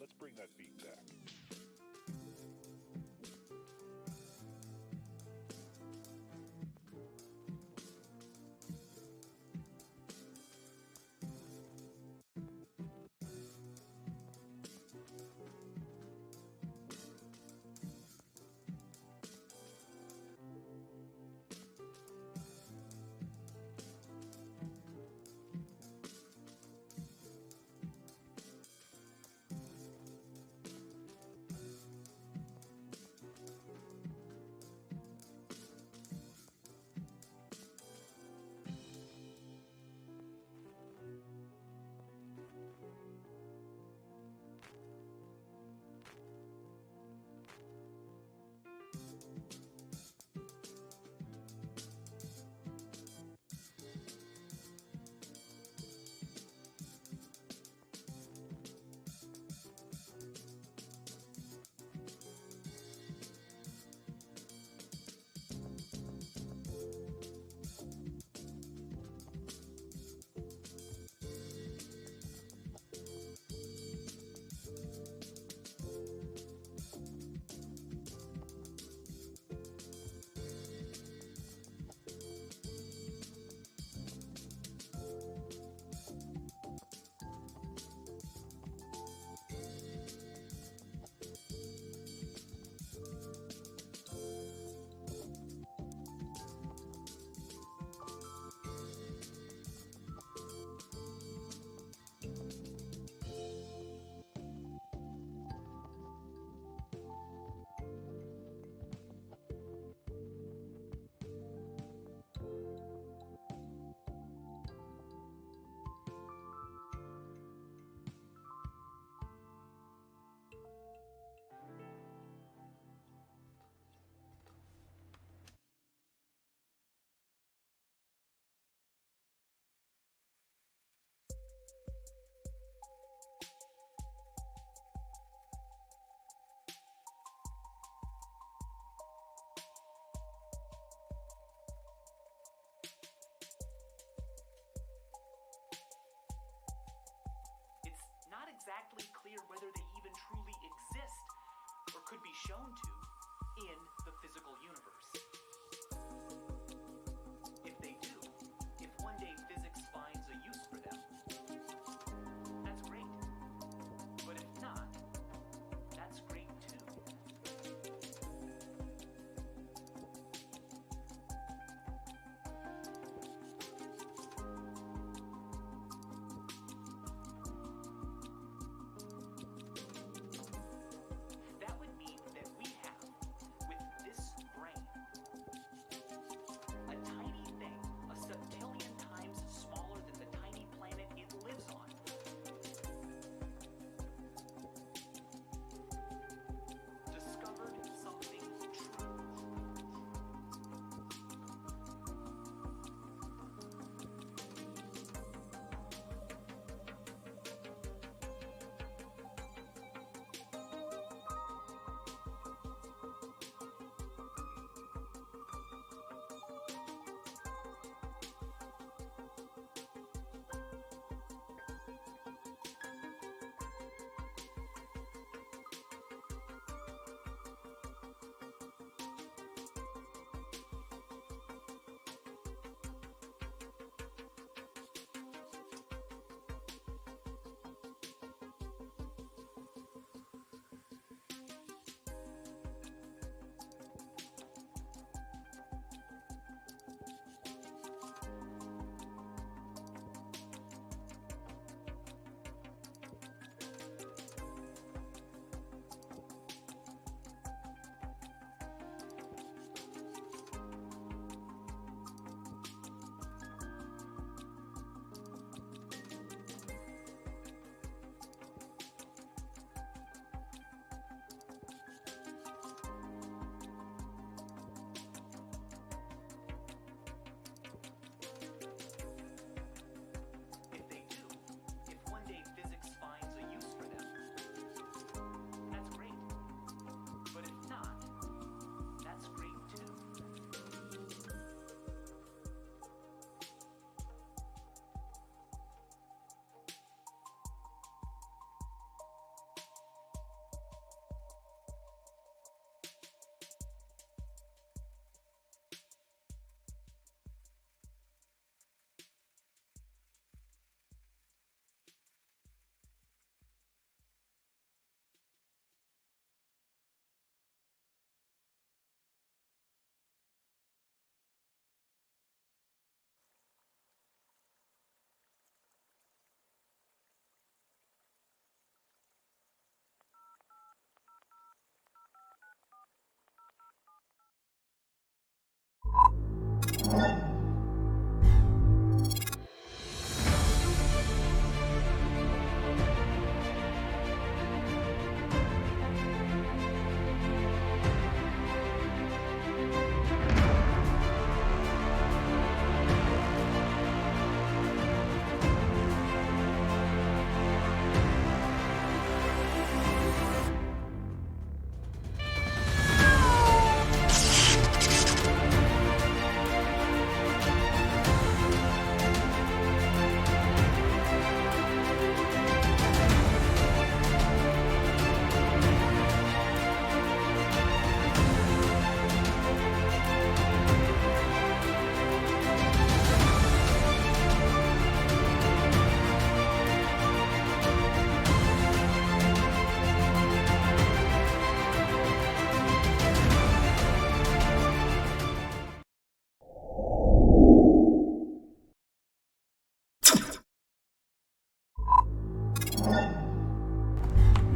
Let's bring that beat back. Not exactly clear whether they even truly exist or could be shown to in the physical universe. If they do, if one day physics finds a use for them, that's great. But if not, that's great too.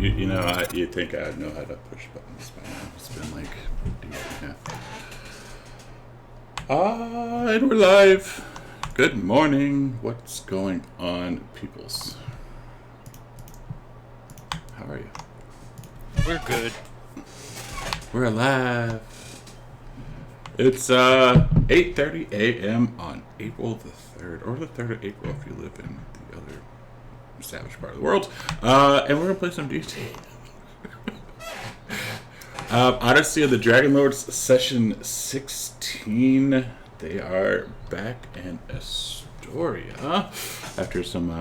You know, you'd think I'd know how to push buttons by now. It's been like a year and a half. And we're live. Good morning. What's going on, peoples? How are you? We're good. We're alive. It's 8:30 a.m. on April the 3rd, or the 3rd of April if you live in the other savage part of the world. And we're gonna play some D&D. Odyssey of the Dragonlords, session 16. They are back in Estoria after some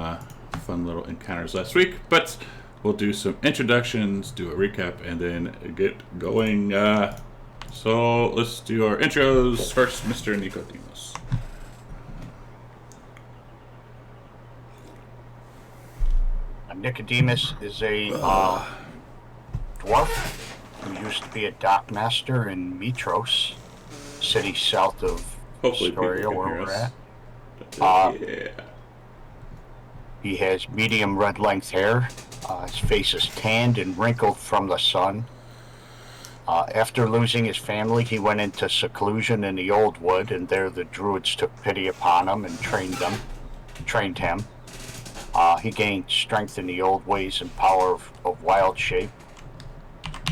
fun little encounters last week. But we'll do some introductions, do a recap, and then get going. So let's do our intros. First, Mr. Nicodemus. Nicodemus is a dwarf who used to be a dockmaster in Mitros, city south of Estoria, where we're at. Yeah. He has medium red length hair. His face is tanned and wrinkled from the sun. After losing his family, he went into seclusion in the Old Wood, and there the druids took pity upon him and trained him. He gained strength in the old ways and power of wild shape.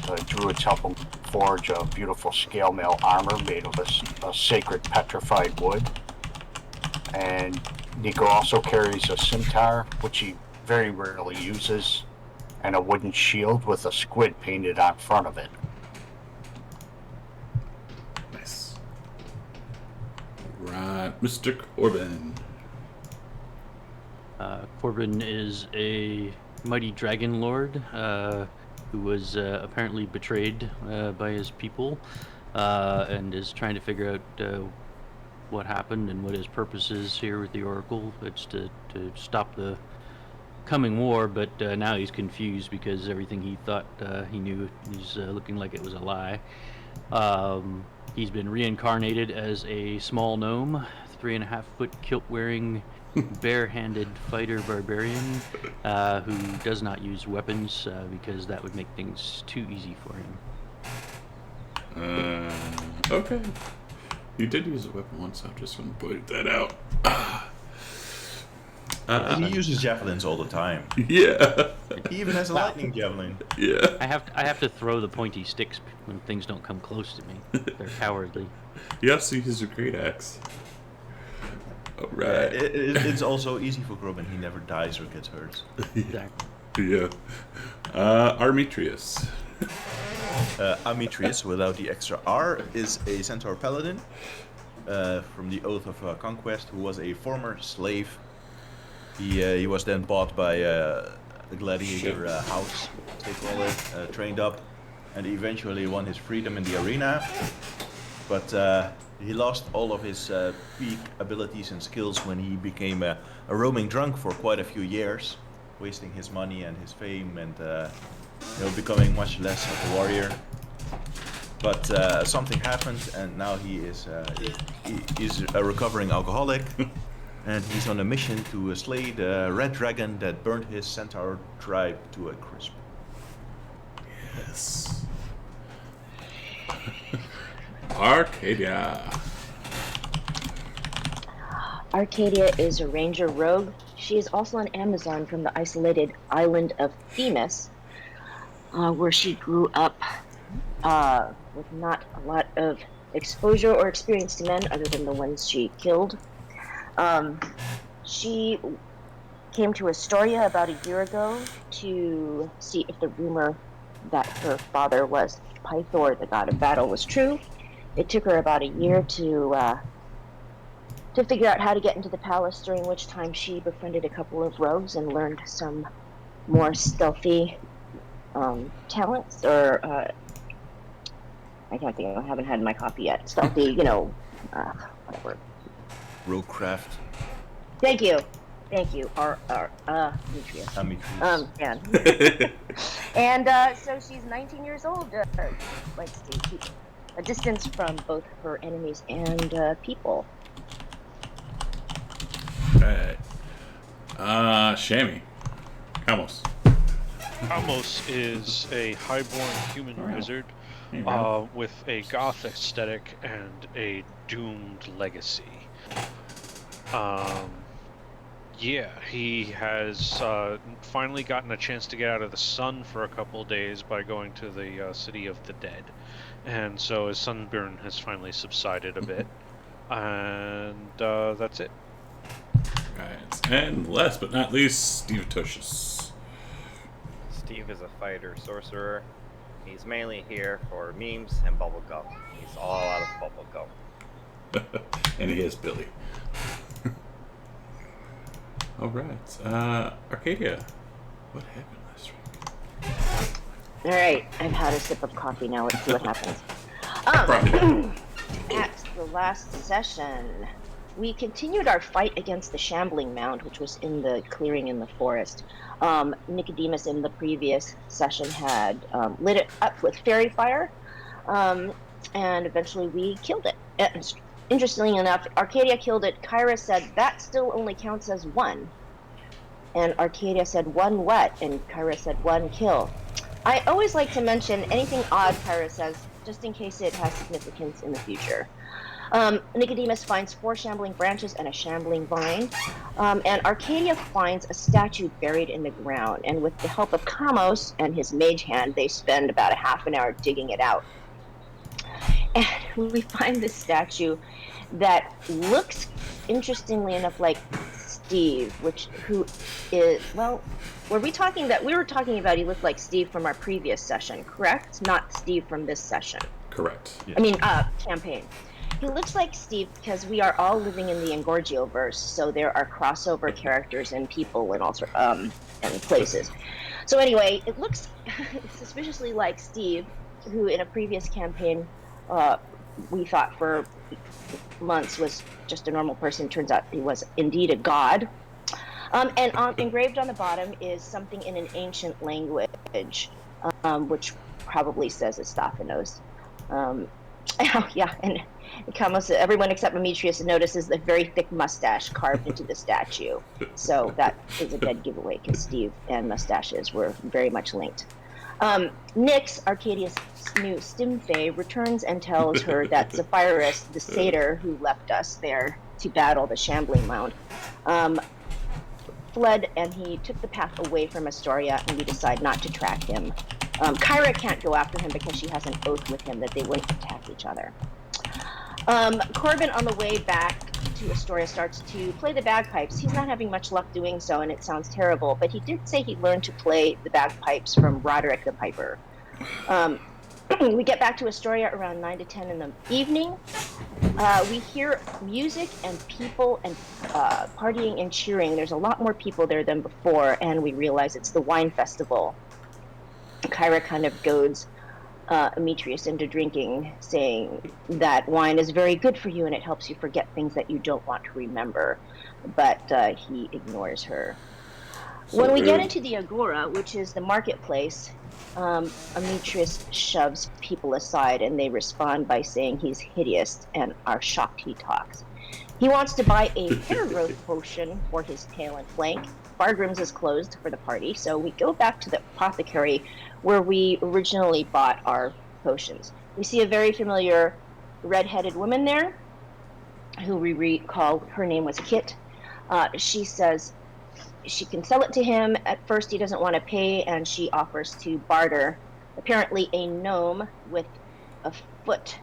The druids help him forge a beautiful scale mail armor made of a sacred petrified wood. And Nico also carries a scimitar, which he very rarely uses, and a wooden shield with a squid painted on front of it. Nice. Right, Mr. Corbin. Corbin is a mighty Dragonlord who was apparently betrayed by his people and is trying to figure out what happened and what his purpose is here with the Oracle. It's to stop the coming war, but now he's confused because everything he thought he knew is looking like it was a lie. He's been reincarnated as a small gnome, 3.5-foot kilt-wearing, bare-handed fighter barbarian who does not use weapons because that would make things too easy for him. Okay. You did use a weapon once, I just want to point that out. He uses javelins all the time. Yeah. He even has a lightning javelin. Yeah. I have to throw the pointy sticks when things don't come close to me. They're cowardly. You also use a great axe. Alright. It's also easy for Corbin. He never dies or gets hurt. Exactly. Yeah. Armitrius. Amitrius, without the extra R, is a centaur paladin from the Oath of Conquest, who was a former slave. He was then bought by a gladiator house, as they call it, trained up, and eventually won his freedom in the arena. But he lost all of his peak abilities and skills when he became a roaming drunk for quite a few years, wasting his money and his fame and becoming much less of a warrior. But something happened, and now he is a recovering alcoholic, and he's on a mission to slay the red dragon that burned his centaur tribe to a crisp. Yes. Arcadia. Arcadia is a ranger rogue. She is also an Amazon from the isolated island of Themis, where she grew up with not a lot of exposure or experience to men other than the ones she killed. She came to Estoria about a year ago to see if the rumor that her father was Pythor, the god of battle, was true. It took her about a year to figure out how to get into the palace, during which time she befriended a couple of rogues and learned some more stealthy talents, or I can't think of, I haven't had my coffee yet. Stealthy, whatever. Roguecraft. Thank you. Demetrius. Yeah. And so she's 19 years old, likes to keep a distance from both her enemies and people. Alright. Shammy. Vamos. Amos is a highborn human wizard with a goth aesthetic and a doomed legacy. Yeah, he has finally gotten a chance to get out of the sun for a couple days by going to the city of the dead. And so his sunburn has finally subsided a bit. And that's it. Right. And last but not least, Steve Tushis. Steve is a fighter sorcerer. He's mainly here for memes and bubblegum. He's all out of bubblegum. And he is Billy. All right. Arcadia, what happened last week? All right, I've had a sip of coffee now. Let's see what happens. At the last session, we continued our fight against the shambling mound, which was in the clearing in the forest. Nicodemus in the previous session had lit it up with fairy fire, and eventually we killed it. Interestingly enough, Arcadia killed it. Kyra said that still only counts as one. And Arcadia said, one what? And Kyra said, one kill. I always like to mention anything odd Kyra says, just in case it has significance in the future. Nicodemus finds 4 shambling branches and a shambling vine. And Arcadia finds a statue buried in the ground. And with the help of Kamos and his mage hand, they spend about a half an hour digging it out. And we find this statue that looks, interestingly enough, like Steve, who is, well, we were talking about he looked like Steve from our previous session, correct? Not Steve from this session. Correct. Yes. I mean, campaign. He looks like Steve because we are all living in the Engorgio verse, so there are crossover characters and people and also and places. So anyway, it looks suspiciously like Steve, who in a previous campaign we thought for months was just a normal person. Turns out he was indeed a god. And engraved on the bottom is something in an ancient language, which probably says Estophanos. Yeah, and everyone except Demetrius notices the very thick mustache carved into the statue. So that is a dead giveaway because Steve and mustaches were very much linked. Nyx, Arcadia's new Stimfae, returns and tells her that Zephyrus, the satyr who left us there to battle the shambling mound, fled, and he took the path away from Estoria, and we decide not to track him. Kyra can't go after him because she has an oath with him that they wouldn't attack each other. Corbin, on the way back to Astoria, starts to play the bagpipes. He's not having much luck doing so, and it sounds terrible, but he did say he learned to play the bagpipes from Roderick the Piper. We get back to Astoria around 9 to 10 in the evening. We hear music and people and partying and cheering. There's a lot more people there than before, and we realize it's the wine festival. Kyra kind of goads Demetrius into drinking, saying that wine is very good for you and it helps you forget things that you don't want to remember. But he ignores her. When we get into the Agora, which is the marketplace, Demetrius shoves people aside and they respond by saying he's hideous and are shocked he talks. He wants to buy a hair growth potion for his tail and flank. Fargrim's is closed for the party, so we go back to the apothecary where we originally bought our potions. We see a very familiar red-headed woman there, who we recall her name was Kit. She says she can sell it to him. At first he doesn't want to pay, and she offers to barter. Apparently a gnome with a foot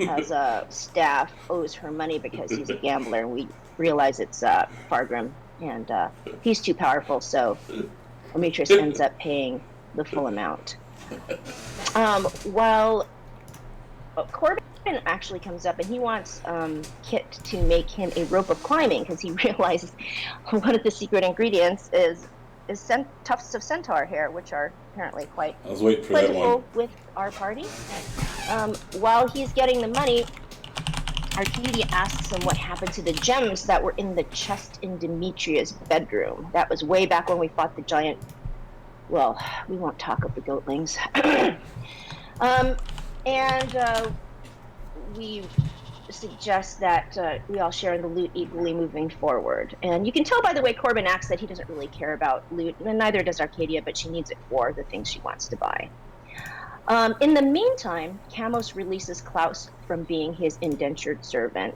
as a staff owes her money because he's a gambler, and we realize it's Fargrim, and he's too powerful, so Demetrius ends up paying the full amount. While Corbin actually comes up and he wants Kit to make him a rope of climbing because he realizes one of the secret ingredients is tufts of centaur hair, which are apparently quite I was waiting for that plentiful one. with our party. While he's getting the money, Arcadia asks him what happened to the gems that were in the chest in Demetria's bedroom. That was way back when we fought the giant. Well, we won't talk of the goatlings. We suggests that we all share in the loot equally moving forward. And you can tell by the way Corbin acts that he doesn't really care about loot, and neither does Arcadia, but she needs it for the things she wants to buy. In the meantime, Camos releases Klaus from being his indentured servant.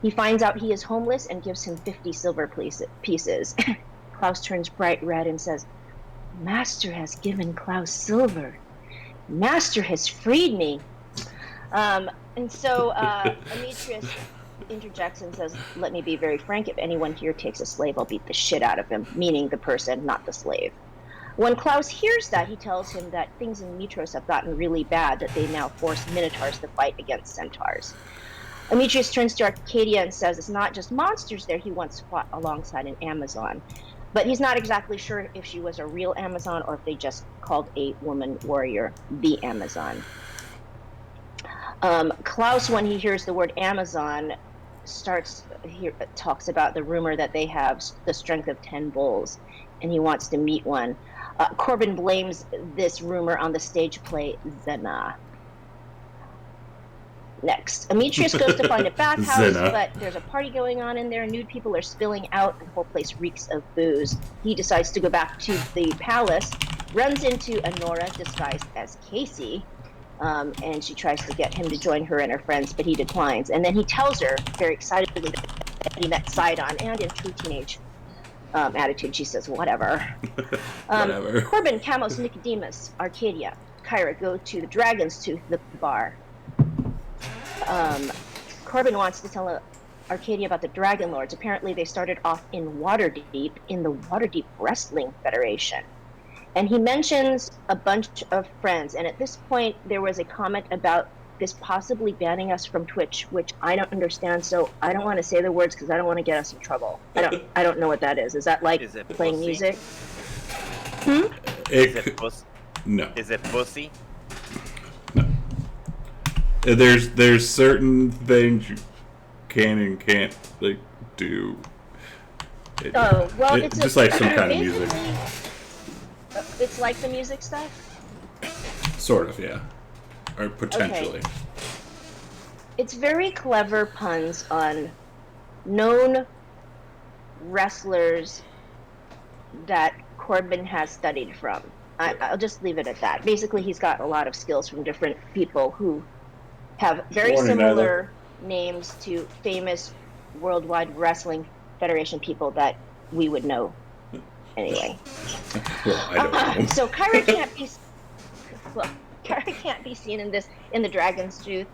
He finds out he is homeless and gives him 50 silver pieces. Klaus turns bright red and says, "Master has given Klaus silver. Master has freed me." And so Demetrius interjects and says, "Let me be very frank. If anyone here takes a slave, I'll beat the shit out of him," meaning the person, not the slave. When Klaus hears that, he tells him that things in Mitros have gotten really bad, that they now force minotaurs to fight against centaurs. Demetrius turns to Arcadia and says it's not just monsters there he once fought alongside an Amazon. But he's not exactly sure if she was a real Amazon or if they just called a woman warrior the Amazon. Klaus, when he hears the word Amazon, talks about the rumor that they have the strength of 10 bulls, and he wants to meet one. Corbin blames this rumor on the stage play Zena. Next, Demetrius goes to find a bathhouse, but there's a party going on in there. Nude people are spilling out, and the whole place reeks of booze. He decides to go back to the palace, runs into Honora disguised as Casey, and she tries to get him to join her and her friends, but he declines. And then he tells her, very excitedly, that he met Sidon, and in true teenage attitude, she says, whatever. Whatever. Corbin, Camos, Nicodemus, Arcadia, Kyra go to the Dragon's Tooth, the bar. Corbin wants to tell Arcadia about the Dragonlords. Apparently they started off in Waterdeep, in the Waterdeep Wrestling Federation. And he mentions a bunch of friends, and at this point there was a comment about this possibly banning us from Twitch, which I don't understand, so I don't want to say the words because I don't want to get us in trouble. I don't know what that is. Is that like playing pussy? Music? Is it pussy? No. Is it pussy? No. There's certain things you can and can't like do. It's just like some kind of music. It's like the music stuff? Sort of, yeah. Or potentially. Okay. It's very clever puns on known wrestlers that Corbin has studied from. I'll just leave it at that. Basically, he's got a lot of skills from different people who have very similar names to famous worldwide wrestling federation people that we would know anyway. Well, I don't know. So Kyra can't be seen in the Dragon's Tooth.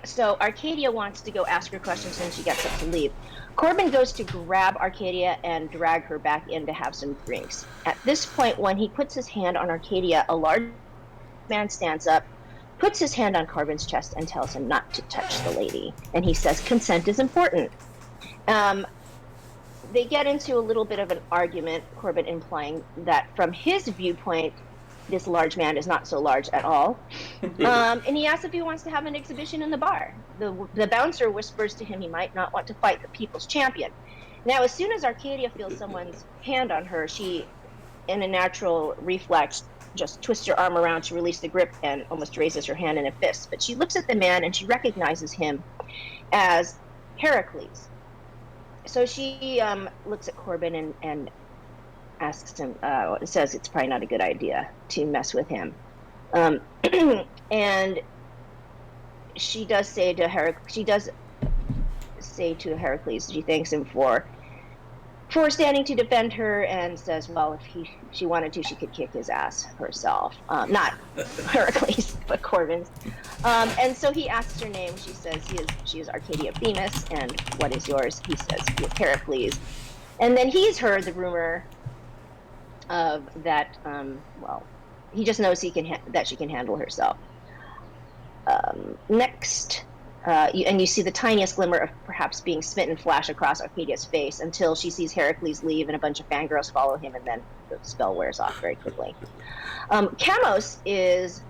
So Arcadia wants to go ask her questions and she gets up to leave. Corbin goes to grab Arcadia and drag her back in to have some drinks. At this point, when he puts his hand on Arcadia, a large man stands up, puts his hand on Corbin's chest, and tells him not to touch the lady. And he says consent is important. They get into a little bit of an argument, Corbin implying that from his viewpoint, this large man is not so large at all. And he asks if he wants to have an exhibition in the bar. The bouncer whispers to him he might not want to fight the people's champion. Now, as soon as Arcadia feels someone's hand on her, she, in a natural reflex, just twists her arm around to release the grip and almost raises her hand in a fist. But she looks at the man and she recognizes him as Heracles. So she looks at Corbin and asks him, says it's probably not a good idea to mess with him. And she does say to Heracles, she thanks him for standing to defend her and says, well, if she wanted to, she could kick his ass herself. Not Heracles, but Corbin's. And so he asks her name. She says she is Arcadia Themis, and what is yours? He says, Heracles. And then he's heard the rumor of that, he just knows that she can handle herself. Next, you see the tiniest glimmer of perhaps being smitten flash across Arcadia's face until she sees Heracles leave and a bunch of fangirls follow him, and then the spell wears off very quickly. Camos is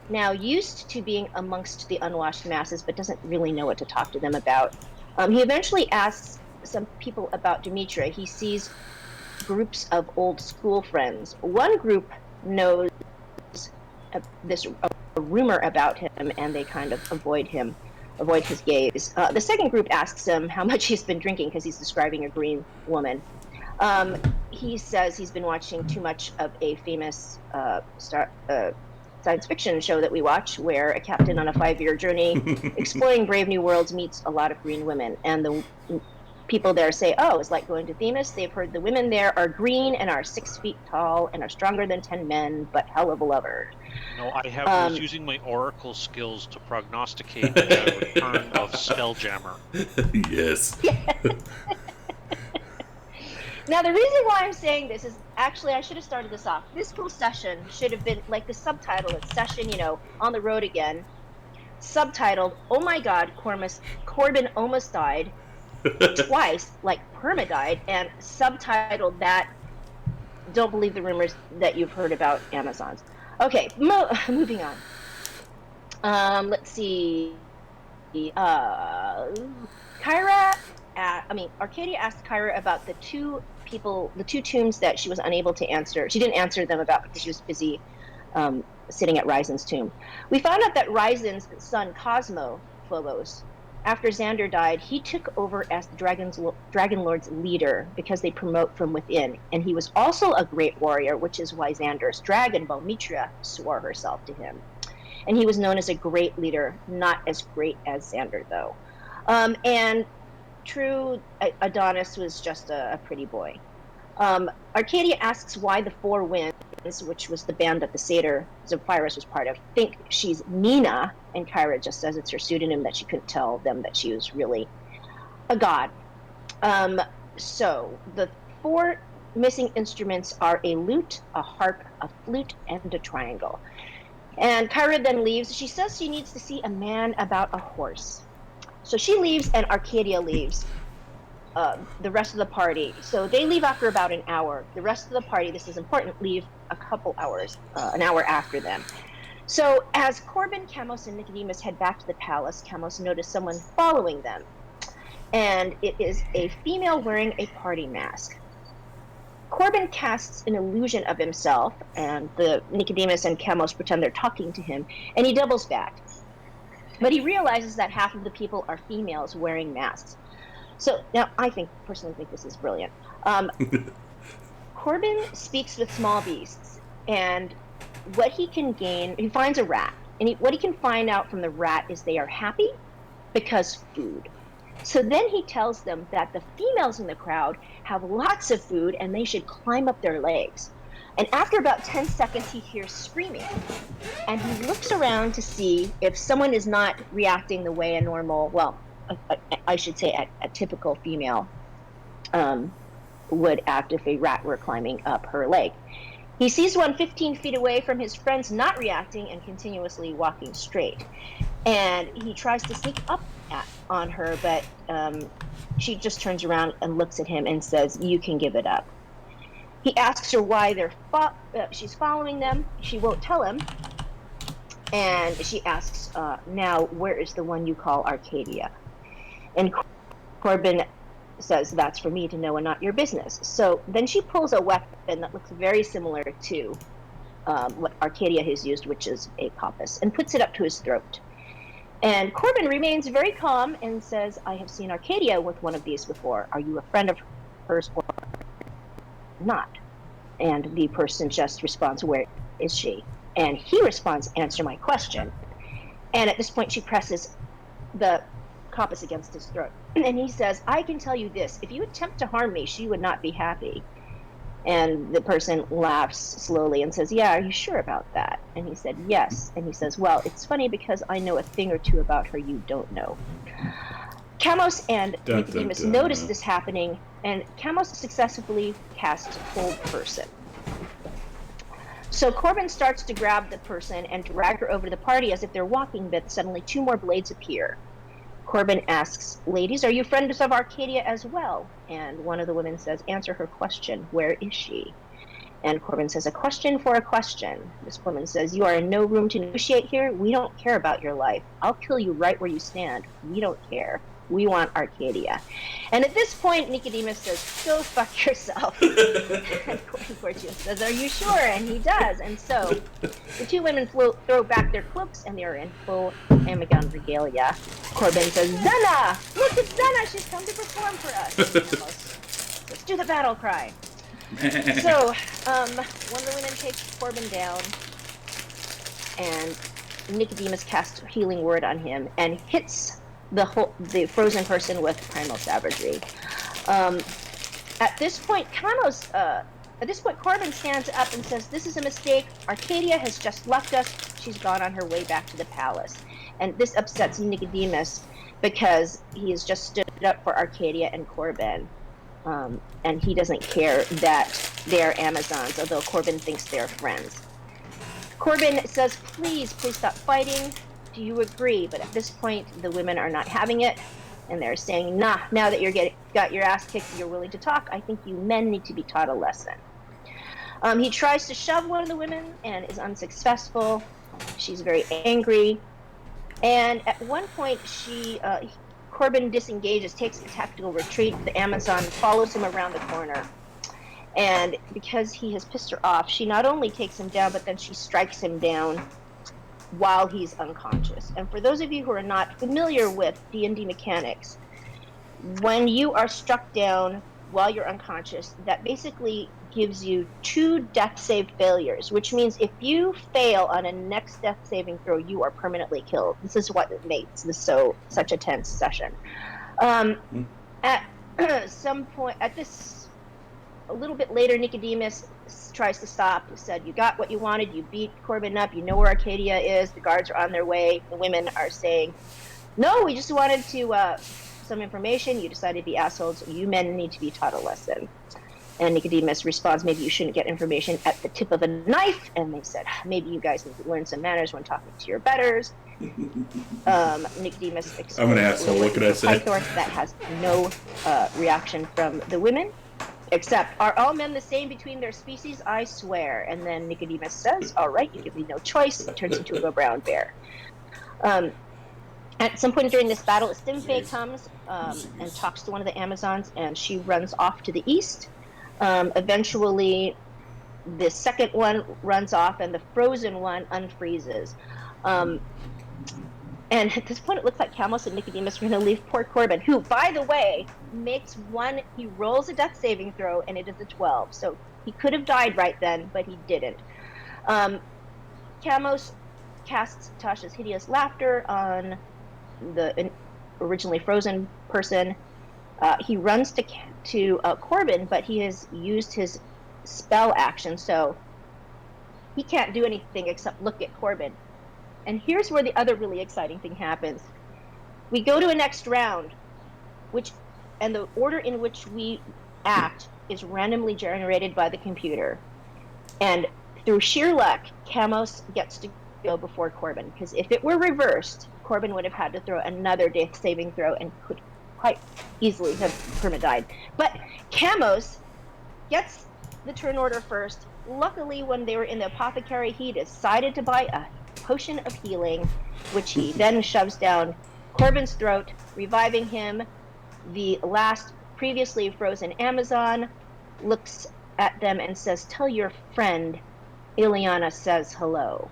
now used to being amongst the unwashed masses, but doesn't really know what to talk to them about. He eventually asks some people about Demetra. He sees groups of old school friends. One group knows a rumor about him, and they kind of avoid him. avoid his gaze. The second group asks him how much he's been drinking because he's describing a green woman. He says he's been watching too much of a famous science fiction show that we watch, where a captain on a 5-year journey exploring brave new worlds meets a lot of green women. And the people there say, oh, it's like going to Themis. They've heard the women there are green and are 6 feet tall and are stronger than 10 men, but hell of a lover. No, I was using my oracle skills to prognosticate the return of Spelljammer. Yes. Now, the reason why I'm saying this is actually I should have started this off. This whole session should have been like the subtitle. It's session, on the road again. Subtitled, oh my God, Corbin almost died twice, like perma died, and subtitled that, don't believe the rumors that you've heard about Amazons. Okay, moving on. Let's see. Arcadia asked Kyra about the two tombs that she was unable to answer. She didn't answer them about because she was busy sitting at Ryzen's tomb. We found out that Ryzen's son, Cosmo Phobos, after Xander died, he took over as the Dragonlords leader because they promote from within. And he was also a great warrior, which is why Xander's dragon, Balmitra, swore herself to him. And he was known as a great leader, not as great as Xander, though. And true, Adonis was just a pretty boy. Arcadia asks why the Four Winds, which was the band that the satyr Zephyrus was part of, think she's Nina, and Kyra just says it's her pseudonym, that she couldn't tell them that she was really a god. So the 4 missing instruments are a lute, a harp, a flute, and a triangle. And Kyra then leaves. She says she needs to see a man about a horse. So she leaves, and Arcadia leaves. The rest of the party. So they leave after about an hour. The rest of the party, this is important, leave a couple hours, an hour after them. So as Corbin, Camos, and Nicodemus head back to the palace, Camos noticed someone following them. And it is a female wearing a party mask. Corbin casts an illusion of himself, and the Nicodemus and Camos pretend they're talking to him, and he doubles back. But he realizes that half of the people are females wearing masks. So now I personally think this is brilliant. Corbin speaks with small beasts, and what he can gain, he finds a rat, and what he can find out from the rat is they are happy because food. So then he tells them that the females in the crowd have lots of food and they should climb up their legs. And after about 10 seconds, he hears screaming. And he looks around to see if someone is not reacting the way a normal, I should say a typical female would act if a rat were climbing up her leg. He sees one 15 feet away from his friends not reacting and continuously walking straight. And he tries to sneak up on her, but she just turns around and looks at him and says, "You can give it up." He asks her why she's following them. She won't tell him. And she asks, now, where is the one you call Arcadia? And Corbin says, that's for me to know and not your business. So then she pulls a weapon that looks very similar to what Arcadia has used, which is a coppice, and puts it up to his throat. And Corbin remains very calm and says, I have seen Arcadia with one of these before. Are you a friend of hers or not? And the person just responds, where is she? And he responds, answer my question. And at this point, she presses the coppice against his throat. And he says, I can tell you this, if you attempt to harm me, she would not be happy. And the person laughs slowly and says, yeah, are you sure about that? And he said, yes. And he says, well, it's funny because I know a thing or two about her you don't know. Camos and Nicodemus notice this happening, and Camos successfully casts Hold Person. So Corbin starts to grab the person and drag her over to the party as if they're walking, but suddenly 2 more blades appear. Corbin asks, ladies, are you friends of Arcadia as well? And one of the women says, answer her question, where is she? And Corbin says, a question for a question. This woman says, you are in no room to negotiate here. We don't care about your life. I'll kill you right where you stand. We don't care. We want Arcadia. And at this point, Nicodemus says, go fuck yourself. And Portia says, are you sure? And he does. And so the two women throw back their cloaks, and they are in full Amagon regalia. Corbin says, Zena! Look at Zena! She's come to perform for us. Let's do the battle cry. So, one of the women takes Corbin down, and Nicodemus casts healing word on him and hits the frozen person with primal savagery. At this point, Corbin stands up and says, "This is a mistake. Arcadia has just left us. She's gone on her way back to the palace." And this upsets Nicodemus because he has just stood up for Arcadia and Corbin. And he doesn't care that they're Amazons, although Corbin thinks they're friends. Corbin says, please stop fighting. Do you agree? But at this point, the women are not having it, and they're saying, nah, now that got your ass kicked and you're willing to talk, I think you men need to be taught a lesson. He tries to shove one of the women and is unsuccessful. She's very angry. And at one point, Corbin disengages, takes a tactical retreat. The Amazon follows him around the corner. And because he has pissed her off, she not only takes him down, but then she strikes him down while he's unconscious. And for those of you who are not familiar with D&D mechanics, when you are struck down while you're unconscious, that basically gives you 2 death save failures, which means if you fail on a next death saving throw, you are permanently killed. This is what makes this such a tense session. At some point, a little bit later, Nicodemus tries to stop. He said, you got what you wanted. You beat Corbin up. You know where Arcadia is. The guards are on their way. The women are saying, no, we just wanted to some information. You decided to be assholes. You men need to be taught a lesson. And Nicodemus responds, maybe you shouldn't get information at the tip of a knife. And they said, maybe you guys need to learn some manners when talking to your betters. Nicodemus explains, I'm an asshole. What can I say? That has no reaction from the women. Except, are all men the same between their species? I swear. And then Nicodemus says, all right, you give me no choice. It turns into a brown bear. At some point during this battle, Stimfe comes and talks to one of the Amazons, and she runs off to the east. Eventually, the second one runs off, and the frozen one unfreezes. And at this point, it looks like Camos and Nicodemus are going to leave poor Corbin, who, by the way, he rolls a death saving throw, and it is a 12. So he could have died right then, but he didn't. Camos casts Tasha's hideous laughter on the originally frozen person. He runs to Corbin, but he has used his spell action, so he can't do anything except look at Corbin. And here's where the other really exciting thing happens. We go to a next round, and the order in which we act is randomly generated by the computer. And through sheer luck, Camos gets to go before Corbin, because if it were reversed, Corbin would have had to throw another death saving throw and could quite easily have perma-died. But Camos gets the turn order first. Luckily, when they were in the apothecary, he decided to buy a potion of healing, which he then shoves down Corbin's throat, reviving him. The last previously frozen Amazon looks at them and says, tell your friend Ileana says hello.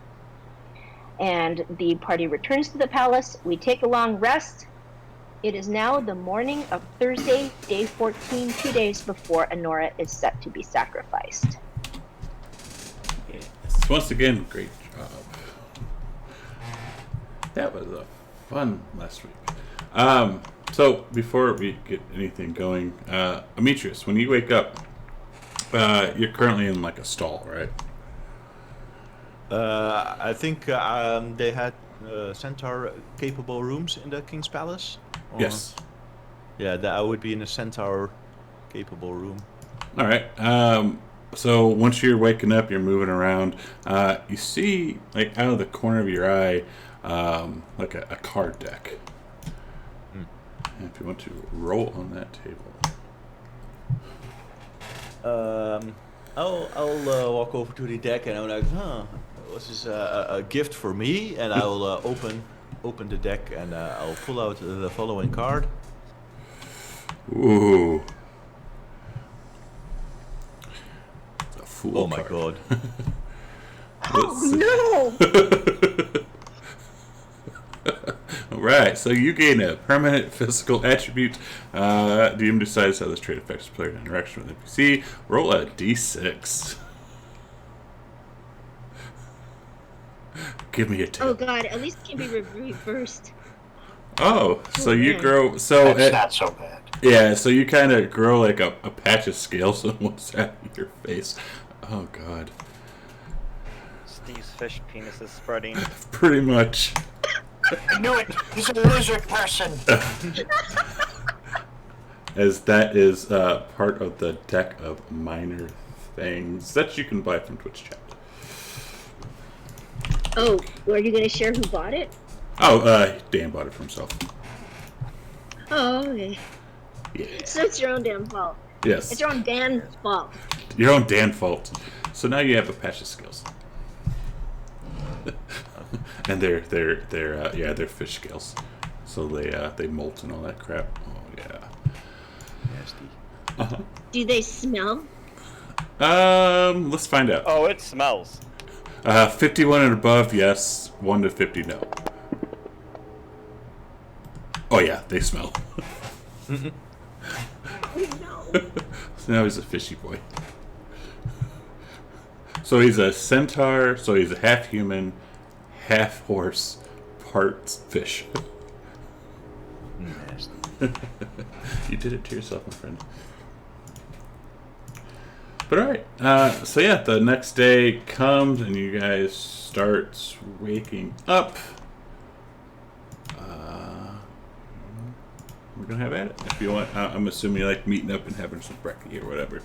And the party returns to the palace. We take a long rest. It is now the morning of Thursday, day 14, 2 days before Honora is set to be sacrificed. Yes. Once again, great job. That was a fun last week. So before we get anything going, Amitrius, when you wake up, you're currently in like a stall, right? I think they had centaur-capable rooms in the King's Palace. Or... Yes. Yeah, I would be in a centaur-capable room. All right. So once you're waking up, you're moving around. You see, like out of the corner of your eye, like a card deck. And if you want to roll on that table. I'll walk over to the deck and I'm like, this is a gift for me, and I'll open the deck and I'll pull out the following card. Ooh. It's a fool Oh my card. god. Oh no! Alright, so you gain a permanent physical attribute. DM decides how this trait affects player interaction with NPC. Roll a d6. Give me a 10. Oh god, at least it can be reversed. Oh, so you man. grow. So That's not so bad. yeah, so you kind of grow like a patch of scales on one side of your face. Oh god, Steve's fish penis is spreading. pretty much. I knew it. He's a lizard person. As that is part of the deck of minor things that you can buy from Twitch chat. Oh, are you gonna share who bought it? Oh, Dan bought it for himself. Oh, okay. Yeah. So it's your own damn fault. Yes. It's your own damn fault. Your own Dan fault. So now you have a patch of scales. And they're fish scales. So they molt and all that crap. Oh yeah. Nasty. Do they smell? Let's find out. Oh, it smells. 51 and above, yes. 1 to 50, no. Oh yeah, they smell. Oh no. So now he's a fishy boy. So he's a centaur, so he's a half human, half horse, part fish. Nasty. You did it to yourself, my friend. But alright, so yeah, the next day comes and you guys start waking up. We're gonna have at it. If you want, I'm assuming you like meeting up and having some brekkie or whatever.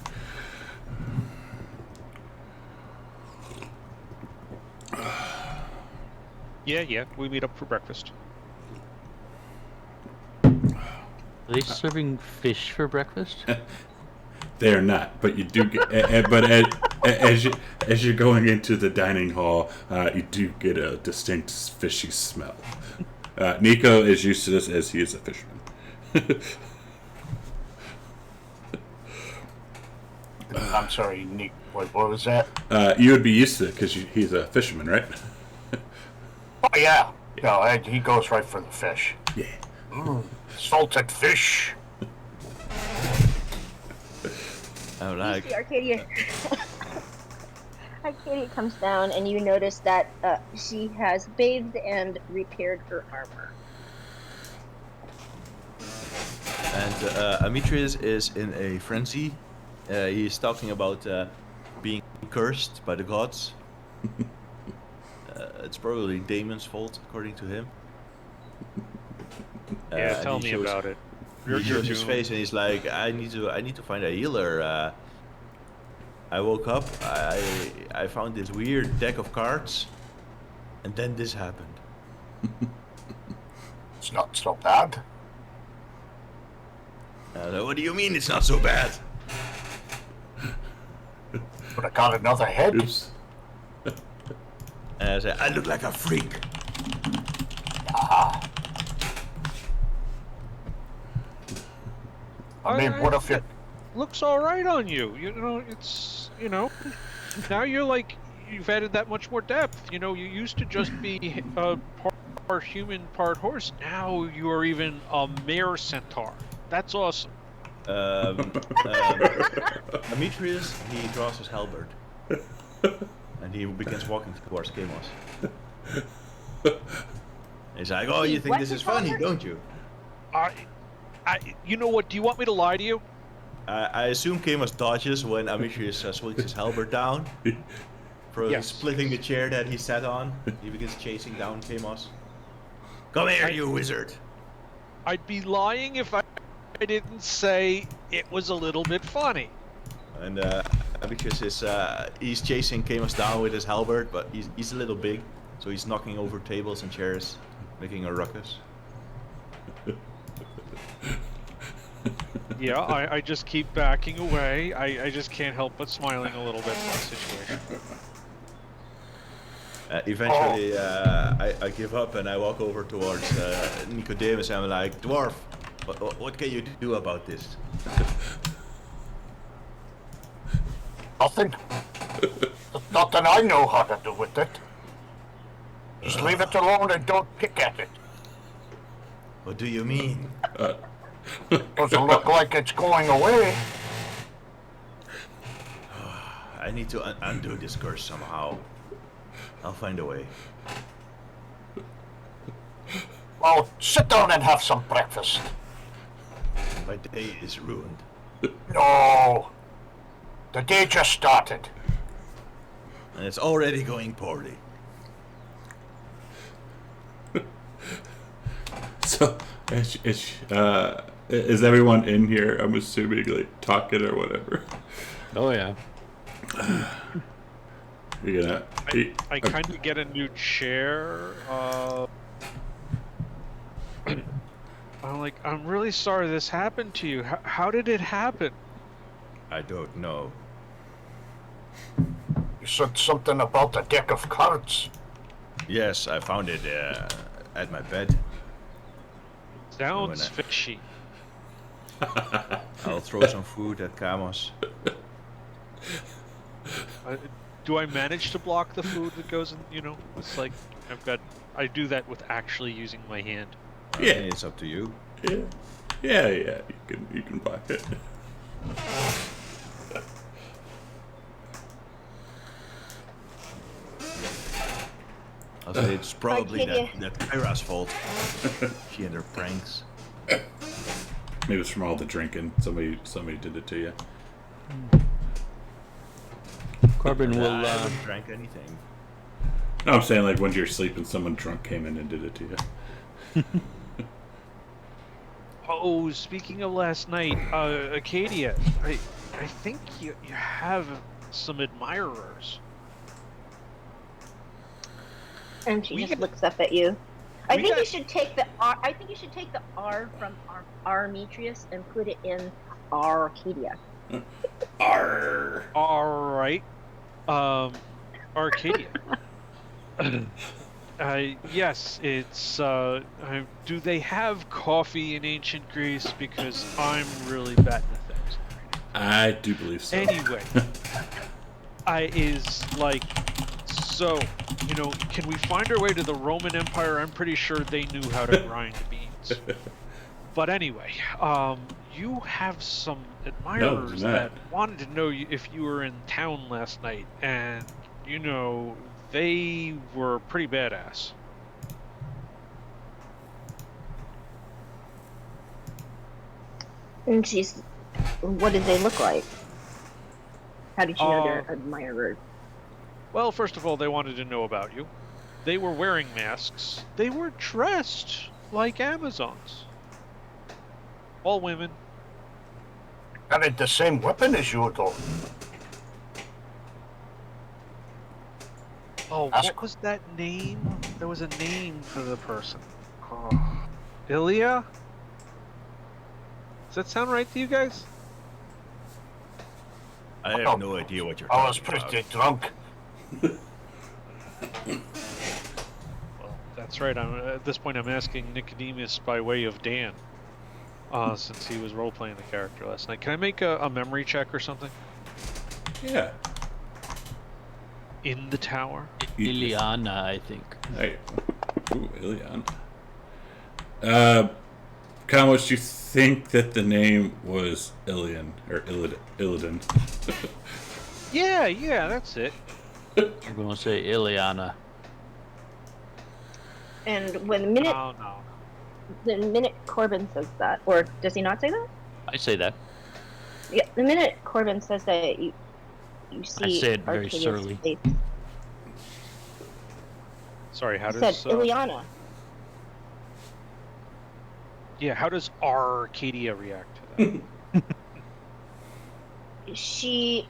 Yeah, we meet up for breakfast. Are they serving fish for breakfast? They are not, but you do get. But as you're going into the dining hall, you do get a distinct fishy smell. Nico is used to this as he is a fisherman. I'm sorry, Nick. What was that? You would be used to it because he's a fisherman, right? Oh yeah. No, he goes right for the fish. Yeah. Salted fish. I You like. see Arcadia. Arcadia comes down, and you notice that she has bathed and repaired her armor. And Amitrius is in a frenzy. He's talking about being cursed by the gods. It's probably Damon's fault, according to him. Yeah, and tell he me shows- about it. He shows his doomed. face and he's like, I need to find a healer. I woke up, I found this weird deck of cards, and then this happened. It's not so bad. What do you mean it's not so bad? But I got another head. Oops. And I said, I look like a freak. Ah. I mean, what if it? Looks all right on you. You know, it's now you're like you've added that much more depth. You know, you used to just be part human, part horse. Now you are even a mare centaur. That's awesome. Demetrius, he draws his halberd. And he begins walking towards Kamos. He's like, oh, you think this is funny, don't you? You know what? Do you want me to lie to you? I assume Kamos dodges when Demetrius swings his halberd down. Probably Yes. splitting the chair that he sat on. He begins chasing down Kamos. Come here, you wizard! I'd be lying if I didn't say it was a little bit funny. And Demetrius is he's chasing Kamos down with his halberd, but he's a little big, so he's knocking over tables and chairs, making a ruckus. Yeah, I just keep backing away. I just can't help but smiling a little bit in that situation. Eventually, I give up and I walk over towards Nicodemus and I'm like, Dwarf, What can you do about this? Nothing. There's nothing I know how to do with it. Just leave it alone and don't pick at it. What do you mean? Doesn't look like it's going away. I need to undo this curse somehow. I'll find a way. Well, sit down and have some breakfast. My day is ruined. No. The day just started. And it's already going poorly. So, is everyone in here? I'm assuming, like, talking or whatever. Oh yeah. You're gonna. I kind of get a new chair. I'm really sorry this happened to you. How did it happen? I don't know. You said something about a deck of cards. Yes, I found it at my bed. Sounds fishy. I'll throw some food at Kamos. Do I manage to block the food that goes in? It's like I do that with actually using my hand. Yeah. It's up to you. Yeah. You can block it. I'll say it's probably Arcadia. that Kyra's fault. She and her pranks. Maybe it's from all the drinking. Somebody did it to you. Corbin will. I haven't drank anything. No, I'm saying like when you're sleeping, someone drunk came in and did it to you. Oh, speaking of last night, Acadia, I think you have some admirers. And she We just got- looks up at you. I we think you got- should take the R. I think you should take the R from Armetrius and put it in Arcadia. Arr. All right, Arcadia. Yes, it's. Do they have coffee in ancient Greece? Because I'm really bad at things. I do believe so. Anyway, so, can we find our way to the Roman Empire? I'm pretty sure they knew how to grind beans. But anyway, you have some admirers not. that wanted to know if you were in town last night, and, they were pretty badass. And she's. What did they look like? How did you know they're Uh, admirers? Well, first of all, they wanted to know about you. They were wearing masks. They were dressed like Amazons. All women. Carried the same weapon as you, though. Oh, Ask- what was that name? There was a name for the person. Oh. Ilya? Does that sound right to you guys? I have no idea what you're I was talking pretty about. drunk. Well, that's right. At this point, I'm asking Nicodemus by way of Dan, since he was role-playing the character last night. Can I make a memory check or something? Yeah. In the tower? Ileana, I think. Hey. Ooh, Ilion. Kamos, do you think that the name was Ilion or Illidan? Yeah, that's it. I'm going to say Ileana. And when Oh, no. the minute Corbin says that, or does he not say that? I say that. Yeah, the minute Corbin says that, you see. say it very Arcadia's surly. face. Sorry, how He does... said Ileana. Yeah, how does Arcadia react to that? She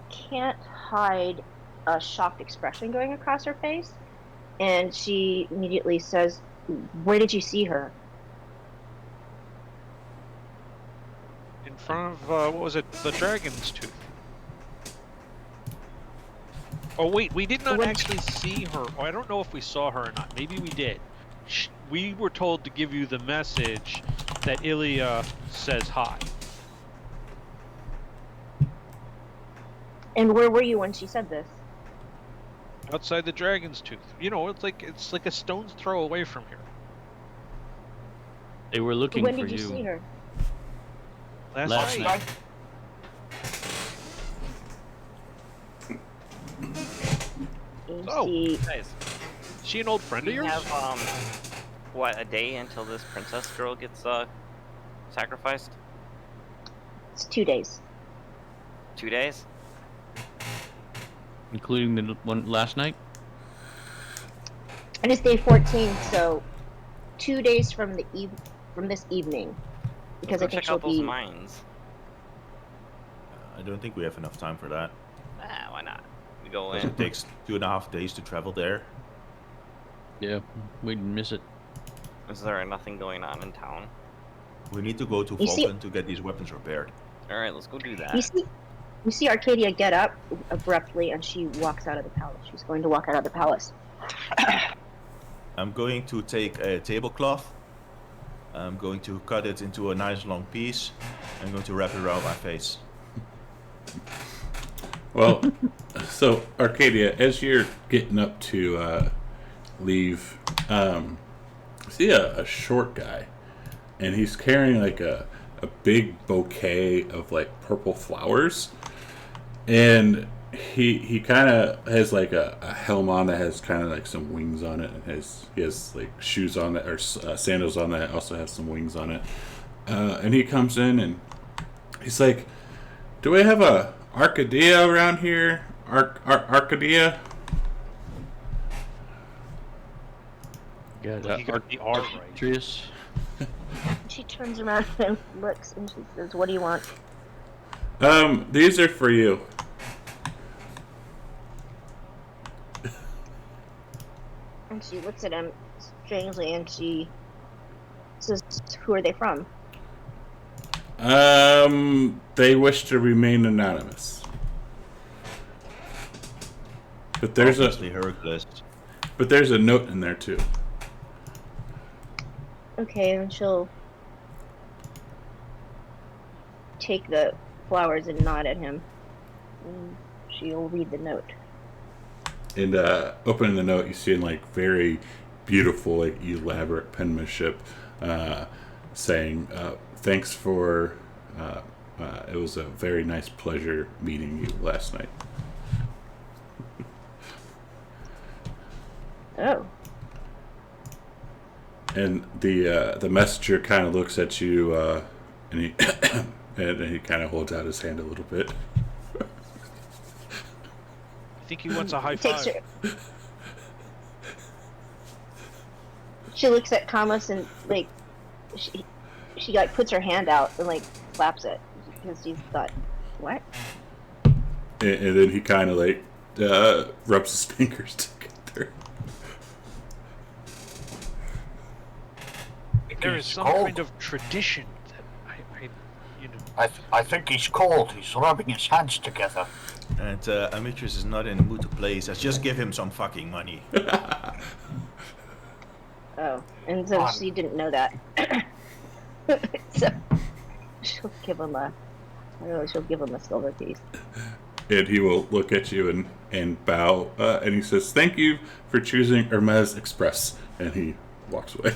can't hide a shocked expression going across her face, and she immediately says, "Where did you see her?" In front of, what was it? The Dragon's Tooth. Oh, wait, we did not What- actually see her. Oh, I don't know if we saw her or not. Maybe we did. We were told to give you the message that Ilya says hi. And where were you when she said this? Outside the Dragon's Tooth. You know, it's like a stone's throw away from here. They were looking When for did you see her? Last night. Oh. See, Guys, She an old friend of we yours? have what, a day until this princess girl gets sacrificed? it's 2 days. 2 days? Including the one last night? And it's day 14, so 2 days from from this evening. Because I Let's go think check she'll out those be. mines. I don't think we have enough time for that. Why not? We go Because in. it takes 2.5 days to travel there. Yeah, we'd miss it. Is there nothing going on in town? We need to go to You see- Vulcan to get these weapons repaired. Alright, let's go do that. You see Arcadia get up abruptly, and she walks out of the palace. She's going to walk out of the palace. I'm going to take a tablecloth. I'm going to cut it into a nice long piece. I'm going to wrap it around my face. Well, so Arcadia, as you're getting up to leave, see a short guy, and he's carrying like a big bouquet of like purple flowers, and he kind of has like a helm on that has kind of like some wings on it, and he has like shoes on that or sandals on that also have some wings on it, and he comes in and he's like, "Do we have a Arcadia around here? Arcadia?" Yeah, Well, you got the R right. Arcturus. She turns around and looks, and she says, "What do you want?" These are for you. And she looks at him strangely, and she says, "Who are they from?" They wish to remain anonymous. But there's Obviously Hercules. a note in there too. Okay, and she'll take the flowers and nod at him. And she'll read the note. And opening the note, you see in like very beautiful, like elaborate penmanship, saying, "Thanks for. It was a very nice pleasure meeting you last night." Oh. And the messenger kind of looks at you, and he and he kind of holds out his hand a little bit. I think he wants a high Takes five. her. She looks at Kamos and like she like puts her hand out and like slaps it because she's thought, what? And then he kind of like rubs his fingers together. There is He's some cold. kind of tradition that I you know. I think he's cold. He's rubbing his hands together. And Amitrus is not in the mood to play. He says, just give him some fucking money. Oh, and so she didn't know that. So she'll give him a silver piece. And he will look at you and bow, and he says, "Thank you for choosing Hermes Express." And he walks away.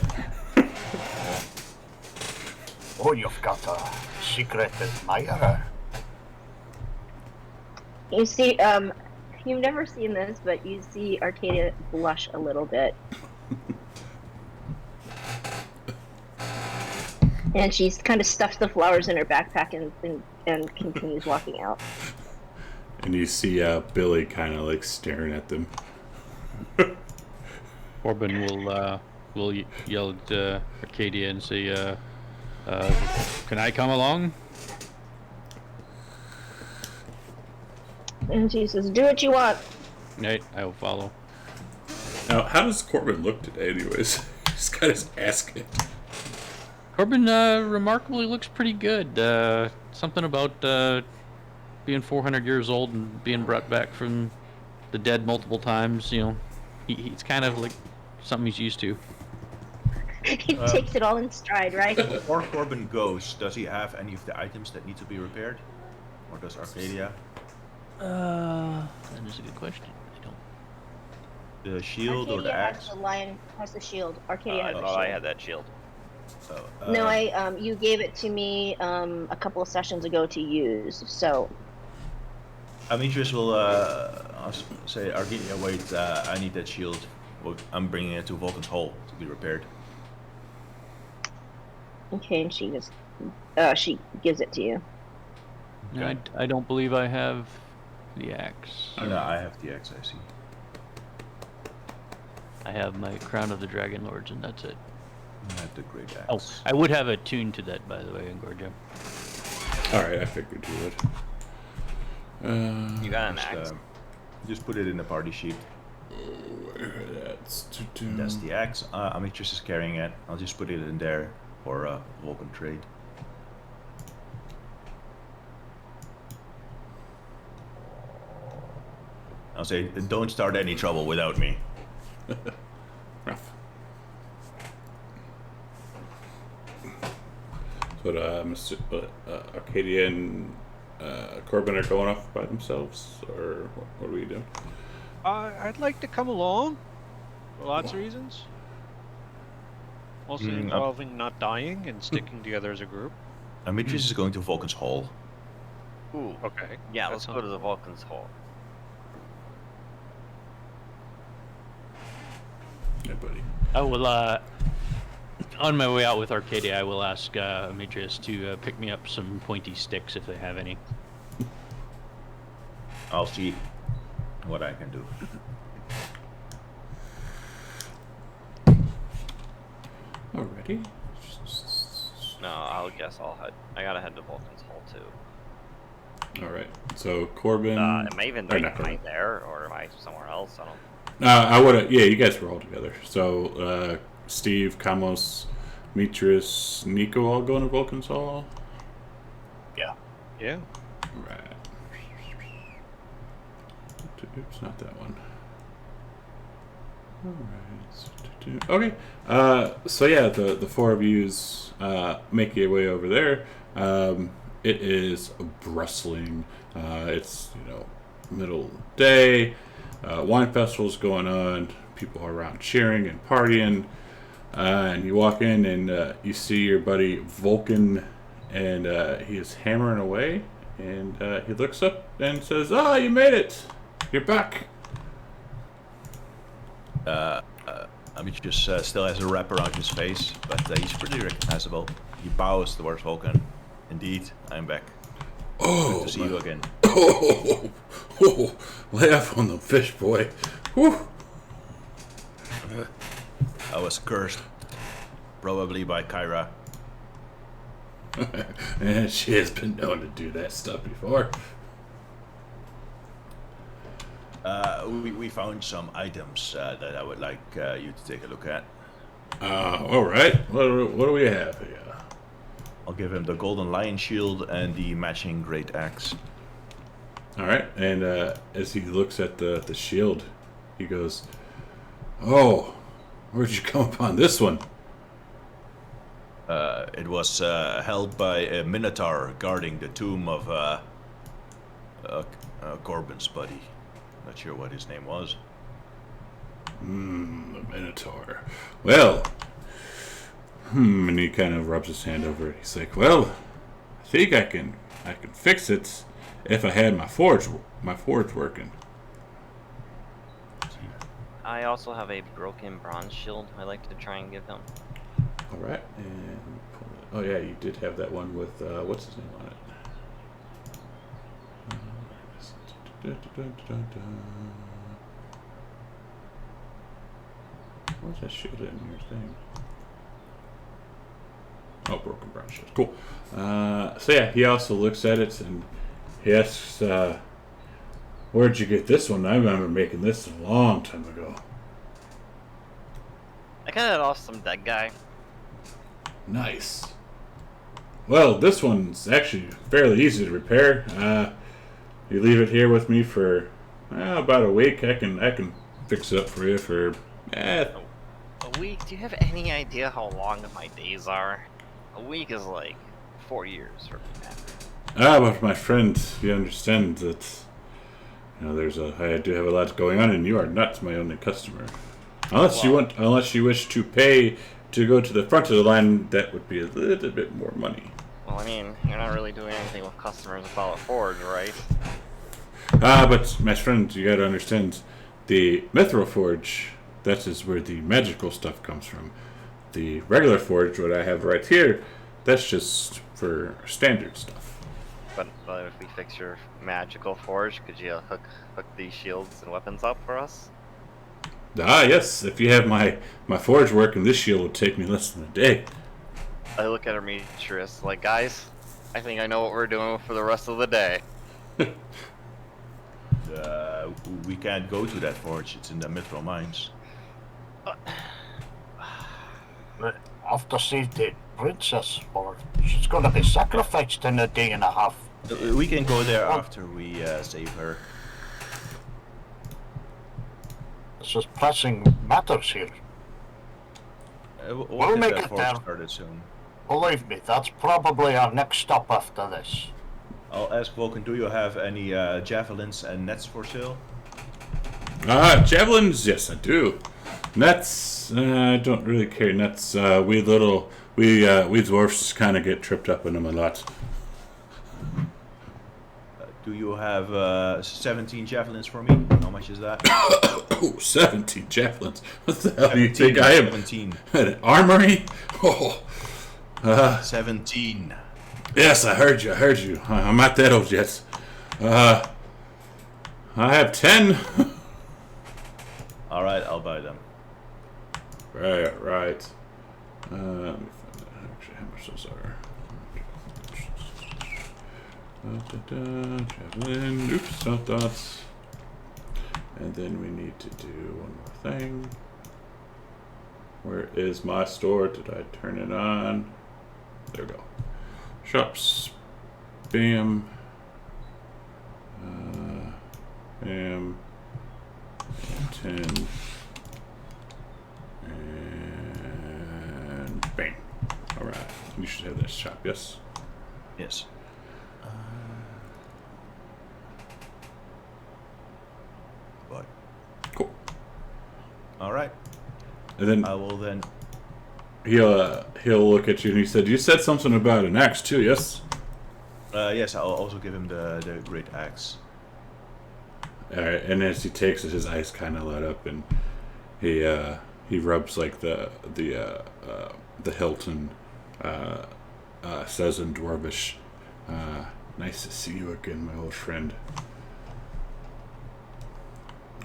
Oh, you've got a secret admirer. You see, you've never seen this, but you see Arcadia blush a little bit. And she's kind of stuffs the flowers in her backpack and continues walking out. And you see Billy kind of like staring at them. Corbin will yell at Arcadia and say, "Can I come along?" And she says, "Do what you want." Right, I will follow. Now, how does Corbin look today, anyways? He's got his ass kicked. Corbin remarkably looks pretty good. Something about being 400 years old and being brought back from the dead multiple times. You know, he's kind of like something he's used to. He takes it all in stride, right? Before Corbin goes, does he have any of the items that need to be repaired? Or does Arcadia? That is a good question. I don't. The shield or the Arcadia has axe? the lion, has the shield. Arcadia I has the thought shield. I had that shield. Oh, No, you gave it to me a couple of sessions ago to use. So Amitrus will say, Arcadia, wait, I need that shield. Well, I'm bringing it to Vulcan's Hall to be repaired. okay, and she gives it to you. No, I don't believe I have the axe. Oh, no, I have the axe, I see. I have my Crown of the Dragonlords, and that's it. I have the great axe. Oh, I would have a tune to that, by the way, Engorgia. Alright, I figured you would. You got an Just, axe. just put it in the party sheet. That's the axe. Amitrus is carrying it. I'll just put it in there for Vulcan trade. I'll say, don't start any trouble without me. Rough. So, Mr. Arcadia and Corbin are going off by themselves, or what are we doing? I'd like to come along for lots of reasons. Also involving not dying and sticking together as a group. Amitrus is going to Vulcan's Hall. Ooh. Okay. Yeah, that let's go sounds- to the Vulcan's Hall. Yeah, buddy. I will, on my way out with Arcadia, I will ask Amitrius to pick me up some pointy sticks if they have any. I'll see what I can do. Alrighty. No, I'll guess I'll head. I gotta head to Vulcan's Hall too. Alright. So Corbin. Am I even or right not Corbin. behind there, or am I somewhere else? I don't. I would have. Yeah, you guys were all together. So Steve, Kamos, Mitris, Nico all going to Vulcan's Hall. Yeah. Yeah. Right. Oops, not that one. Alright. Okay. So yeah, the four of yous make your way over there. It is brustling. It's middle day. Wine festival's going on. People are around cheering and partying. And you walk in and you see your buddy Vulcan, and he is hammering away. And he looks up and says, "Ah, you made it! You're back." Amitrus still has a wrap around his face, but he's pretty recognizable. He bows towards Vulcan. Indeed, I'm back. Oh, Good to see you again. Laugh on the fish, boy. Whew. I was cursed, probably by Kyra. And she has been known to do that stuff before. We found some items that I would like you to take a look at. All right. What do we have here? I'll give him the golden lion shield and the matching great axe. All right. And as he looks at the shield, he goes, "Oh, where'd you come upon this one?" It was held by a minotaur guarding the tomb of Corbin's buddy. Not sure what his name was. The Minotaur. Well, and he kind of rubs his hand over it. He's like, "Well, I think I can fix it if I had my forge working." I also have a broken bronze shield I'd like to try and give him. All right, and pull it. Oh yeah, you did have that one with what's his name on it? Where's that shield in your thing? Oh, broken bronze shield. Cool. So yeah, he also looks at it and he asks, "Where'd you get this one? I remember making this a long time ago." I got it off some dead guy. Nice. Well, this one's actually fairly easy to repair. You leave it here with me for about a week. I can fix it up for you for A week? Do you have any idea how long my days are? A week is like 4 years for me, man. But my friend, you understand that, I do have a lot going on, and you are not my only customer. Unless you wish to pay to go to the front of the line, that would be a little bit more money. Well, I mean, you're not really doing anything with customers without a forge, right? But my friend, you gotta understand, the Mithril Forge, that is where the magical stuff comes from. The regular forge, what I have right here, that's just for standard stuff. But if we fix your magical forge, could you hook these shields and weapons up for us? Yes, if you have my forge working, this shield would take me less than a day. I look at Demetrius like, guys, I think I know what we're doing for the rest of the day. We can't go to that forge. It's in the Mithril mines. Have to save the princess, or she's gonna be sacrificed in a day and a half. We can go there after we save her. This is pressing matters here. We'll We'll get make that it forge there. started soon. Believe me, that's probably our next stop after this. I'll ask Vulcan, do you have any javelins and nets for sale? Javelins, yes, I do. Nets, I don't really carry nets. We dwarfs kind of get tripped up in them a lot. Do you have 17 javelins for me? How much is that? Oh, 17 javelins. What the hell do you 17, think I am? 17. An armory? Oh. 17. Yes, I heard you. I'm not that old yet. I have 10. Alright, I'll buy them. Right. Let me find out actually how much those are. Javelin. Oops, not that. And then we need to do one more thing. Where is my store? Did I turn it on? There we go. Shops. Bam. Bam. 10. And bang. Alright. You should have that shop, yes? Yes. But. Cool. Alright. And then I will then. he'll look at you and he said, "You said something about an axe too, yes?" Yes, I'll also give him the great axe. Alright, and as he takes it, his eyes kind of light up, and he rubs like the hilt and says in Dwarvish, "Nice to see you again, my old friend."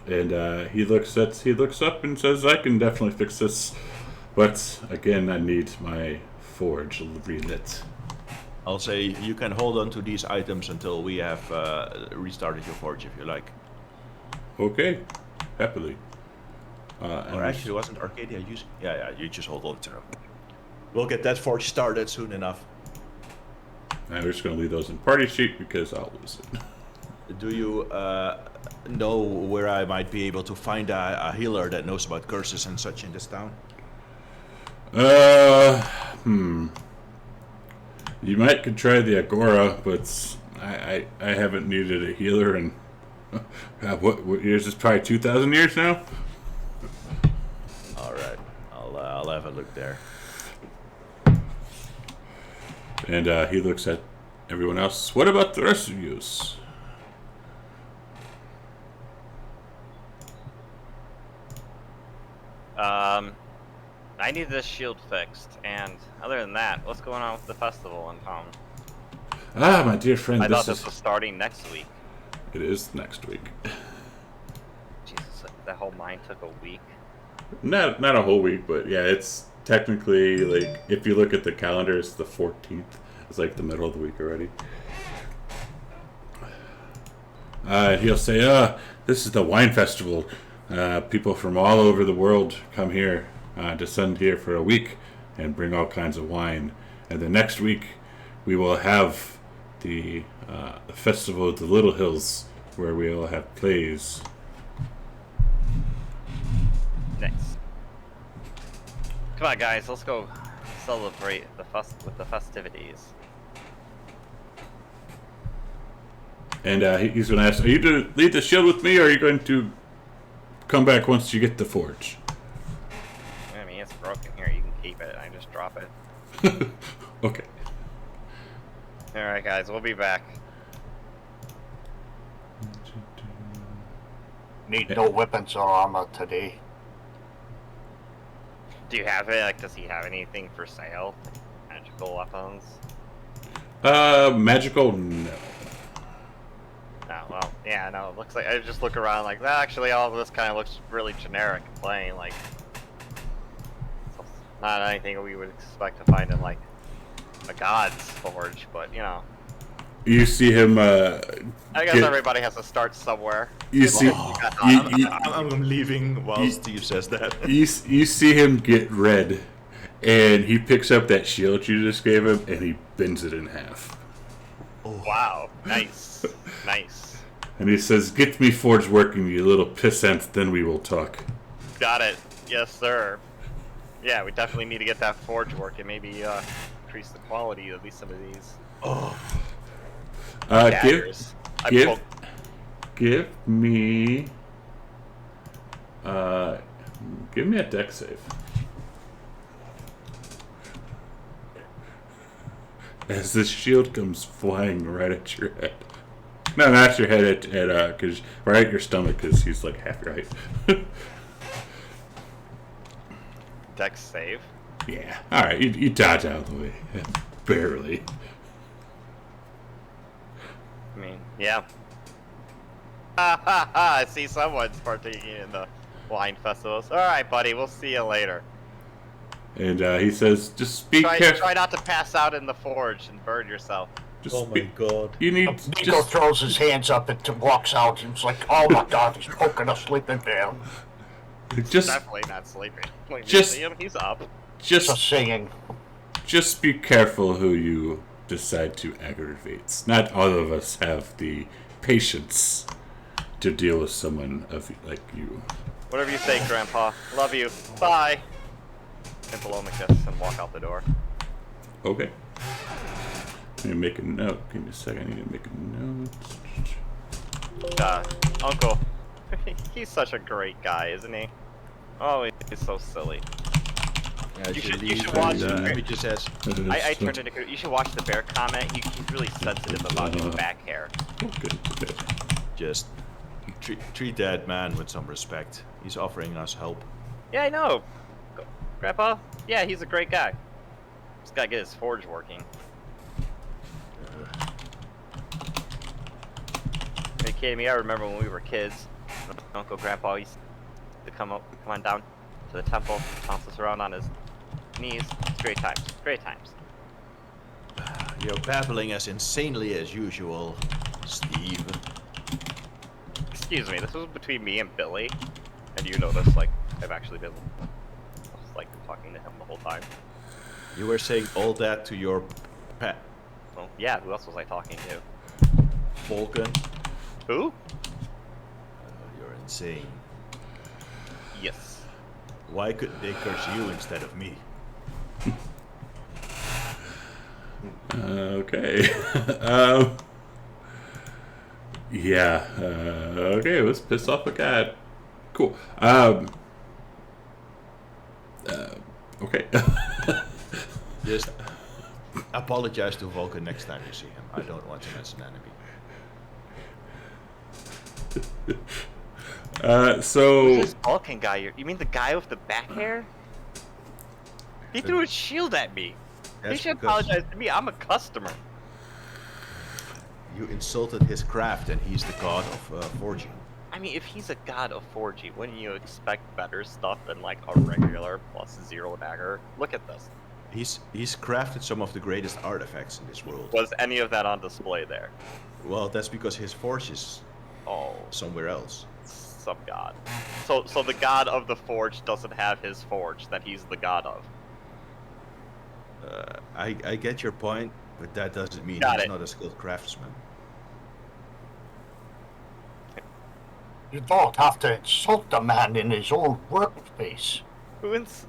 And he looks up and says, "I can definitely fix this, but again, I need my forge relit." I'll say you can hold on to these items until we have restarted your forge, if you like. Okay, happily. Or actually, wasn't Arcadia using? Yeah, you just hold on to them. We'll get that forge started soon enough. I'm just going to leave those in party sheet because I'll lose it. Do you know where I might be able to find a healer that knows about curses and such in this town? You might could try the Agora, but I haven't needed a healer in what years? It's probably 2,000 years now. All right, I'll have a look there. And he looks at everyone else. What about the rest of yous? I need this shield fixed, and other than that, what's going on with the festival in town? Ah, my dear friend, I thought this was starting next week. It is next week. Jesus, that whole mine took a week. Not a whole week, but yeah, it's technically, like, if you look at the calendar, it's the 14th. It's like the middle of the week already. He'll say, this is the wine festival. People from all over the world come here, descend here for a week and bring all kinds of wine. And the next week, we will have the Festival of the Little Hills, where we will have plays. Nice. Come on, guys, let's go celebrate with the festivities. And he's going to ask, are you to lead the shield with me, or are you going to come back once you get the forge? I mean, it's broken here. You can keep it. I just drop it. Okay. All right, guys, we'll be back. Need no weapons or armor today. Do you have it? Like, does he have anything for sale? Magical weapons? Magical, no. No, well, yeah, no, it looks like, I just look around like, actually all of this kind of looks really generic and plain, like, not anything we would expect to find in, like, a god's forge, but, you know. You see him, I guess everybody has to start somewhere. You see, I'm leaving while Steve says that. you see him get red, and he picks up that shield you just gave him, and he bends it in half. Oh. Wow, nice, nice. And he says, "Get me forge working, you little pissant, then we will talk." Got it. Yes, sir. Yeah, we definitely need to get that forge working. Maybe increase the quality of some of these. Oh. Daggers. Give me a dex save. As this shield comes flying right at your head. No, not your head, cause right at your stomach, because he's like half your height. Dex save. Yeah. All right, you dodge out of the way, barely. I mean, yeah. Ha ha ha! I see someone's partaking in the wine festivals. All right, buddy. We'll see you later. And he says, "Just be careful. Try not to pass out in the forge and burn yourself." Oh my god. You need Nico just throws his hands up and walks out. He's like, oh my god, he's poking a sleeping bear. Definitely not sleeping. When you just- see him, he's up. Just just saying. just be careful who you decide to aggravate. Not all of us have the patience to deal with someone like you." Whatever you say, Grandpa. Love you. Bye. And blow him a kiss and walk out the door. Okay. Let me make a note. Give me a second. I need to make a note. Uncle. He's such a great guy, isn't he? Oh, he's so silly. Yeah, You should leave watch and, it. he just says, I turned into. You should watch the bear comment. He's really sensitive about his back hair. Good. just treat that man with some respect. He's offering us help. Yeah, I know. Grandpa? Yeah, he's a great guy. Just gotta get his forge working. Are you kidding me? I remember when we were kids. Uncle Grandpa used to come on down to the temple, toss us around on his knees. It's great times. Great times. You're babbling as insanely as usual, Steve. Excuse me, this was between me and Billy. And you notice, like, I've actually been, like, talking to him the whole time. You were saying all that to your pet, Well, yeah, who else was I talking to? Vulcan? Who? You're insane. Yes. Why couldn't they curse you instead of me? Okay. Yeah. Okay, let's piss off a cat. Cool. Okay. Just apologize to Vulcan next time you see him. I don't want him as an enemy. So This Vulcan guy, you mean the guy with the back hair? He threw his shield at me. He That's should because apologize to me. I'm a customer. you insulted his craft and he's the god of forging. I mean, if he's a god of forging, wouldn't you expect better stuff than like a regular +0 dagger? Look at this. He's crafted some of the greatest artifacts in this world. Was any of that on display there? Well, that's because his forge is Oh, somewhere else. some god. So the god of the forge doesn't have his forge that he's the god of. I get your point, but that doesn't mean Got he's it. not a skilled craftsman. You don't have to insult the man in his own workspace. Who ins-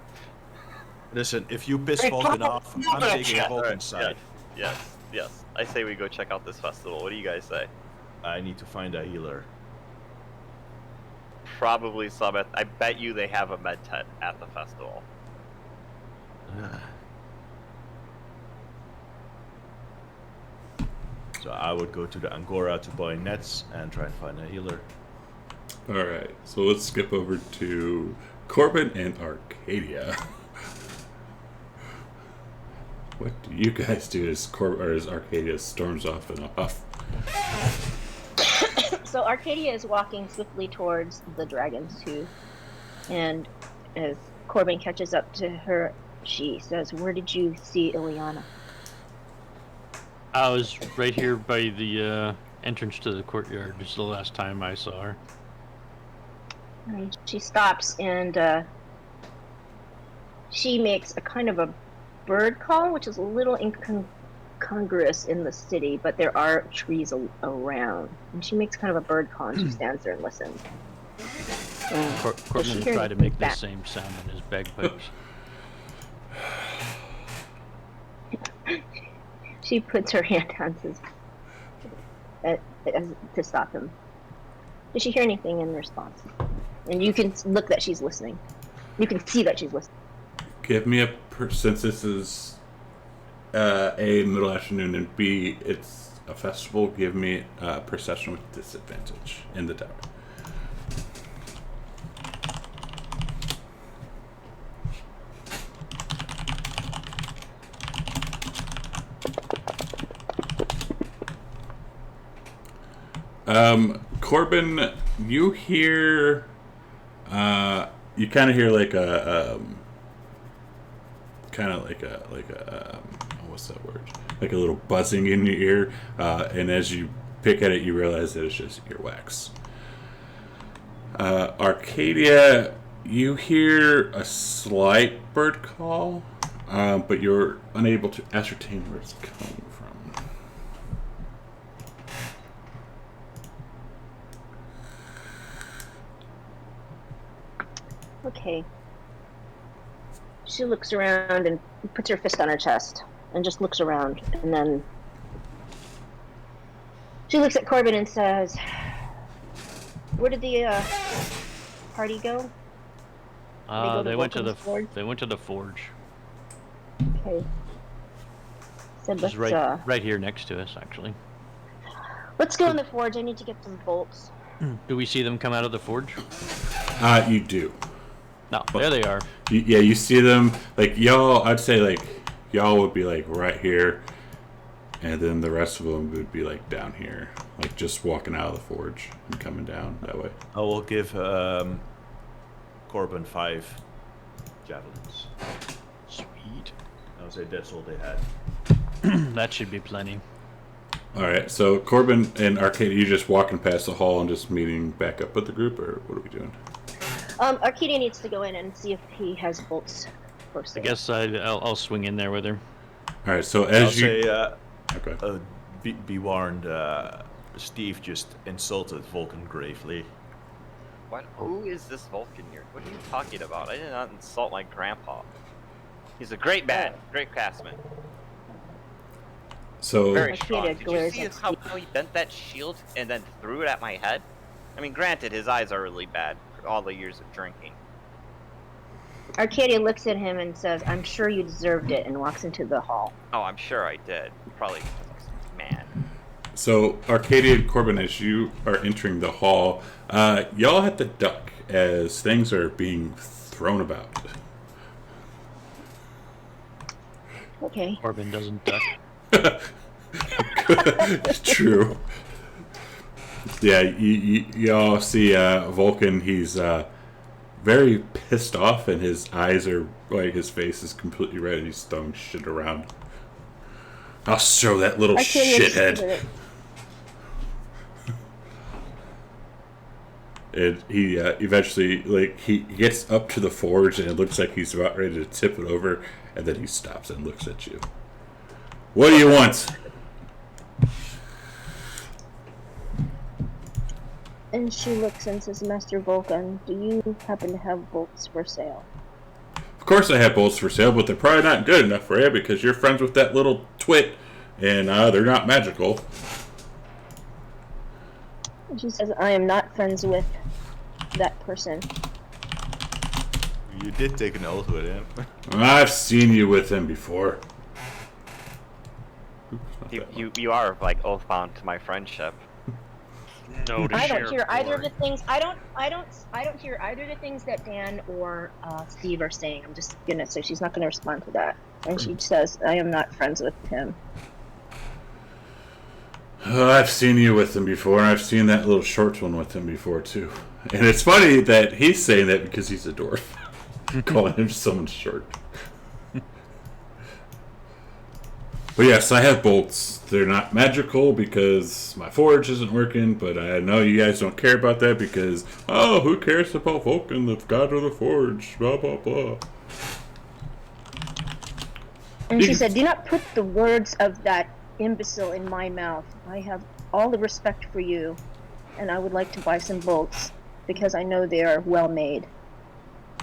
Listen, if you piss Vulcan off, I'm taking Vulcan's side. Yes. I say we go check out this festival. What do you guys say? I need to find a healer. Probably some at. I bet you they have a med tent at the festival. So I would go to the Angora to buy nets and try and find a healer. Alright, so let's skip over to Corbin and Arcadia. What do you guys do as Arcadia storms off in a huff? So Arcadia is walking swiftly towards the dragon's tooth, and as Corbin catches up to her, she says, "Where did you see Ileana?" I was right here by the entrance to the courtyard. This is the last time I saw her. And she stops and she makes a kind of a bird call, which is a little incongruous in the city, but there are trees around. And she makes kind of a bird call, and she stands there and listens. Corbin will try to make the same sound in his bagpipes. She puts her hand on his to stop him. Did she hear anything in response? And you can look that she's listening. You can see that she's listening. Give me a since this is A, middle afternoon, and B, it's a festival. Give me a perception with disadvantage in the tower. Corbin, you hear, you kind of hear like a, what's that word? Like a little buzzing in your ear, and as you pick at it, you realize that it's just earwax. Arcadia, you hear a slight bird call, but you're unable to ascertain where it's coming from. Okay. She looks around and puts her fist on her chest and just looks around, and then she looks at Corbin and says, "Where did the party go? They went to the forge? They went to the forge. Okay. Said It's let's right here next to us, actually. let's go in the forge. I need to get some bolts." Do we see them come out of the forge? You do. No, there they are. You see them, like, y'all, I'd say, like, y'all would be, like, right here, and then the rest of them would be, like, down here, like, just walking out of the forge and coming down that way. I will give Corbin 5 javelins. Sweet. I would say that's all they had. That should be plenty. Alright, so Corbin and Arcadia, you just walking past the hall and just meeting back up with the group, or what are we doing? Arcadia needs to go in and see if he has bolts for sale. I guess I'll swing in there with her. Alright, so I'll as say, okay. be warned, Steve just insulted Vulcan gravely. What? Who is this Vulcan here? What are you talking about? I did not insult my grandpa. He's a great man, great craftsman. So Very strong. Arcadia Did you glares see at how Steve. he bent that shield and then threw it at my head? I mean, granted, his eyes are really bad for all the years of drinking. Arcadia looks at him and says, "I'm sure you deserved it," and walks into the hall. Oh, I'm sure I did. Probably because he's a man. So, Arcadia and Corbin, as you are entering the hall, y'all have to duck as things are being thrown about. Okay. Corbin doesn't duck. True. Yeah, y'all see Vulcan. He's very pissed off, and his eyes are like his face is completely red. And he's throwing shit around. I'll show that little shithead. And he eventually, like, he gets up to the forge, and it looks like he's about ready to tip it over, and then he stops and looks at you. What do you want? And she looks and says, "Master Vulcan, do you happen to have bolts for sale?" Of course I have bolts for sale, but they're probably not good enough for you because you're friends with that little twit, and they're not magical. She says, I am not friends with that person. You did take an oath with him. I've seen you with him before. Oops, not that one. You are like oath bound to my friendship. No to I share don't hear either of glory. the things. I don't hear either of the things that Dan or Steve are saying. I'm just gonna say she's not gonna respond to that, and she says, I am not friends with him. I've seen you with him before, and I've seen that little short one with him before, too. And it's funny that he's saying that because he's a dwarf. Calling him someone short. But yes, I have bolts. They're not magical because my forge isn't working, but I know you guys don't care about that because, oh, who cares about Vulcan, the god of the forge, blah, blah, blah. And she said, do not put the words of that imbecile in my mouth. I have all the respect for you, and I would like to buy some bolts because I know they are well made.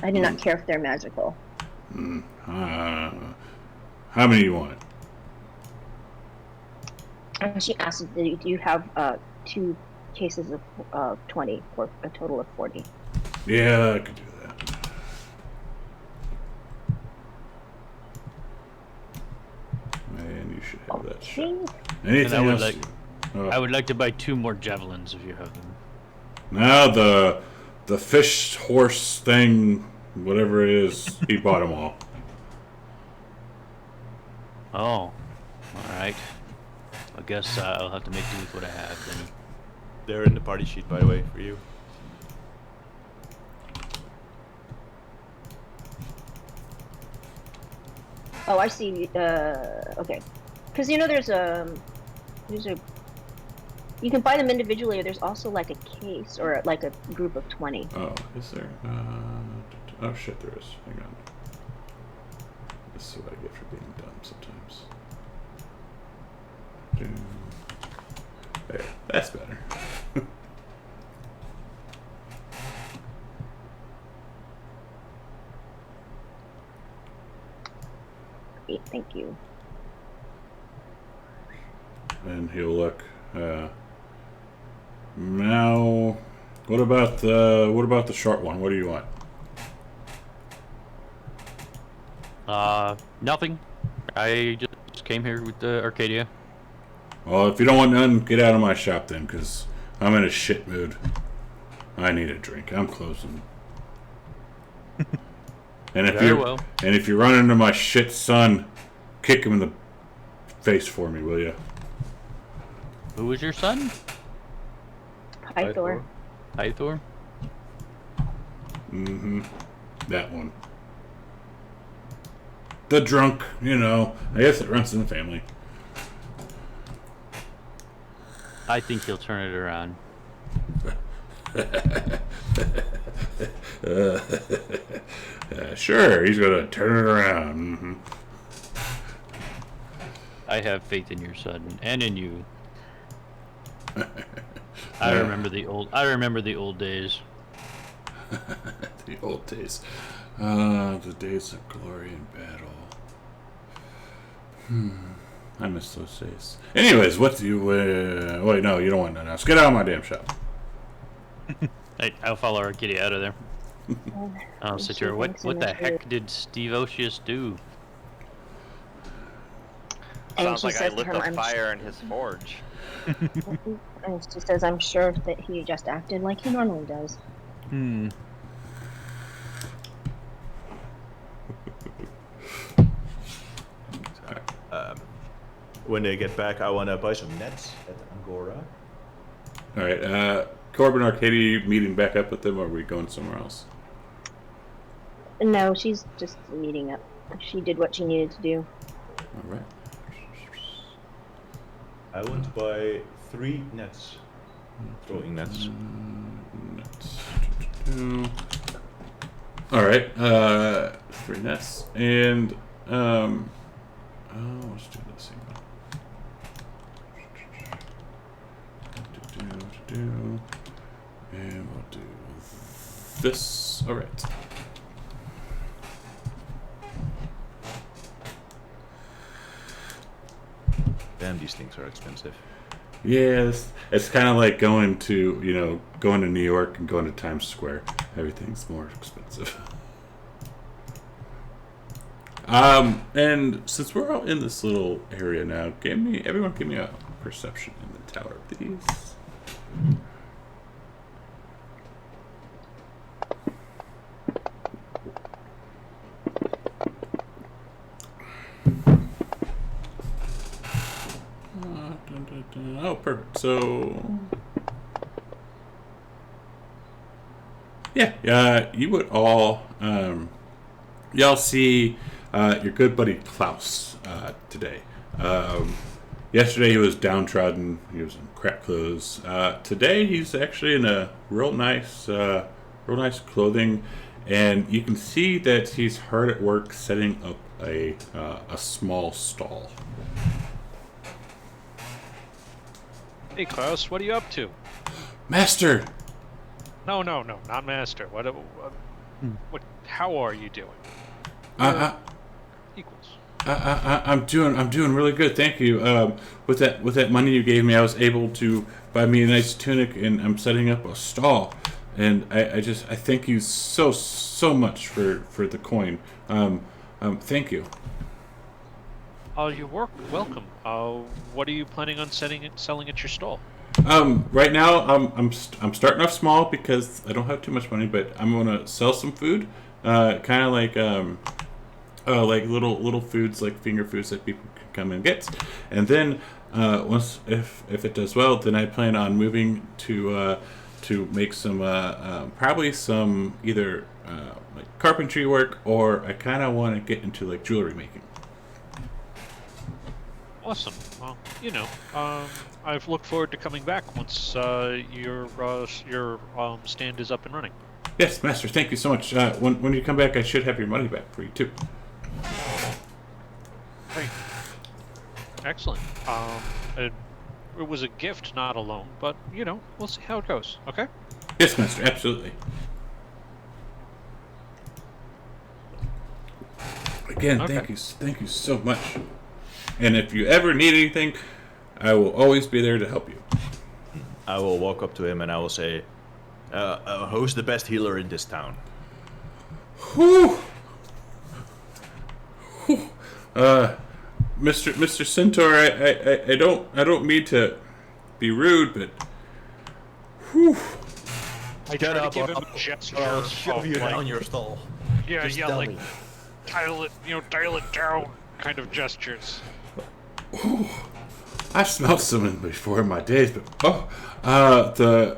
I do not care if they're magical. How many do you want? And she asked, do you have 2 cases of 20 for a total of 40? Yeah, I could do that. Man, you should have that shit. Okay. Anything else? I would like to buy 2 more javelins if you have them. Now the fish horse thing, whatever it is, he bought them all. Oh, all right. I guess I'll have to make do with what I have then. They're in the party sheet, by the way, for you. Oh, I see. Okay. Because there's a you can buy them individually, or there's also like a case or like a group of 20. Oh, is there? Oh shit, there is. Hang on. This is what I get for being dumb sometimes. There, that's better. Great, thank you. And he'll look. Now, what about the short one? What do you want? Nothing. I just came here with Arcadia. Well, if you don't want none, get out of my shop then, because I'm in a shit mood. I need a drink. I'm closing. And if Very you well. and if you run into my shit son, kick him in the face for me, will you? Who was your son? Pythor. Pythor? Mm-hmm. That one. The drunk, I guess it runs in the family. I think he'll turn it around. Sure, he's gonna turn it around. Mm-hmm. I have faith in your son and in you. I remember the old days. The old days. The days of glory and battle. I miss those days. Anyways, what do you... wait, no, you don't want none else. Get out of my damn shop. Hey, I'll follow Arcadia out of there. Oh, sit here. What the heck did Steve Osius do? And Sounds she like I says to lit him, a I'm fire in his forge. And she says, I'm sure that he just acted like he normally does. When they get back, I want to buy some nets at Angora. All right, Corbin, Arcadia, you meeting back up with them, or are we going somewhere else? No, she's just meeting up. She did what she needed to do. All right. I want to buy 3 nets. Throwing nets. All right, 3 nets, and let's do this thing. And we'll do this. All right. these things are expensive. Yeah, it's kind of like going to New York and going to Times Square. Everything's more expensive. And since we're all in this little area now, everyone give me a perception in the tower, please. Oh, perfect. So, yeah, you would all, y'all see your good buddy Klaus today. Yesterday he was downtrodden. He was in crap clothes. Today he's actually in a real nice clothing, and you can see that he's hard at work setting up a small stall. Hey, Klaus, what are you up to? Master! No, not master. What? How are you doing? Equals. I'm doing really good, thank you. With that money you gave me, I was able to buy me a nice tunic, and I'm setting up a stall. And I thank you so much for the coin. Thank you. You're welcome. What are you planning on selling at your stall? Right now I'm starting off small because I don't have too much money, but I'm gonna sell some food, kind of like little foods, like finger foods that people can come and get, and then once if it does well, then I plan on moving to make some probably some either like carpentry work, or I kind of want to get into like jewelry making. Awesome. Well, I look forward to coming back once your stand is up and running. Yes, Master. Thank you so much. When you come back, I should have your money back for you too. Great. Excellent. It was a gift, not a loan, but we'll see how it goes. Okay. Yes, Master. Absolutely. Again, Okay. thank you so much. And if you ever need anything, I will always be there to help you. I will walk up to him and I will say, who's the best healer in this town? Whew. Mr. Centaur, I don't mean to be rude, but whew. I try to give him a gesture. I'll shove of, you like, down your stall. Yeah, Just yeah, tell like me. dial it down kind of gestures. I've smelled some before in my days, but the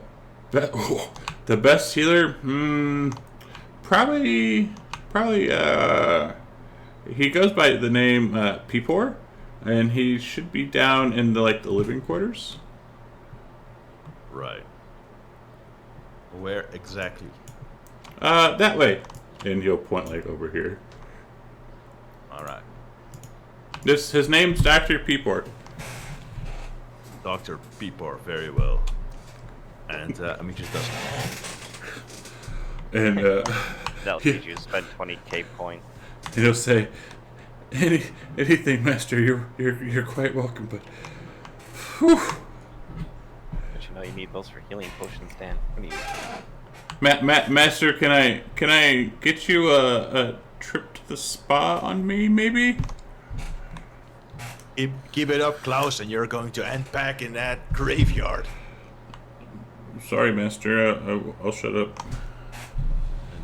best healer, probably he goes by the name Peepor, and he should be down in the living quarters. Right. Where exactly? That way, and he'll point over here. All right. His name's Dr. Peepor. Dr. Peepor, very well. And just does. And That'll teach you to spend 20k points. and he'll say, anything, Master. You're quite welcome, but whew. But you need those for healing potions, Dan. Master, can I get you a trip to the spa on me, maybe? Keep it up, Klaus, and you're going to end back in that graveyard. Sorry, Master. I'll shut up.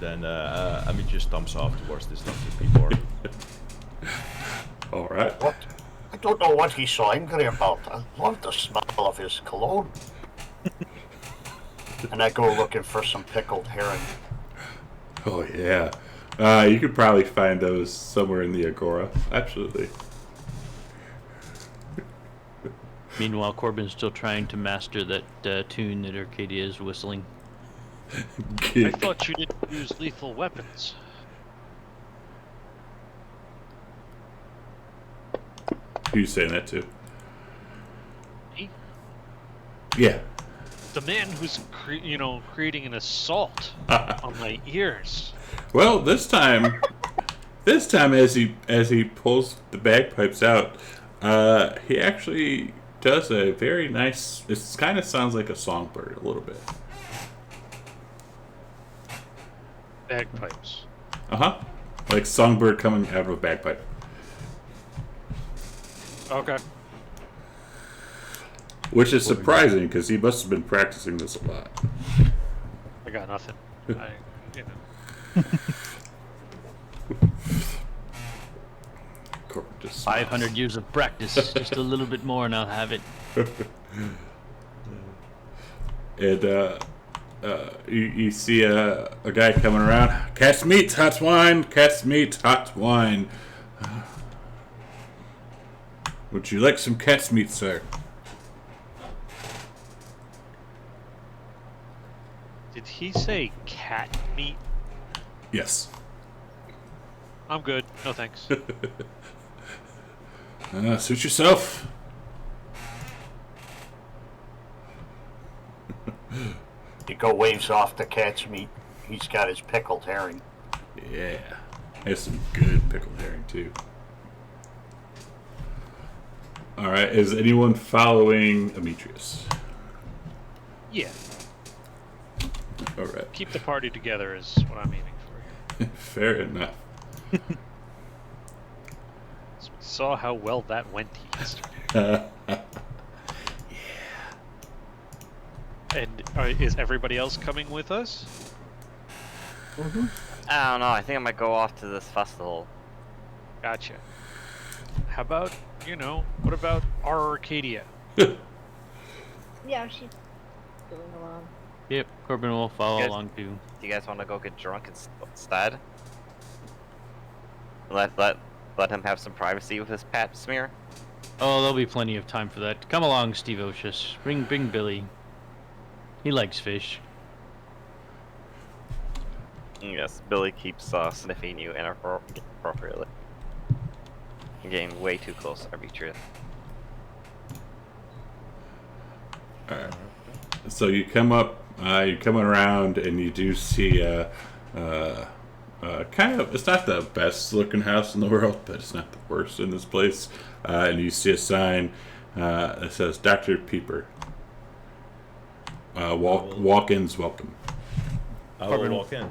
And then just thumbs off towards this Dr. Peepor. All right. What? I don't know what he's so angry about. I love the smell of his cologne. And I go looking for some pickled herring. Oh yeah. You could probably find those somewhere in the Agora. Absolutely. Meanwhile, Corbin's still trying to master that tune that Arcadia is whistling. I thought you didn't use lethal weapons. Who you saying that to? Me? Yeah. The man who's creating an assault on my ears. Well, this time, as he pulls the bagpipes out, He actually does a very nice. It kind of sounds like a songbird a little bit. Bagpipes. Like songbird coming out of a bagpipe. Okay. Which is surprising because he must have been practicing this a lot. I got nothing. Corbin just 500 years of practice. Just a little bit more and I'll have it. And you see a guy coming around. Cat's meat, hot wine. Cat's meat, hot wine. Would you like some cat's meat, sir? Did he say cat meat? Yes. I'm good. No thanks. Suit yourself. Nico waves off the cat's meat. He's got his pickled herring. Yeah. There's some good pickled herring, too. Alright, is anyone following Demetrius? Yeah. Alright. Keep the party together is what I'm aiming for here. Fair enough. So we saw how well that went yesterday. And is everybody else coming with us? I don't know. I think I might go off to this festival. Gotcha. How about, what about our Arcadia? Yeah, she's going along. Yep, Corbin will follow Good. along too. Do you guys want to go get drunk instead? Let him have some privacy with his pap smear. Oh, there'll be plenty of time for that. Come along, Steve Ocious. Bring Billy. He likes fish. Yes, Billy keeps sniffing you inappropriately. You're getting way too close to Demetrius. Alright. So you come up, you're coming around, and you do see kind of, it's not the best looking house in the world, but it's not the worst in this place. And you see a sign that says Dr. Peeper. Walk-ins welcome. I will walk in.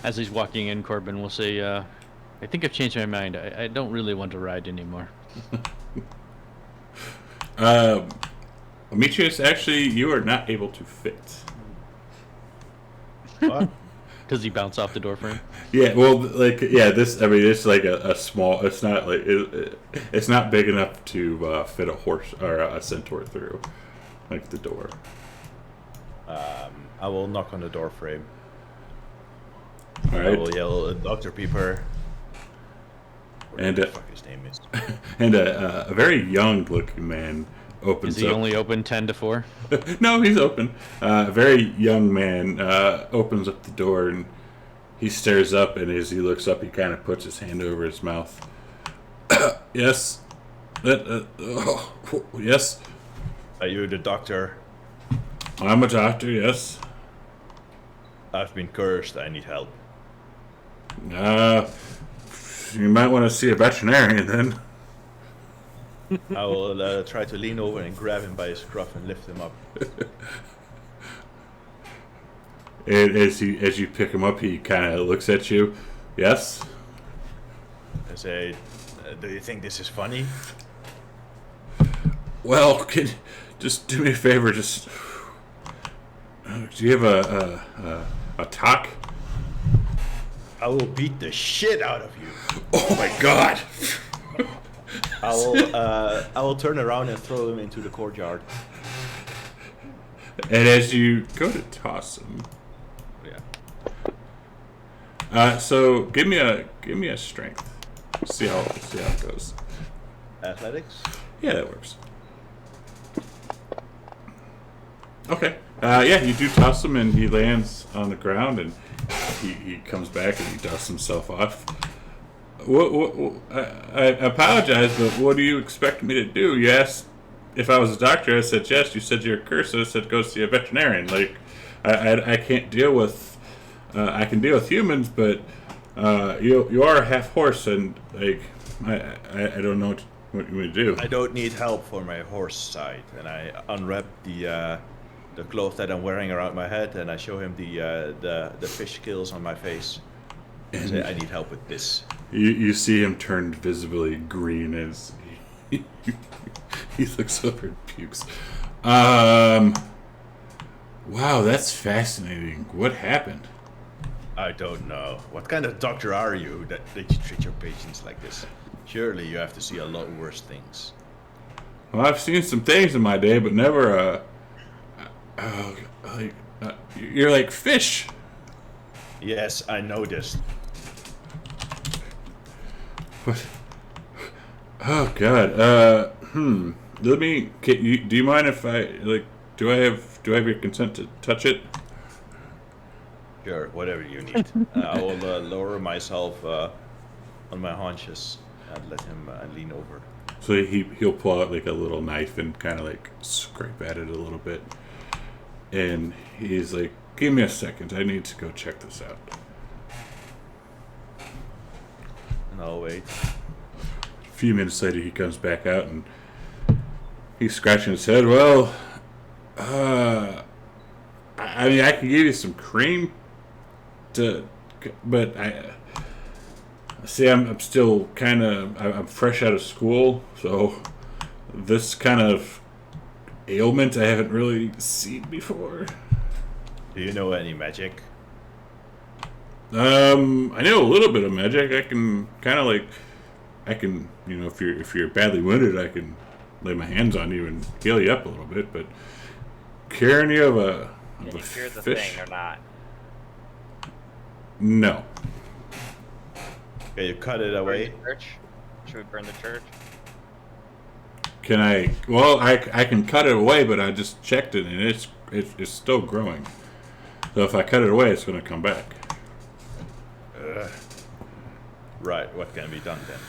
As he's walking in, Corbin will say, I think I've changed my mind. I don't really want to ride anymore. Demetrius, actually, you are not able to fit. What? Does he bounce off the door frame? Yeah, well, it's like a small. It's not like it's not big enough to fit a horse or a centaur through, like the door. I will knock on the door frame. All I right, will yell, Dr. Peeper. And, What the fuck his name is. and a very young-looking man opens Is he up. only open 10 to 4? No, he's open. A very young man opens up the door and he stares up, and as he looks up, he kind of puts his hand over his mouth. Yes. Yes. Are you the doctor? I'm a doctor, yes. I've been cursed. I need help. You might want to see a veterinarian then. I will try to lean over and grab him by his scruff and lift him up. And as you pick him up, he kind of looks at you. Yes? I say, do you think this is funny? Well, just do me a favor. Just do you have a talk? I will beat the shit out of you. Oh my God! I will turn around and throw him into the courtyard. And as you go to toss him, so give me a strength. See how it goes. Athletics? Yeah, that works. Okay. Yeah, you do toss him, and he lands on the ground, and he comes back and he dusts himself off. I apologize, but what do you expect me to do? You asked if I was a doctor. I said yes. You said you're a curse. I said go see a veterinarian. Like, I can't deal with. I can deal with humans, but you are a half horse, and like I don't know what you want to do. I don't need help for my horse side, and I unwrap the cloth that I'm wearing around my head, and I show him the fish scales on my face. And say, I need help with this. You see him turn visibly green as he looks over and pukes. Wow, that's fascinating. What happened? I don't know. What kind of doctor are you that you treat your patients like this? Surely you have to see a lot worse things. Well, I've seen some things in my day, but never, you're like fish. Yes, I know this. What? Oh God. Let me. Do you mind if I Do I have your consent to touch it? Sure, whatever you need. I will lower myself on my haunches and let him lean over. So he'll pull out like a little knife and kind of like scrape at it a little bit, and he's like, "Give me a second. I need to go check this out." And I'll wait. A few minutes later, he comes back out and he's scratching his head. Well, I mean, I can give you some cream but I'm still kind of, I'm fresh out of school, so this kind of ailment I haven't really seen before. Do you know any magic? I know a little bit of magic. I can kind of if you're badly wounded, I can lay my hands on you and heal you up a little bit. But curing you of a cure the fish? thing or not? No. Okay, you cut it away. Should we burn the church? Can I? Well, I can cut it away, but I just checked it and it's still growing. So if I cut it away, it's going to come back. Right. What can be done then?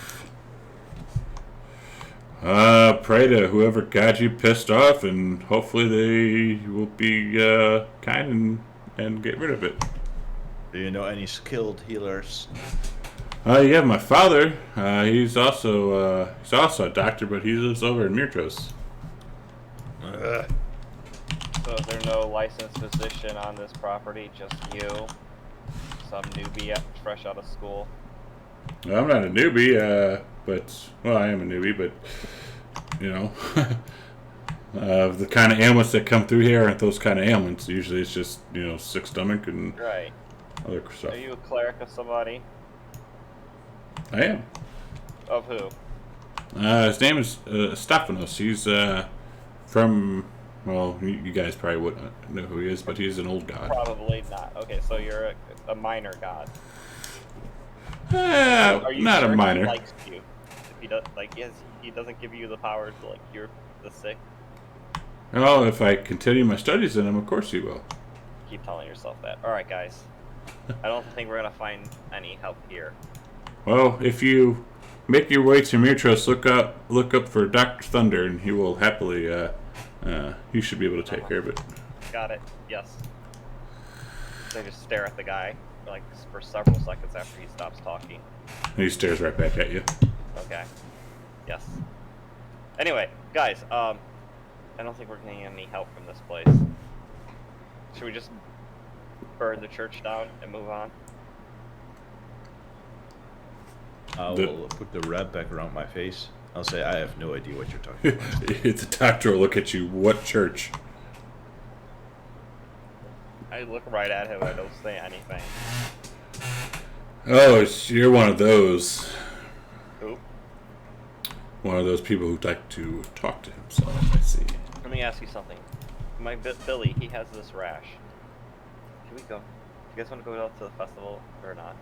Pray to whoever got you pissed off, and hopefully they will be kind and get rid of it. Do you know any skilled healers? Yeah, my father. He's also a doctor, but he lives over in Mirtros. So is there no licensed physician on this property? Just you? Some newbie fresh out of school? Well, I'm not a newbie, but I am a newbie, but you know, the kind of ailments that come through here aren't those kind of ailments. Usually, it's just sick stomach and Right. other stuff. Are you a cleric of somebody? I am. Of who? His name is Stephanos. He's from. Well, you guys probably wouldn't know who he is, but he's an old god. Probably not. Okay, so you're a minor god. Not sure a minor. He likes you. If he does, he doesn't give you the power to cure the sick. Well, if I continue my studies in him, of course he will. Keep telling yourself that. All right, guys. I don't think we're gonna find any help here. Well, if you make your way to Mirtros, look up for Dr. Thunder, and he will happily. He should be able to take care of it. Got it. Yes. They just stare at the guy for several seconds after he stops talking. And he stares right back at you. Okay. Yes. Anyway, guys, I don't think we're getting any help from this place. Should we just burn the church down and move on? I will put the wrap back around my face. I'll say, I have no idea what you're talking about. The doctor will look at you. What church? I look right at him. I don't say anything. Oh, you're one of those. Who? One of those people who like to talk to himself. I see. Let me ask you something. My Billy, he has this rash. Can we go? You guys want to go out to the festival or not?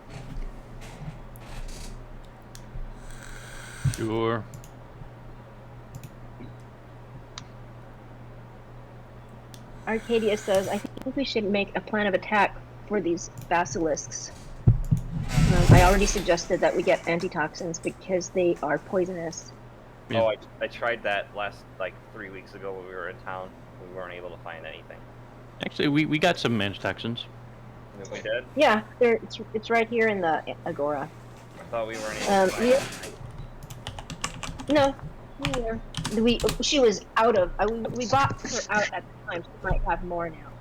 Sure. Arcadia says, I think we should make a plan of attack for these basilisks. I already suggested that we get antitoxins because they are poisonous. Yeah. Oh, I tried that last 3 weeks ago when we were in town. We weren't able to find anything. Actually, we got some antitoxins. We did? Yeah, it's right here in the Agora. I thought we weren't able to find anything. No, she was out of. We bought her out at the time. She might have more now.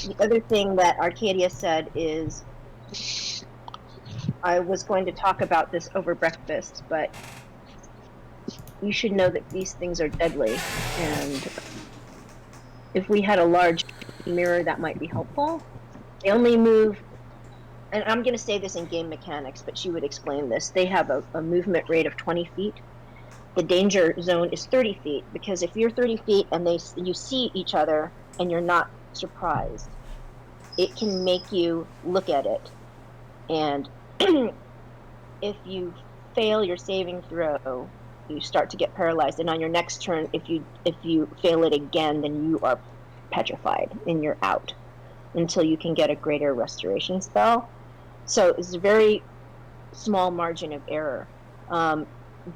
The other thing that Arcadia said is, I was going to talk about this over breakfast, but you should know that these things are deadly, and if we had a large mirror, that might be helpful. They only move, and I'm going to say this in game mechanics, but she would explain this. They have a movement rate of 20 feet. The danger zone is 30 feet, because if you're 30 feet and you see each other and you're not surprised, it can make you look at it. And if you fail your saving throw, you start to get paralyzed. And on your next turn, if you fail it again, then you are petrified and you're out until you can get a greater restoration spell. So it's a very small margin of error.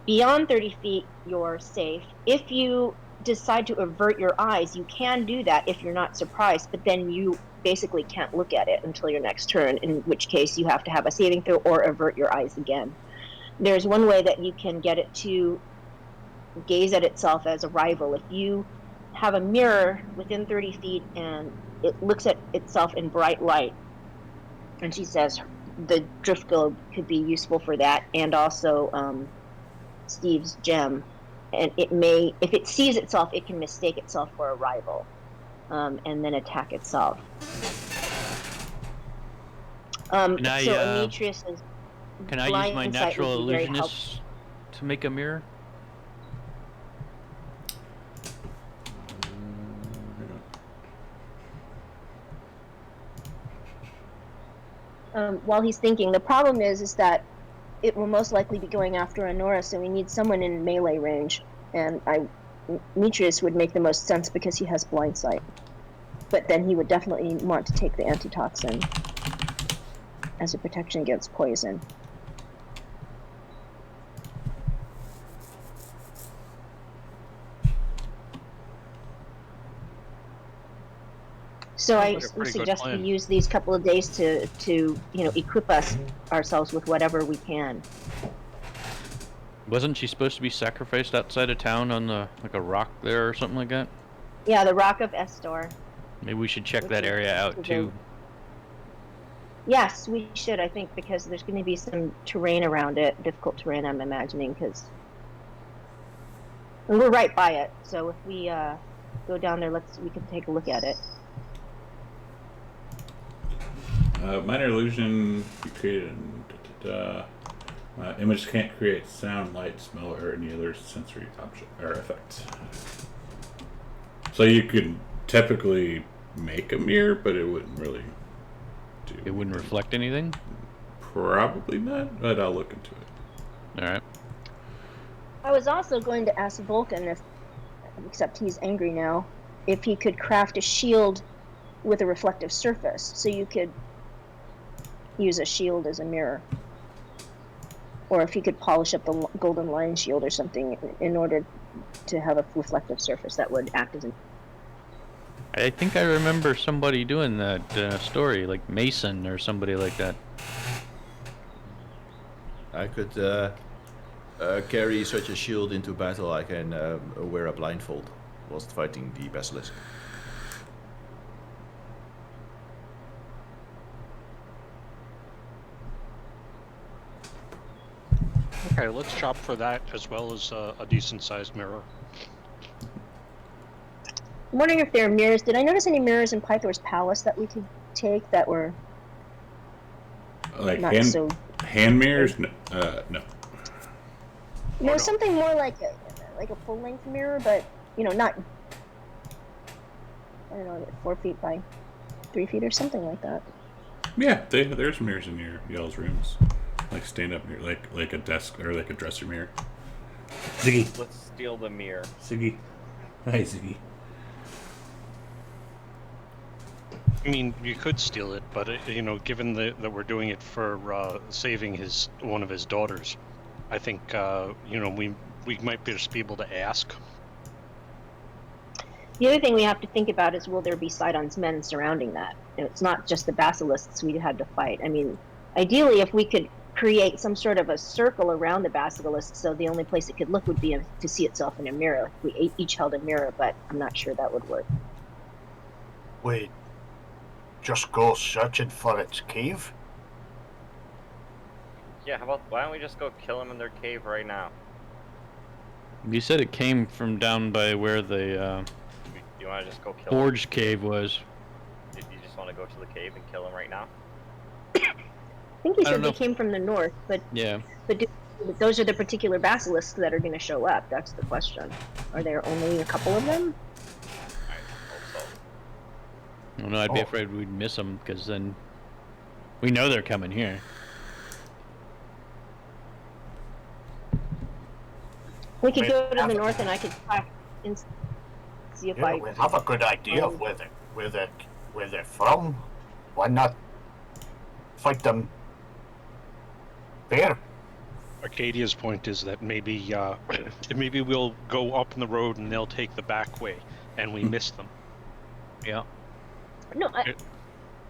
Beyond 30 feet, you're safe. If you decide to avert your eyes, you can do that if you're not surprised, but then you basically can't look at it until your next turn, in which case you have to have a saving throw or avert your eyes again. There's one way that you can get it to gaze at itself as a rival. If you have a mirror within 30 feet and it looks at itself in bright light, and she says the drift globe could be useful for that, and also Steve's gem, and it may, if it sees itself, it can mistake itself for a rival, and then attack itself. Demetrius is. Can I use my natural illusionist to make a mirror? While he's thinking, the problem is that it will most likely be going after Honora, so we need someone in melee range, and Demetrius would make the most sense because he has blind sight. But then he would definitely want to take the antitoxin as a protection against poison. So I suggest we use these couple of days to equip ourselves with whatever we can. Wasn't she supposed to be sacrificed outside of town on a rock there or something like that? Yeah, the Rock of Estor. Maybe we should check that area out too. Yes, we should, I think, because there's going to be some terrain around it, difficult terrain, I'm imagining, because we're right by it. So if we go down there, we can take a look at it. Minor illusion you created. Image can't create sound, light, smell, or any other sensory object or effect. So you could typically make a mirror, but it wouldn't really do. It wouldn't reflect anything? Probably not, but I'll look into it. All right. I was also going to ask Vulcan, except he's angry now, if he could craft a shield with a reflective surface, so you could use a shield as a mirror. Or if he could polish up the golden lion shield or something in order to have a reflective surface that would act as a... I think I remember somebody doing that story, like Mason or somebody like that. I could carry such a shield into battle. I can wear a blindfold whilst fighting the basilisk. Okay, let's shop for that as well as a decent-sized mirror. I'm wondering if there are mirrors. Did I notice any mirrors in Pythor's palace that we could take that were like not hand mirrors? No. No, something more like a full-length mirror, but not. I don't know, 4 feet by 3 feet or something like that. Yeah, there's mirrors in y'all's rooms, like stand-up mirror, like a desk or like a dresser mirror. Ziggy. Let's steal the mirror. Ziggy. Hi, Ziggy. I mean, you could steal it, but given that we're doing it for saving one of his daughters, I think we might just be able to ask. The other thing we have to think about is, will there be Sidon's men surrounding that? It's not just the basilisks we had to fight. I mean, ideally, if we could create some sort of a circle around the basilisk, so the only place it could look would be to see itself in a mirror. We each held a mirror, but I'm not sure that would work. We just go searching for its cave? Yeah, how about why don't we just go kill them in their cave right now? You said it came from down by where the You want to just go kill Forge cave was. them? You just want to go to the cave and kill them right now? I think he I don't said they know. came from the north, but Yeah. those are the particular basilisks that are going to show up. That's the question. Are there only a couple of them? I hope so. Oh no, I'd be Oh. afraid we'd miss them because then we know they're coming here. We could Wait, go to the have- north, and I could track and see if Yeah, I. we have a good idea of where they're from. Why not fight them there? Arcadia's point is that maybe maybe we'll go up in the road and they'll take the back way, and we miss them. Yeah. No,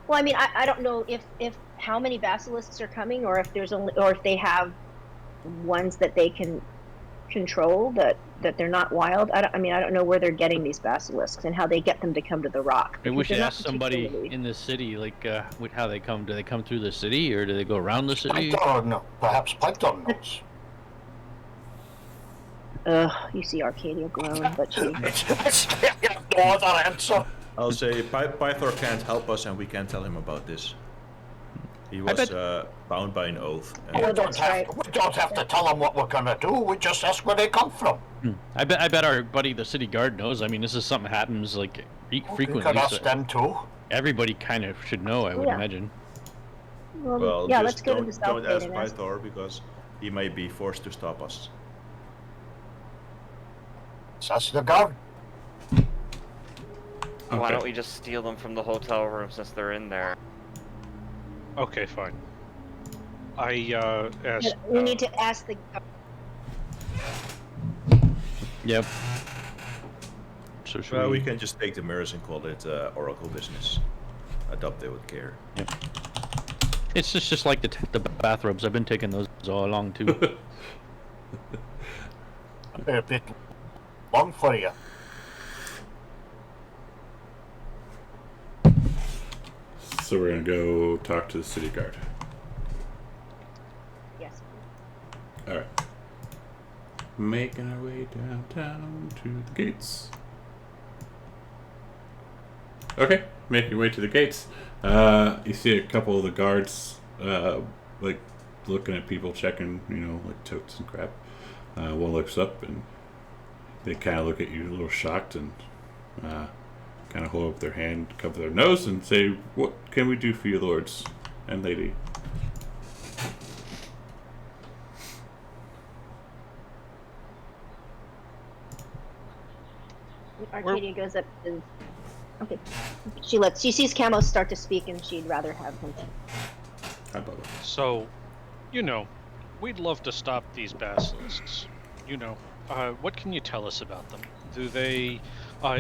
well, I mean, I don't know if how many basilisks are coming, or if there's only, or if they have ones that they can control that they're not wild. I don't know where they're getting these basilisks and how they get them to come to the rock. Maybe we because should they're not ask somebody particularly- in the city, like, how they come. Do they come through the city, or do they go around the city? Python, no. Perhaps Python knows. You see Arcadia groan, but she. I have no other answer. I'll say Pythor can't help us, and we can't tell him about this. He was bound by an oath. And Oh, that's right. We don't have to tell them what we're gonna do. We just ask where they come from. I bet our buddy, the city guard, knows. I mean, this is something that happens like We frequently. can ask So them too. everybody kind of should know, I would Yeah. imagine. well, yeah, just let's go to the south don't gate ask and ask. Pythor because he may be forced to stop us. Let's ask the guard. Why Okay. don't we just steal them from the hotel room since they're in there? Okay, fine. I asked. We need to ask the. Yep. So should Well, we? we can just take the mirrors and call it oracle business. Adopt it with care. It's just like the bathrobes. I've been taking those all along too. They're a bit long for you. So we're gonna go talk to the city guard. Yes. All right. Making our way downtown to the gates. Okay, making your way to the gates. You see a couple of the guards, like looking at people, checking, like totes and crap. One looks up and they kind of look at you a little shocked and kind of hold up their hand, cover their nose, and say, "What can we do for you, lords and lady?" Arcadia goes up and. Okay. She sees Camo start to speak, and she'd rather have him. Hi, Bubba. So, we'd love to stop these basilisks. What can you tell us about them? Do they?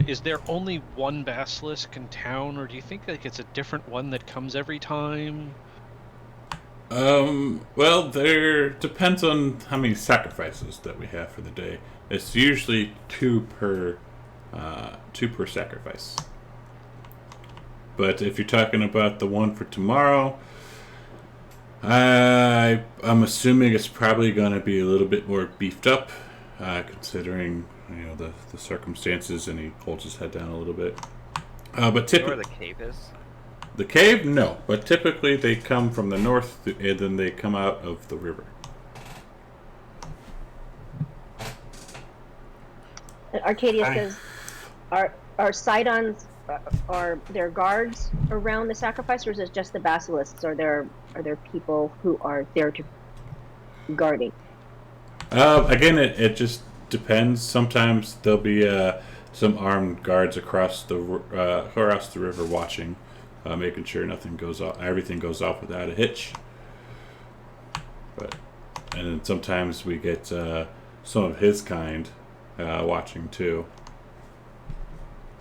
Is there only one basilisk in town, or do you think like it's a different one that comes every time? Well, there depends on how many sacrifices that we have for the day. It's usually two per sacrifice. But if you're talking about the one for tomorrow, I'm assuming it's probably going to be a little bit more beefed up, considering the circumstances. And he holds his head down a little bit. But You know where typically, the cave is? the cave, no. But typically, they come from the north, and then they come out of the river. And Arcadia Hi. says, "Are Sidons are there guards around the sacrifice, or is it just the basilisks? Are there people who are there to guarding?" Again, it just depends. Sometimes there'll be some armed guards across the river watching, making sure everything goes off without a hitch. And then sometimes we get some of his kind watching too.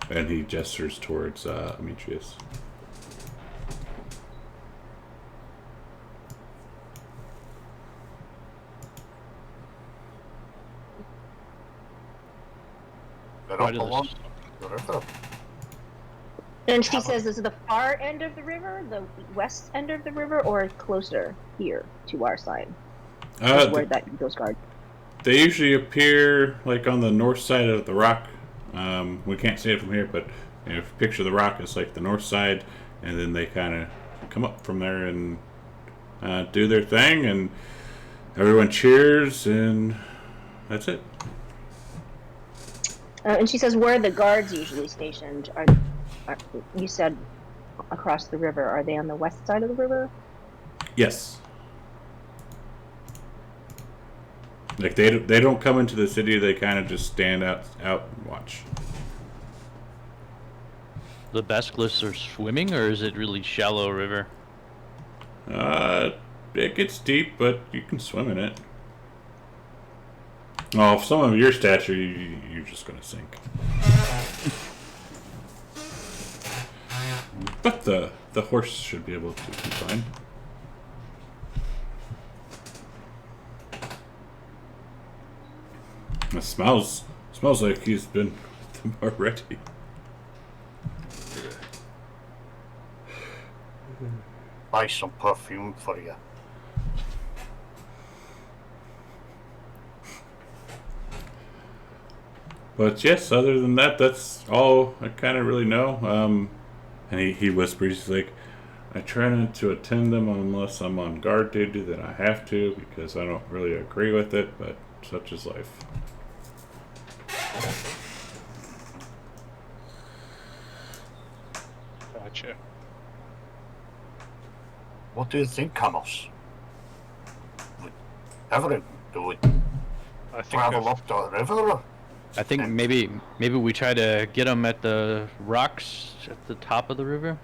And he gestures towards Demetrius. side of along the the river. And she says, "Is it the far end of the river, the west end of the river, or closer here to our side?" Is where those guards. They usually appear like on the north side of the rock. We can't see it from here, but if you picture the rock, it's like the north side, and then they kind of come up from there and do their thing, and everyone cheers, and that's it. And she says, "Where are the guards usually stationed? Are you said across the river? Are they on the west side of the river?" Yes. Like they don't come into the city. They kind of just stand out and watch. The Basilisk are swimming, or is it really shallow river? It gets deep, but you can swim in it. Oh, if someone of your stature, you're just gonna sink. But the horse should be able to be fine. It smells like he's been with them already. Buy some perfume for you. But yes, other than that, that's all I kind of really know. And he whispers, he's like, I try not to attend them unless I'm on guard duty, then I have to, because I don't really agree with it, but such is life. Gotcha. What do you think, Camus? Do we I think travel I've- up the river? I think maybe we try to get them at the rocks at the top of the river.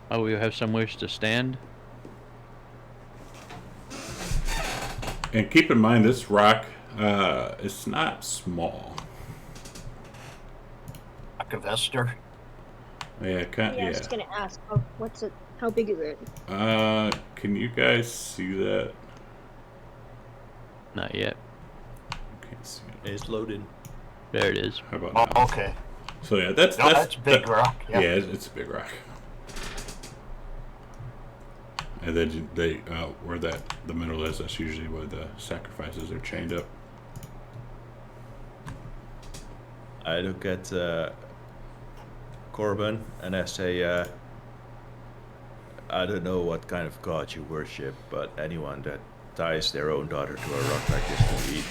Oh, we have somewhere to stand. And keep in mind, this rock is not small. Like a Vester? Yeah, I was just gonna ask, what's it? How big is it? Can you guys see that? Not yet. Can't see it. It's loaded. There it is. How about Oh, now? okay. So yeah, that's big rock. Yeah, Yeah. it's a big rock. And then they where the middle is, that's usually where the sacrifices are chained up. I look at Corbin and I say, I don't know what kind of god you worship, but anyone that ties their own daughter to a rock like this to eat,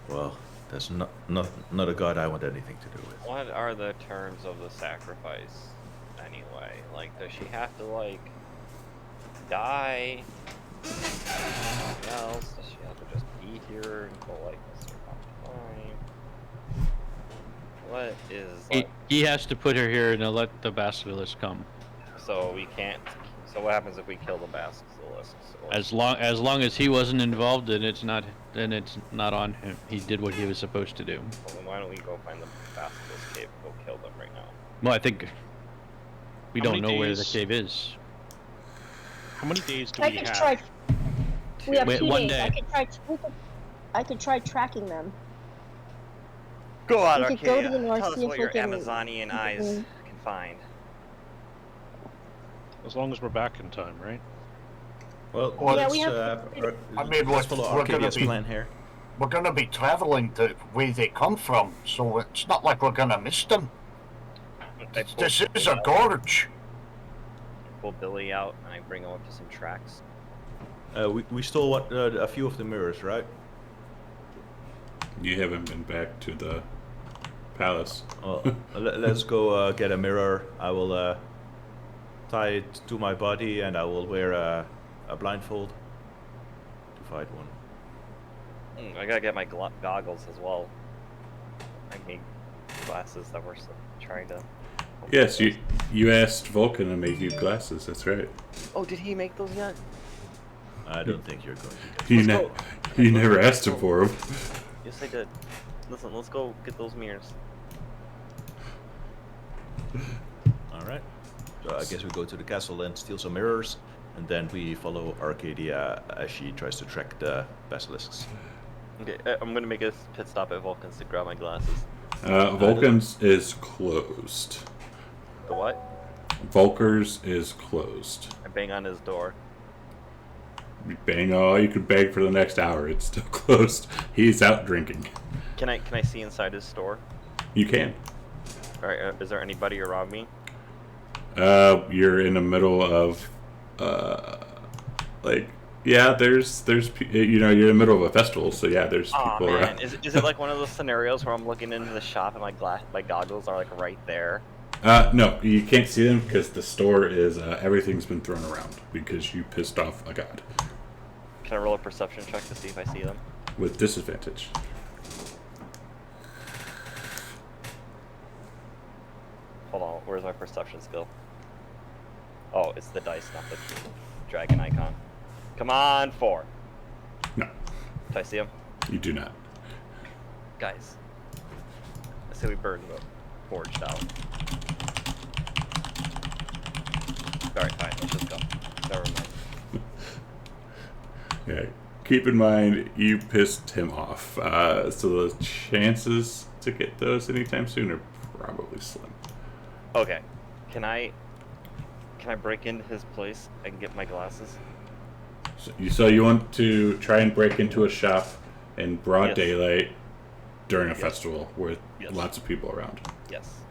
well, that's not a god I want anything to do with. What are the terms of the sacrifice, anyway? Like, does she have to, like, die? Something else? Does she have to just be here until, like, a certain amount of time? What is, like... He has to put her here and let the basilisk come. So we can't... So what happens if we kill the basilisk? As long as he wasn't involved, then it's not on him. He did what he was supposed to do. Well, then why don't we go find the basilisk cave and go kill them right now? Well, I think we How don't many know where the days? cave is. How many days do I we could have? try. We have Wait, 2 one days. day. I could try tracking them. Go on, We could go to Arcadia. the north, Tell us see if what we your can- Amazonian eyes Mhm. can find. As long as we're back in time, right? Well, Well, let's, we have I mean, let's we're follow gonna Arcadia's be- plan here. We're gonna be traveling the way they come from, so it's not like we're gonna miss them. This is a gorge. Pull Billy out and I bring him up to some tracks. We stole a few of the mirrors, right? You haven't been back to the palace. Well, let's go get a mirror. I will tie it to my body and I will wear a blindfold to fight one. I gotta get my goggles as well. I made glasses that we're trying to... Yes, you asked Vulcan to make you glasses. That's right. Oh, did he make those yet? I don't think you're going to get You never asked him for them. Yes, I did. Listen, let's go get those mirrors. Alright. So I guess we go to the castle and steal some mirrors, and then we follow Arcadia as she tries to track the basilisks. Okay, I'm gonna make a pit stop at Vulcan's to grab my glasses. Vulcan's is closed. The what? Vulcan's is closed. I bang on his door. You bang all you could bang for the next hour. It's still closed. He's out drinking. Can I see inside his store? You can. All right. Is there anybody around me? You're in the middle of, there's you're in the middle of a festival, so yeah, there's people around. Is it like one of those scenarios where I'm looking into the shop and my goggles are like right there? No, you can't see them because the store is everything's been thrown around because you pissed off a god. Can I roll a perception check to see if I see them? With disadvantage. Hold on, where's my perception skill? Oh, it's the dice, not the dragon icon. Come on, 4. No, Do I see him? you do not. Guys, I say we burn the forge down. Alright, fine, let's just go. Never mind. Yeah. Keep in mind, you pissed him off, so the chances to get those anytime soon are probably slim. Okay, can I break into his place and get my glasses? So you want to try and break into a shop in broad Yes. daylight during a Yes. festival with Yes. lots of people around. Yes.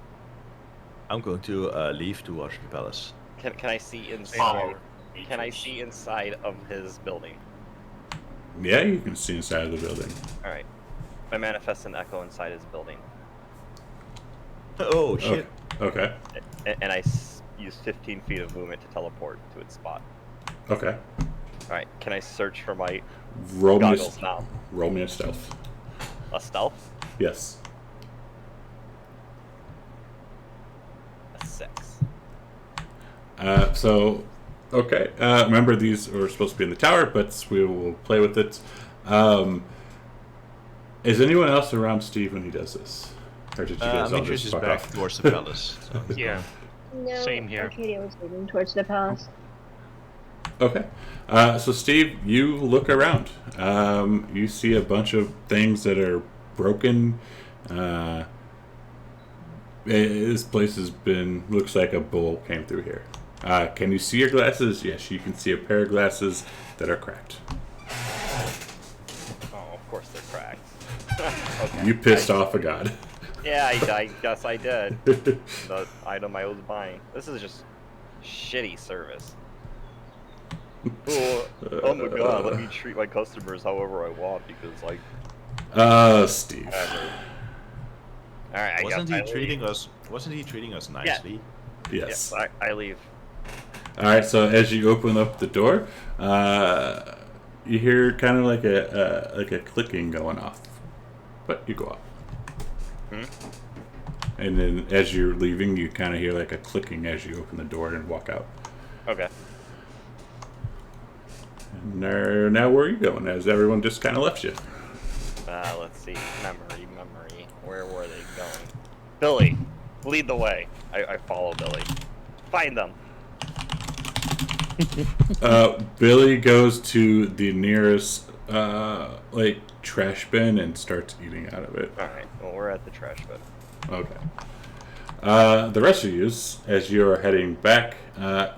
I'm going to leave towards the palace. Can I see inside? Can I see inside of his building? Yeah, you can see inside of the building. All right. I manifest an echo inside his building, Oh shit! Okay. and I use 15 feet of movement to teleport to its spot. Okay. All right. Can I search for my Roll me, goggles now? roll me a stealth. A stealth? Yes. A 6. Okay. Remember, these are supposed to be in the tower, but we will play with it. Is anyone else around Steve when he does this? Or did you guys all Demetrius just is fuck back off? towards the palace. So he's Yeah. No, Same here. Arcadia was moving towards the palace. Okay. So, Steve, you look around. You see a bunch of things that are broken. This place has been... looks like a bull came through here. Can you see your glasses? Yes, you can see a pair of glasses that are cracked. Oh, of course they're cracked. Okay. You pissed off a god. Yeah, I guess I did. The item I was buying. This is just shitty service. Oh my god, let me treat my customers however I want because, like... Steve. Alright, Wasn't he treating us nicely? Yes. I leave. Alright, so as you open up the door, you hear kind of like a clicking going off. But you go up. And then as you're leaving, you kind of hear like a clicking as you open the door and walk out. Okay. And now where are you going? As everyone just kind of left you. Let's see. Memory. Where were they going? Billy, lead the way. I follow Billy. Find them. Billy goes to the nearest trash bin and starts eating out of it. Alright, well, we're at the trash bin. Okay. The rest of you, as you are heading back,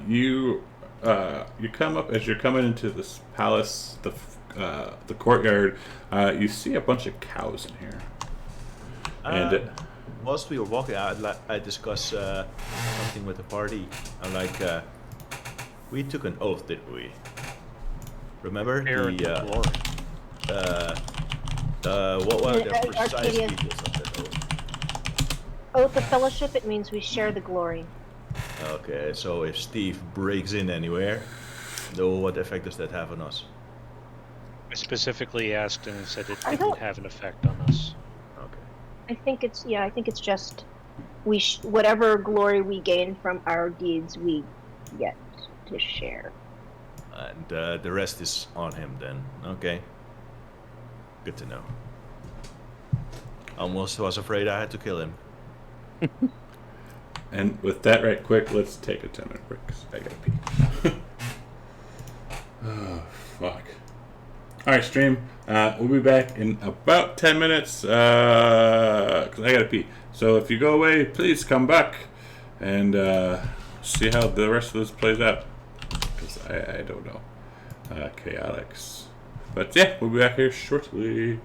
you come up as you're coming into this palace, the courtyard. You see a bunch of cows in here, and Whilst we were walking, I discussed something with the party. I'm like, we took an oath, didn't we? Remember Share the glory. what was the Arcadia. precise details of that oath? Oath of fellowship, it means we share the glory. Okay, so if Steve breaks in anywhere, what effect does that have on us? I specifically asked and it said it I didn't don't- have an effect on us. Okay. I think it's just whatever glory we gain from our deeds, we get to share. And the rest is on him then. Okay. Good to know. Almost was afraid I had to kill him. And with that, right quick, let's take a 10-minute break. 'Cause I gotta pee. Oh, fuck. Alright, stream. We'll be back in about 10 minutes because I gotta pee. So if you go away, please come back and see how the rest of this plays out. Because I don't know. Chaotix. But yeah, we'll be back here shortly.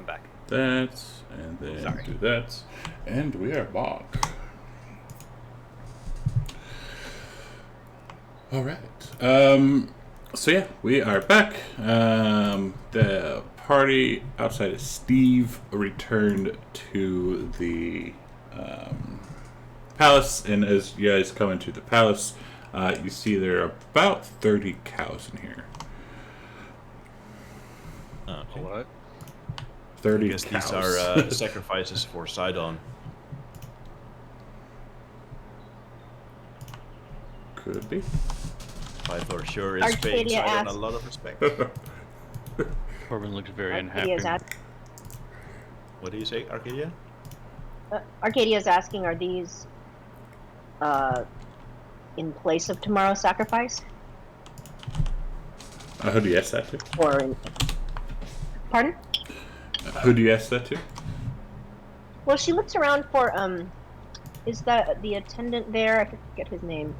back. that, and then Sorry. do that, and we are back. All right. So yeah, we are back. The party outside of Steve returned to the palace, and as you guys come into the palace, you see there are about 30 cows in here. Okay. What? 30 I guess cows. these are sacrifices for Sidon. Could be. Pythor sure is paying Arcadia Sidon a asked- lot of respect. Corbin looks very Arcadia's, unhappy. What do you say, Arcadia? Arcadia's asking, are these in place of tomorrow's sacrifice? Who do you ask that to? Or in... Pardon? Who do you ask that to? Well, she looks around for, is that the attendant there? I forget his name.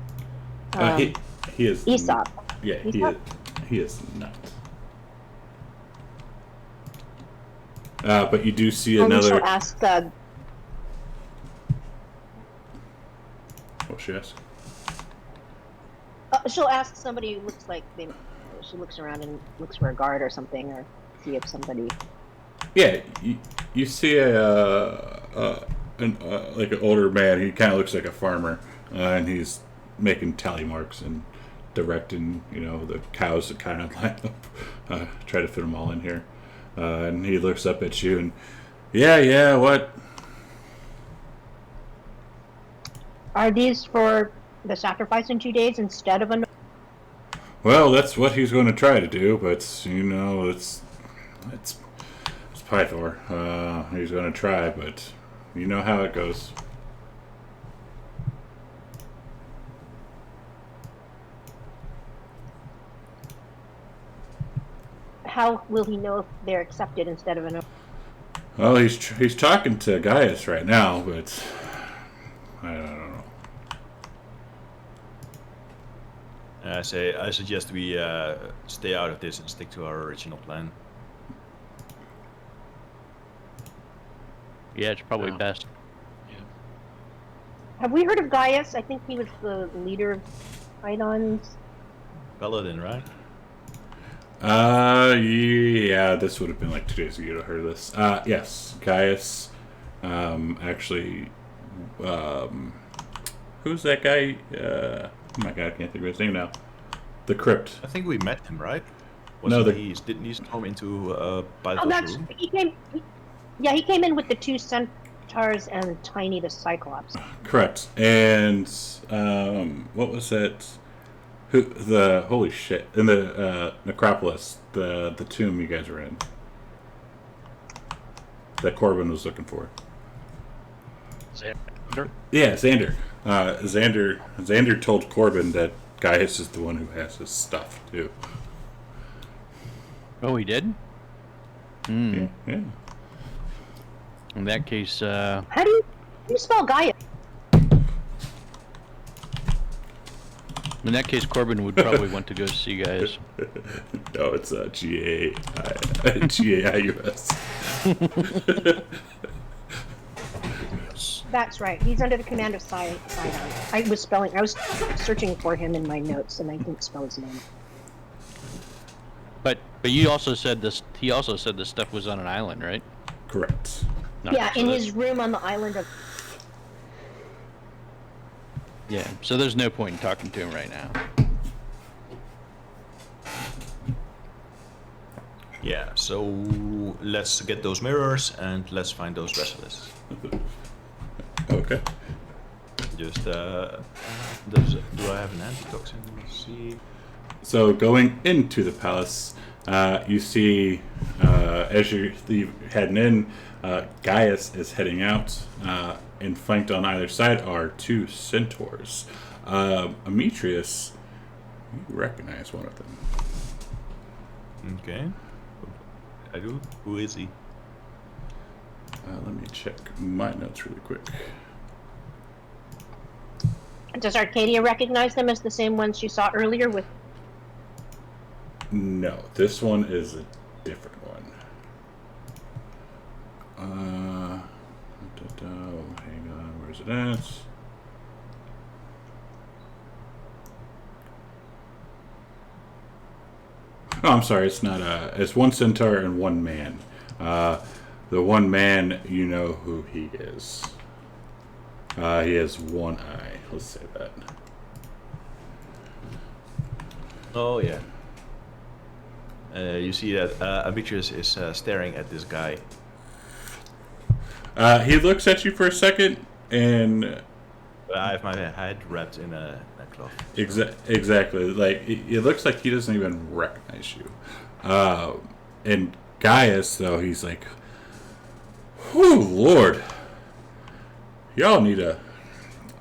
He is. Aesop. Yeah, Aesop? he is not. But you do see Only another. she'll ask, What she ask? she'll ask somebody who looks like they... She looks around and looks for a guard or something, or see if somebody... Yeah, you see like an older man. He kind of looks like a farmer, and he's making tally marks and directing, the cows that kind of line up, try to fit them all in here. And he looks up at you and, yeah, what? Are these for the sacrifice in 2 days instead of a... Well, that's what he's going to try to do, but it's Pythor. He's going to try, but you know how it goes. How will he know if they're accepted instead of an... Well, he's talking to Gaius right now, but I don't know. I suggest we stay out of this and stick to our original plan. Yeah, it's probably Yeah. best. Have we heard of Gaius? I think he was the leader of Idon's... Paladin, right? Yeah, this would have been like 2 days ago to heard of this. Yes, Gaius. Actually, who's that guy? Oh my god, I can't think of his name now. The Crypt. I think we met him, right? No, Didn't he storm into Pythor's Oh, that's... room? He came in with the 2 centaurs and Tiny the Cyclops. Correct. And what was that? Holy shit! In the necropolis, the tomb you guys were in, that Corbin was looking for. Xander? Yeah, Xander. Xander told Corbin that Gaius is the one who has his stuff too. Oh, he did? Hmm. Yeah. In that case, How do you spell Gaius? Corbin would probably want to go see guys. No, it's Gaius. That's right. He's under the command of Sidon. I was searching for him in my notes, and I didn't spell his name. But you also said this. He also said this stuff was on an island, right? Correct. No, Yeah, so in that's- his room on the island of... Yeah. So there's no point in talking to him right now. Yeah, so let's get those mirrors and let's find those restless. Okay. Just, do I have an antitoxin? Let's see. So going into the palace, you see as you're heading in, Gaius is heading out. And flanked on either side are 2 centaurs. Ametrius, you recognize one of them. Okay. I do. Who is he? Let me check my notes really quick. Does Arcadia recognize them as the same ones you saw earlier with... No, this one is a different one. residence. Oh, I'm sorry. It's not. It's one centaur and one man. The one man, you know who he is. He has one eye. Let's say that. Oh yeah. You see that Amitrus is staring at this guy. He looks at you for a second, and I have my head wrapped in a cloth. exactly. Like it looks like he doesn't even recognize you. And Gaius, though, he's like, "Whew, Lord, y'all need a."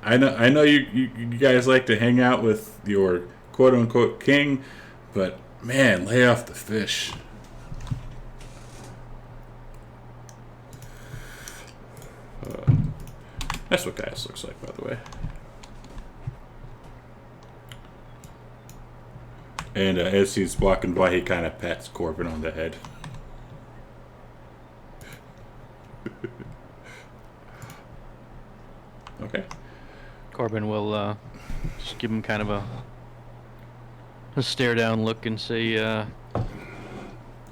I know you guys like to hang out with your quote unquote king, but man, lay off the fish. That's what Gaius looks like, by the way. And as he's walking by, he kind of pats Corbin on the head. Okay. Corbin will just give him kind of a stare down look and say, It's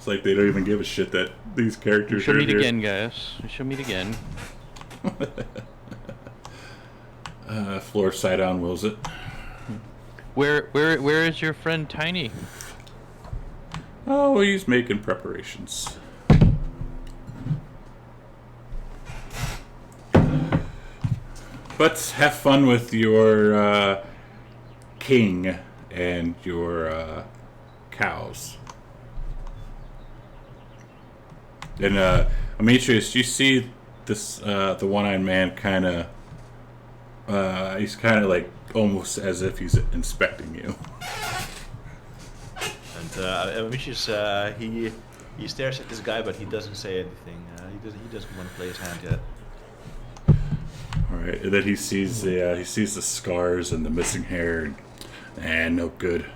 like they don't even give a shit that these characters "We shall are meet here. again, guys. We shall meet again." Floor side on wills it. Where is your friend Tiny? Oh, he's making preparations. But have fun with your king and your cows. And Demetrius, you see this the one-eyed man kind of he's kind of like almost as if he's inspecting you. And Amitrus, he stares at this guy, but he doesn't say anything. He doesn't want to play his hand yet. All right, and then he sees the scars and the missing hair, and no good.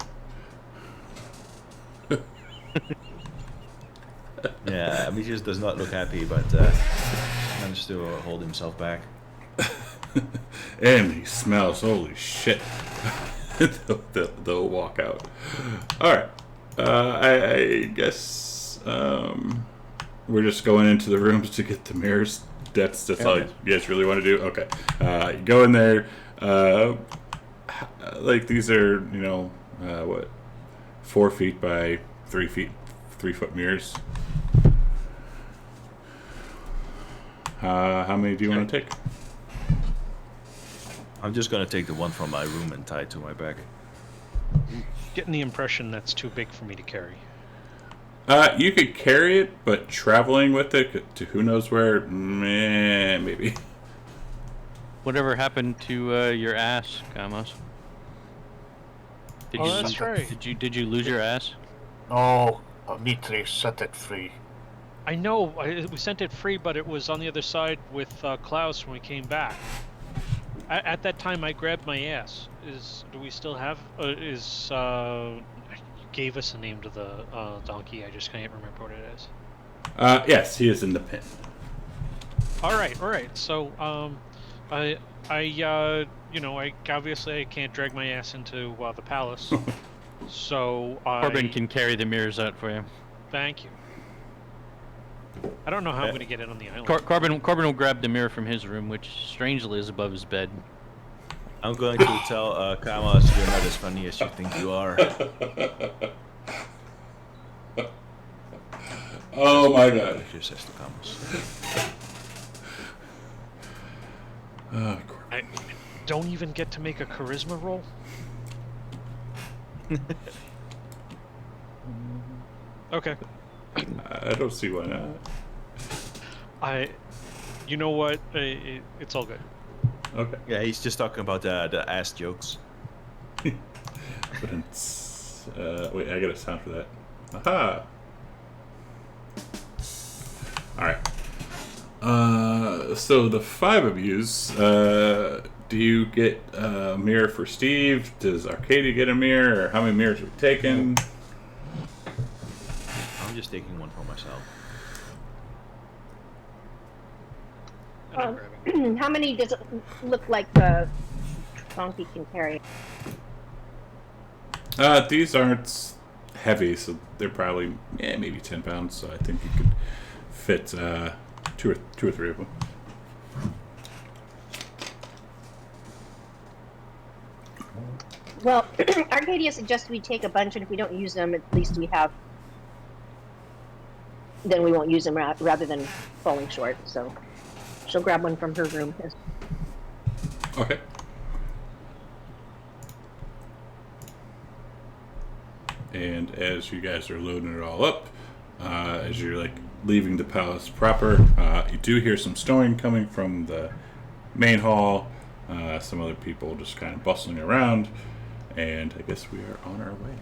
Yeah, Amitrus does not look happy, but managed to hold himself back. And he smells. Holy shit! they'll walk out. All right, I guess we're just going into the rooms to get the mirrors. That's all you guys really want to do. Okay, you go in there. Like these are what 4 feet by 3 feet, 3-foot mirrors. How many do you want to take? I'm just gonna take the one from my room and tie it to my back. Getting the impression that's too big for me to carry. You could carry it, but traveling with it to who knows where, maybe. Whatever happened to your ass, Kamos? That's right. Did you lose your ass? Oh, Dimitri set it free. I know, we sent it free, but it was on the other side with Klaus when we came back. At that time, I grabbed my ass. Do we still have? You gave us a name to the donkey. I just can't remember what it is. Yes, he is in the pit. All right. So, I obviously I can't drag my ass into the palace. So Corbin can carry the mirrors out for you. Thank you. I don't know how I'm going to get in on the island. Corbin will grab the mirror from his room, which strangely is above his bed. I'm going to tell Kamos you're not as funny as you think you are. Oh my god. Just says to Kamos. I don't even get to make a charisma roll? Okay. I don't see why not. You know what? It's all good. Okay. Yeah, he's just talking about the ass jokes. But it's, wait, I got a sound for that. Aha! Alright. So the 5 of yous, do you get a mirror for Steve? Does Arcadia get a mirror? Or how many mirrors are we taking? I'm just taking one for myself. not grabbing. How many does it look like the donkey can carry? These aren't heavy, so they're probably maybe 10 pounds. So I think you could fit two or three of them. Well, Arcadia suggests we take a bunch, and if we don't use them, at least we have. Then we won't use them rather than falling short. So she'll grab one from her room. Okay. And as you guys are loading it all up, as you're like leaving the palace proper, you do hear some snoring coming from the main hall. Some other people just kind of bustling around, and I guess we are on our way.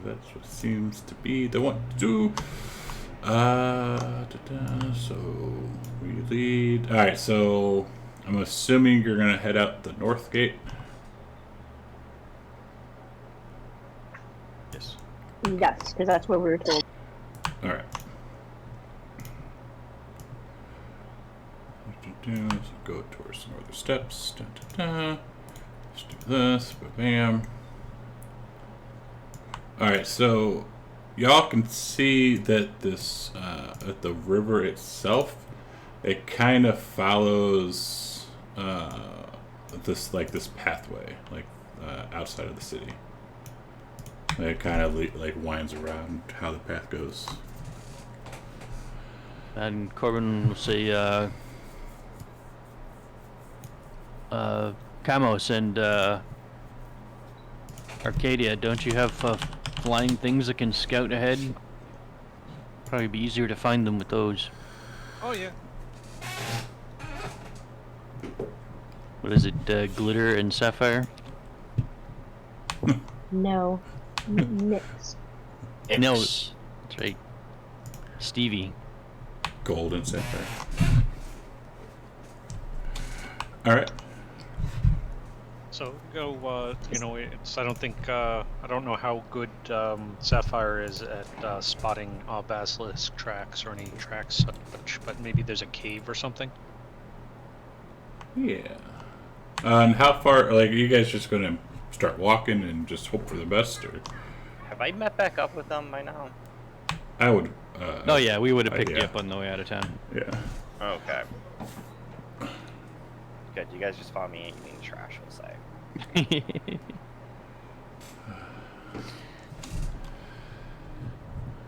That's what seems to be the one to do. So we lead. All right, so I'm assuming you're gonna head out the north gate. Yes. Yes, because that's where we were told. All right. So go towards the northern steps. Let's do this. Bam. All right, so y'all can see that this at the river itself, it kind of follows this pathway, outside of the city. It kind of like winds around how the path goes. And Corbin will say, Camos and Arcadia, don't you have flying things that can scout ahead? Probably be easier to find them with those. Oh yeah. What is it, glitter and sapphire? No, Nix. No, that's right. Stevie. Gold and sapphire. All right. So go. I don't know how good Sapphire is at spotting basilisk tracks or any tracks, but maybe there's a cave or something. Yeah. And how far? Like, are you guys just gonna start walking and just hope for the best, or? Have I met back up with them by now? I would. Oh yeah, we would have picked yeah. you up on the way out of town. Yeah. Okay. Good. You guys just found me eating trash, we'll say.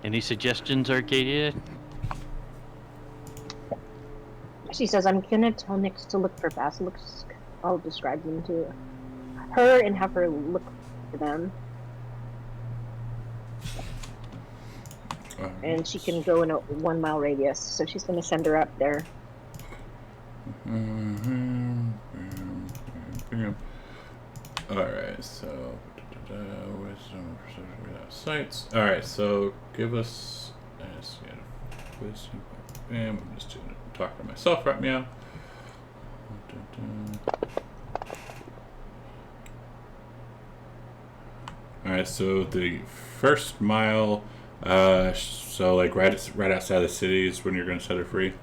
Any suggestions, Arcadia? She says, I'm gonna tell Nix to look for basilisks. I'll describe them to her and have her look for them. And she can go in a 1 mile radius, so she's gonna send her up there. Alright, so sites. Alright, so give us wisdom. Bam, I'm just talking to myself right now. Alright, so the first mile, so like right outside the city is when you're gonna set her free.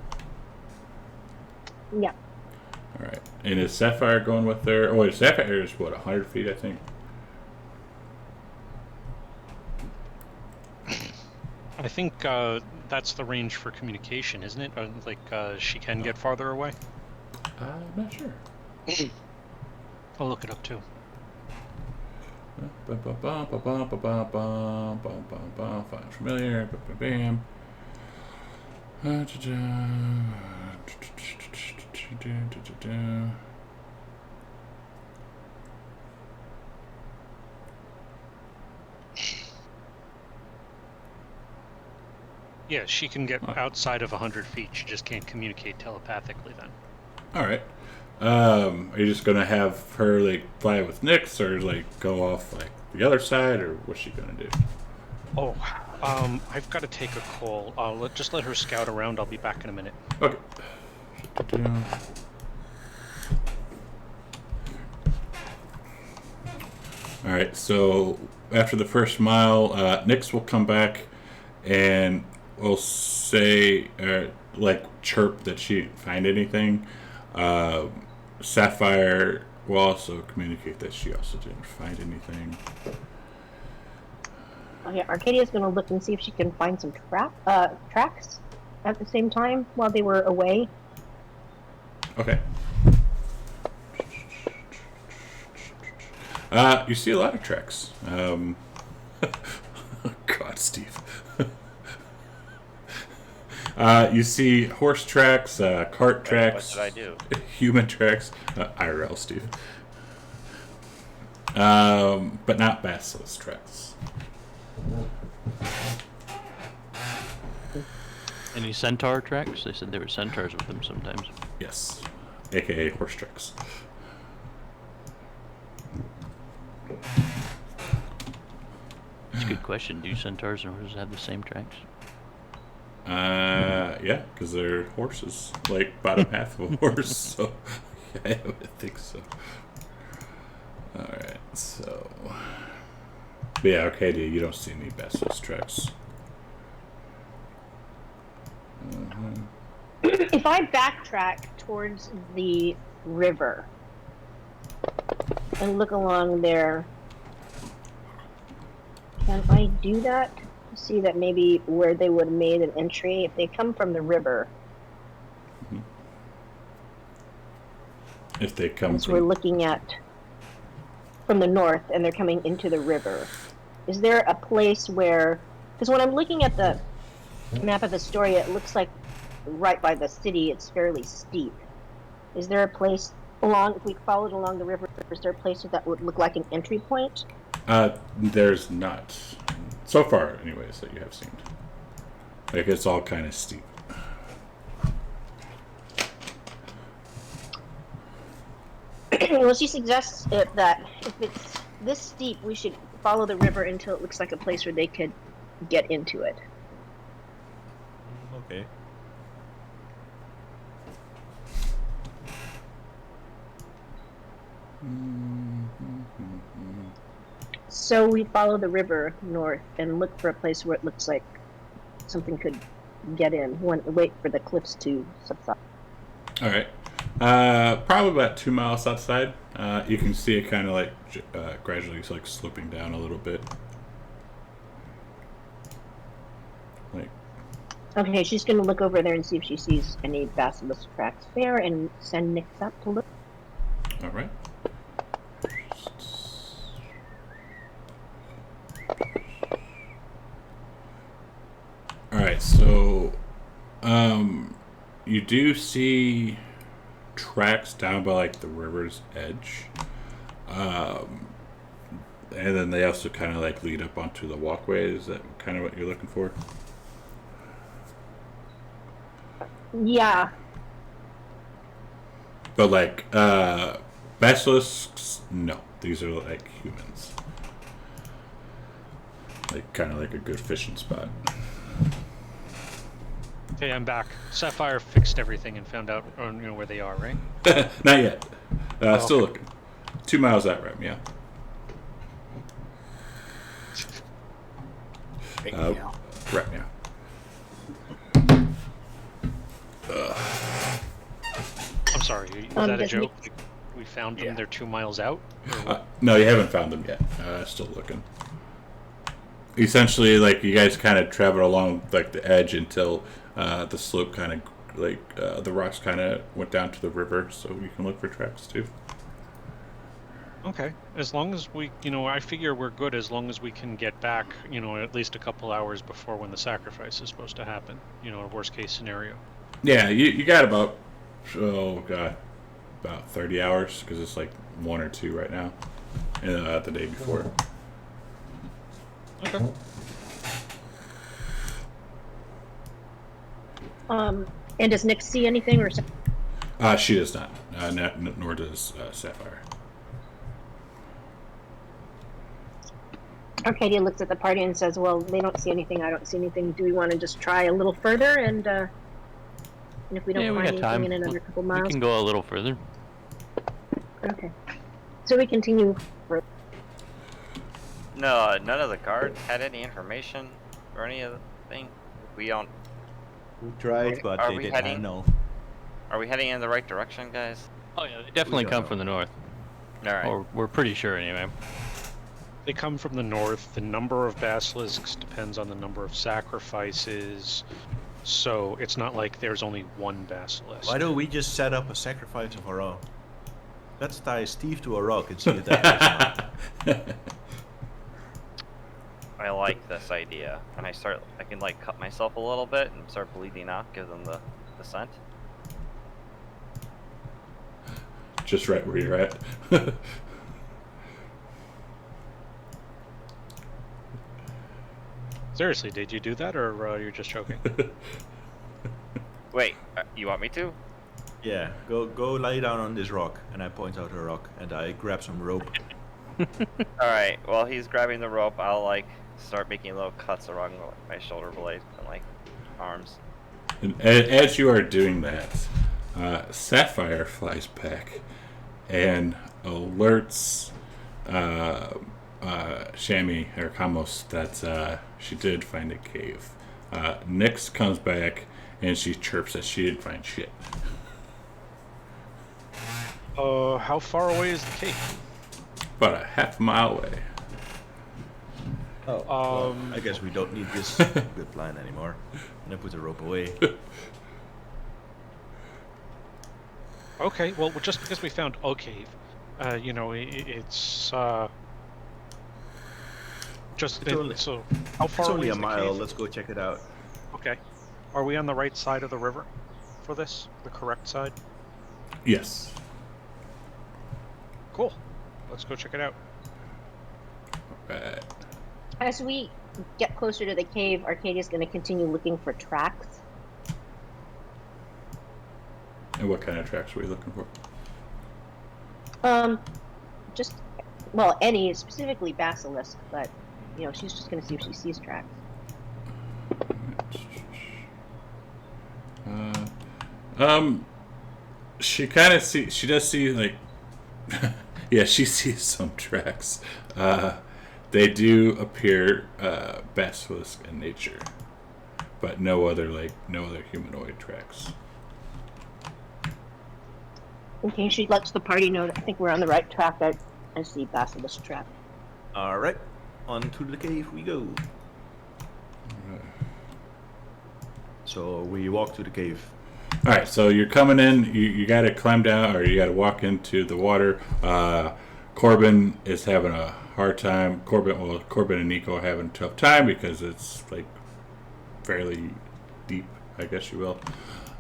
Yeah. Alright. And is Sapphire going with her? Oh wait, Sapphire is what, 100 feet, I think? I think that's the range for communication, isn't it? She can get farther away. I'm not sure. I'll look it up too. Find familiar. Bam. Yeah, she can get outside of 100 feet. She just can't communicate telepathically then. All right. Are you just gonna have her like fly with Nyx, or like go off like the other side, or what's she gonna do? Oh, I've got to take a call. Just let her scout around. I'll be back in a minute. Okay. All right. So after the first mile, Nyx will come back, and will say, like, chirp that she didn't find anything. Sapphire will also communicate that she also didn't find anything. Okay, Arcadia's going to look and see if she can find some tracks at the same time while they were away. Okay. You see a lot of tracks. God, Steve. You see horse tracks, cart tracks. What did I do? Human tracks. IRL, Steve. But not basilisk tracks. Any centaur tracks? They said there were centaurs with them sometimes. Yes. AKA horse tracks. It's a good question. Do centaurs and horses have the same tracks? Yeah, because they're horses. Like, bottom half of a horse, so yeah, I would think so. Alright, so... But yeah, Arcadia, you don't see any basilisk tracks. If I backtrack towards the river and look along there, can I do that? See that maybe where they would have made an entry if they come from the river. If they come As we're looking at from the north and they're coming into the river, is there a place where? Because when I'm looking at the map of Estoria, it looks like right by the city it's fairly steep. Is there a place along? If we followed along the river, is there a place that would look like an entry point? There's not. So far, anyways, that you have seen. Like, it's all kind of steep. Well, she suggests that if it's this steep, we should follow the river until it looks like a place where they could get into it. Okay. So we follow the river north and look for a place where it looks like something could get in. Wait for the cliffs to subside. All right. Probably about 2 miles outside. You can see it kind of like gradually like sloping down a little bit. Like. Okay, she's going to look over there and see if she sees any basilisk tracks there and send Nix up to look. All right. All right, so you do see tracks down by like the river's edge, and then they also kind of like lead up onto the walkway. Is that kind of what you're looking for? Yeah. But like basilisks, no. These are like humans. Like kind of like a good fishing spot. Okay, I'm back. Sapphire fixed everything and found out, where they are, right? Not yet. Oh, Still okay. looking. 2 miles out, right? Yeah. Right now. I'm sorry. Was that a joke? Like, we found them. Yeah. They're 2 miles out. No, you haven't found them yet. Still looking. Essentially, like you guys kind of traveled along like the edge until the slope kind of like the rocks kind of went down to the river, so you can look for tracks too. Okay. As long as we, I figure we're good as long as we can get back, at least a couple hours before when the sacrifice is supposed to happen. A worst case scenario. Yeah, you got about about 30 hours because it's like 1 or 2 right now, the day before. Okay. And does Nick see anything or? She does not. Nor does Sapphire. Arcadia looks at the party and says, well, they don't see anything, I don't see anything. Do we want to just try a little further? And if we don't find anything time. in another couple miles? We can go a little further. Okay. So we continue further. No, none of the guards had any information or any of the thing. We don't. We tried, but Are they we did heading? no. Are we heading in the right direction, guys? Oh yeah, they definitely don't come know. from the north. All right. Or we're pretty sure anyway. They come from the north. The number of basilisks depends on the number of sacrifices. So it's not like there's only one basilisk. Why don't we just set up a sacrifice of our own? Let's tie Steve to a rock and see if that works out. I like this idea, and I can like cut myself a little bit and start bleeding out, give them the scent. Just right where you're at. Seriously, did you do that, or you're just joking? Wait, you want me to? Yeah, go lie down on this rock, and I point out a rock, and I grab some rope. All right. While he's grabbing the rope, I'll like start making little cuts along my shoulder blade and like arms. And as you are doing that, Sapphire flies back and alerts Shammy or Kamos that she did find a cave. Nyx comes back and she chirps that she didn't find shit. How far away is the cave? About a half mile away. Oh, well, I guess we don't need this good plan anymore. And I put the rope away. Okay, well, just because we found a cave, you know, it's just It's only- so. How far It's away only a is the mile. cave? Let's go check it out. Okay. Are we on the right side of the river for this? The correct side? Yes. Cool. Let's go check it out. Right. As we get closer to the cave, Arcadia's going to continue looking for tracks. And what kind of tracks were you looking for? Just, well, any, specifically basilisk, but, you know, she's just going to see if she sees tracks. She kind of she does see, like, yeah, she sees some tracks. They do appear basilisk in nature, but no other humanoid tracks. Okay, she lets the party know that I think we're on the right track. I see basilisk trap. All right, on to the cave we go. So we walk to the cave. All right, so you're coming in. You got to climb down, or you got to walk into the water. Corbin is having a hard time. Corbin and Nico are having a tough time because it's like fairly deep, I guess you will.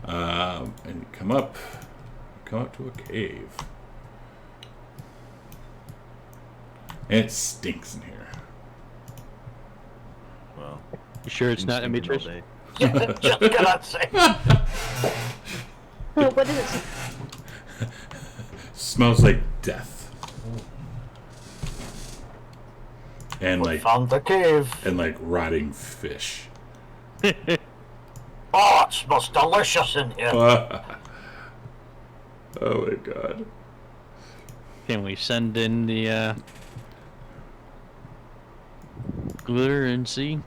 And you come up to a cave, and it stinks in here. Well, You sure it's not stinking all Amitrish? day. Just gonna say. What does it say? Smells like death, and We like found the cave. rotting fish. Oh, it smells delicious in here. Oh my god. Can we send in the glitter and see?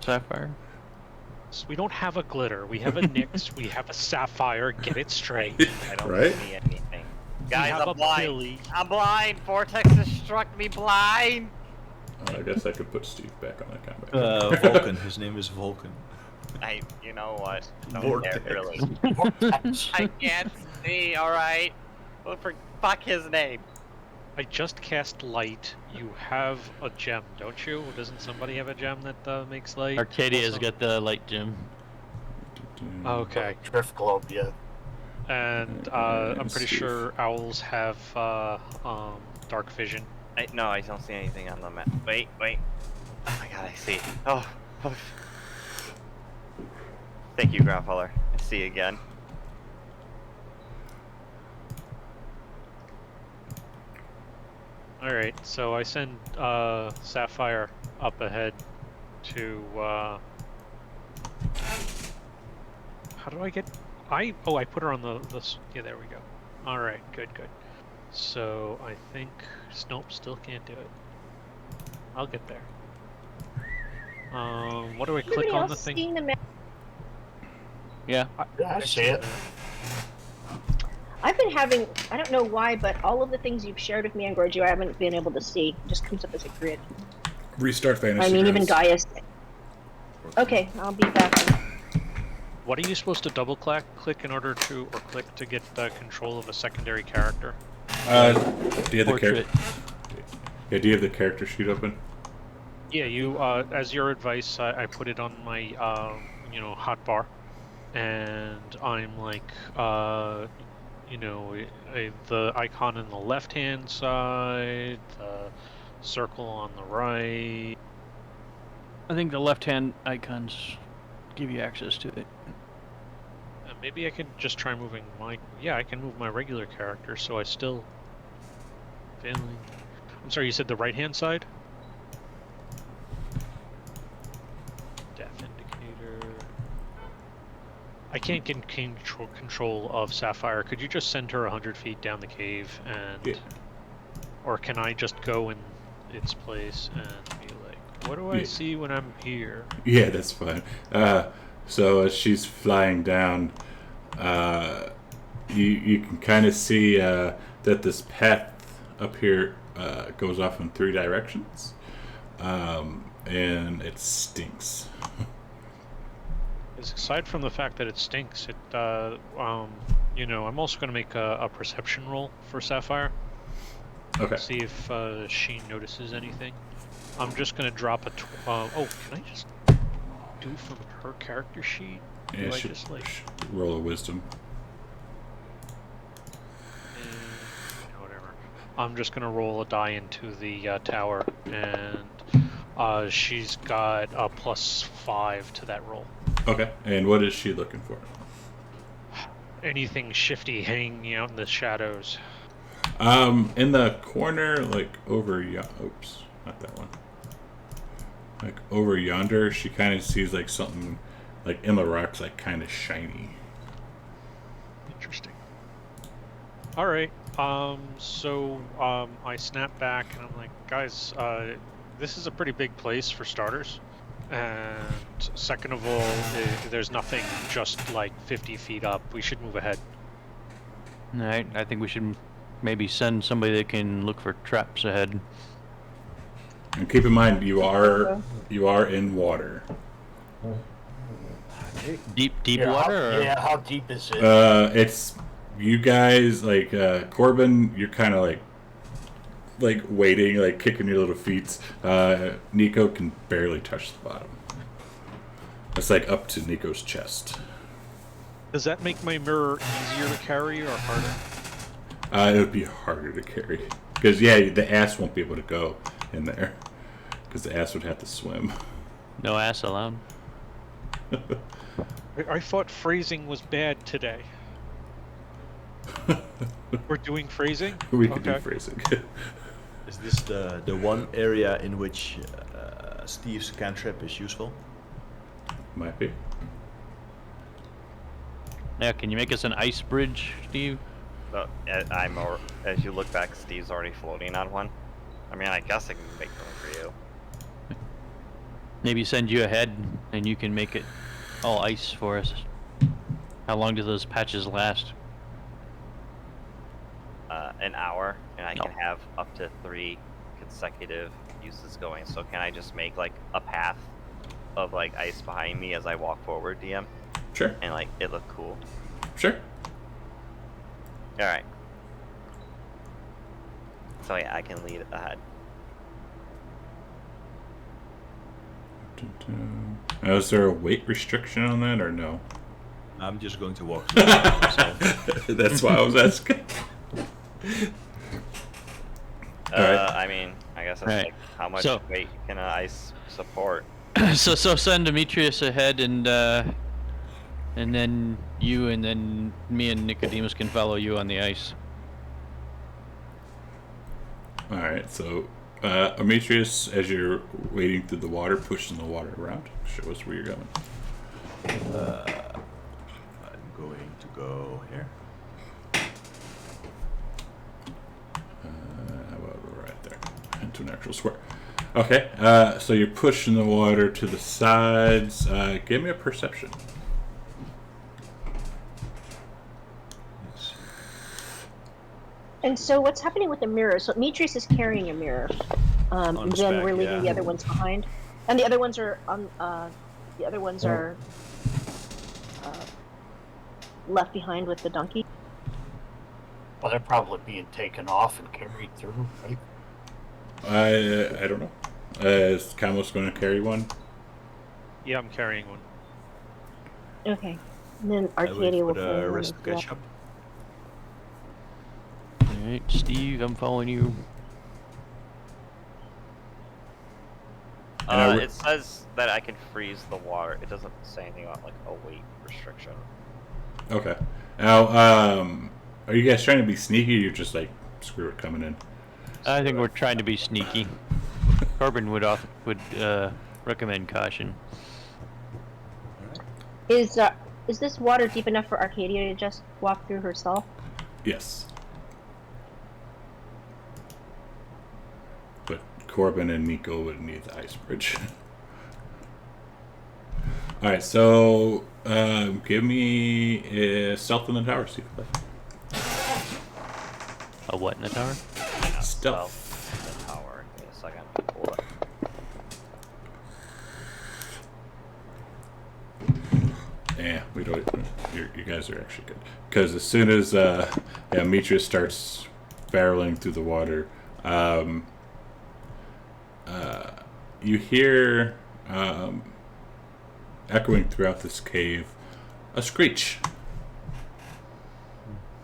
Sapphire? So we don't have a glitter. We have a Nyx. We have a sapphire. Get it straight. I don't Right? see anything. We Guys, have a I'm blind. Billy. I'm blind. Vortex has struck me blind. I guess I could put Steve back on that combat. Vulcan. His name is Vulcan. You know what? Don't Vortex. care, really. I can't see. All right. Well, fuck his name. I just cast light. You have a gem, don't you? Doesn't somebody have a gem that makes light? Arcadia's Also? got the light gem. Okay. Drift globe, yeah. And I'm pretty sure owls have dark vision. No, I don't see anything on the map. Wait. Oh my god, I see. Oh. Thank you, Grandfather. I see you again. Alright, so I send Sapphire up ahead to how do I get I put her on the yeah, there we go. Alright, good. So I think nope, still can't do it. I'll get there. What do I click Anybody on the else thing? seeing the map? Yeah. I see it. I've been having, I don't know why, but all of the things you've shared with me on Gorgio, I haven't been able to see. It just comes up as a grid. Restart fantasy. I mean, even guys. Gaius. Okay, I'll be back. What are you supposed to double click in order to, or click to get control of a secondary character? Do you have the Portrait. Yeah, do you have the character sheet open? Yeah, you. As your advice, I put it on my, hotbar, and I'm like, the icon on the left-hand side, the circle on the right. I think the left-hand icons give you access to it. Maybe I can just try moving my. Yeah, I can move my regular character, so I still. Failing. I'm sorry, you said the right-hand side? Death indicator. I can't get control of Sapphire. Could you just send her 100 feet down the cave and... Yeah. Or can I just go in its place and be like, what do I see when I'm here? Yeah, that's fine. So as she's flying down, you can kind of see that this path up here goes off in 3 directions, and it stinks. Aside from the fact that it stinks, I'm also going to make a perception roll for Sapphire. Okay. See if she notices anything. I'm just going to drop a... can I just do it from her character sheet? Yeah, Do I just, roll a wisdom. Whatever. I'm just going to roll a die into the tower, and she's got a +5 to that roll. Okay. And what is she looking for? Anything shifty hanging out in the shadows. In the corner, like over oops, not that one. Like over yonder, she kind of sees like something, like in the rocks, like kind of shiny. Interesting. All right. So I snap back and I'm like, guys, this is a pretty big place for starters. And second of all, there's nothing just like 50 feet up. We should move ahead. All right, I think we should maybe send somebody that can look for traps ahead. And keep in mind, you are in water. Deep water? How deep is it? It's you guys like Corbin. You're kind of like waiting, like kicking your little feet. Nico can barely touch the bottom. It's like up to Nico's chest. Does that make my mirror easier to carry or harder? It would be harder to carry because the ass won't be able to go in there because the ass would have to swim. No ass allowed. I thought phrasing was bad today. We're doing phrasing? We can do phrasing. Is this the one area in which Steve's cantrip is useful? Might be. Yeah, can you make us an ice bridge, Steve? As you look back, Steve's already floating on one. I mean, I guess I can make one for you. Maybe send you ahead and you can make it all ice for us. How long do those patches last? An hour, and I can have up to 3 consecutive uses going. So can I just make like a path of like ice behind me as I walk forward, DM? Sure. And like it look cool. Sure. All right. So yeah, I can lead ahead. Now, is there a weight restriction on that or no? I'm just going to walk through so. That's why I was asking. I mean, I guess that's Right. like how much So- weight can ice support? so send Demetrius ahead and then you and then me and Nicodemus can follow you on the ice. All right, so Demetrius, as you're wading through the water, pushing the water around, show us where you're going. I'm going to go here. How about right there, into an actual square. Okay, so you're pushing the water to the sides. Give me a perception. And so what's happening with the mirror? So Demetrius is carrying a mirror. On his Then back, we're leaving yeah. the other ones behind. And the other ones are on the other ones are left behind with the donkey. Well, they're probably being taken off and carried through, right? I don't know. Is Kamos going to carry one? Yeah, I'm carrying one. Okay. And then I wait Arcadia will for carry the one rest as to catch well. up. Alright, Steve, I'm following you. And It says that I can freeze the water. It doesn't say anything about like a weight restriction. Okay. Now, are you guys trying to be sneaky, or you're just like, screw it, coming in? I think we're trying to be sneaky. Corbin would recommend caution. Is this water deep enough for Arcadia to just walk through herself? Yes. But Corbin and Nico would need the ice bridge. Alright, so give me a stealth in the tower, Steve. A what in the tower? Yeah, Stealth. in the tower. Wait a second. Hold it. Yeah, we don't. You guys are actually good, because as soon as Demetrius starts barreling through the water, you hear echoing throughout this cave a screech.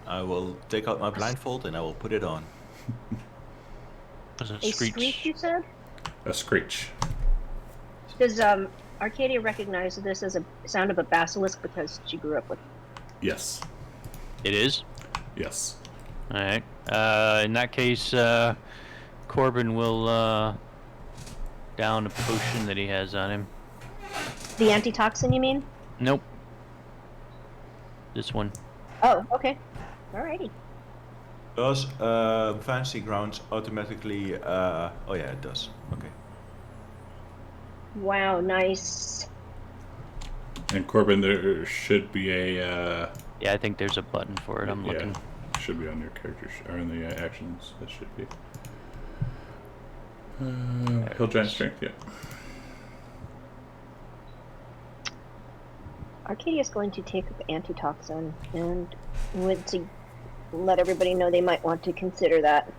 I will take out my blindfold and I will put it on. Does it A screech, you said? A screech. Does Arcadia recognize this as a sound of a basilisk because she grew up with? Yes. It is? Yes. Alright. In that case, Corbin will down a potion that he has on him. The antitoxin, you mean? Nope. This one. Oh, okay. Alrighty. Does Fancy Grounds automatically... oh yeah, it does. Okay. Wow, nice. And Corbin, there should be a. Yeah, I think there's a button for it. I'm looking. Should be on your character or in the actions. That should be. Hill Giant Strength, yeah. Arcadia's going to take up antitoxin and want to let everybody know they might want to consider that.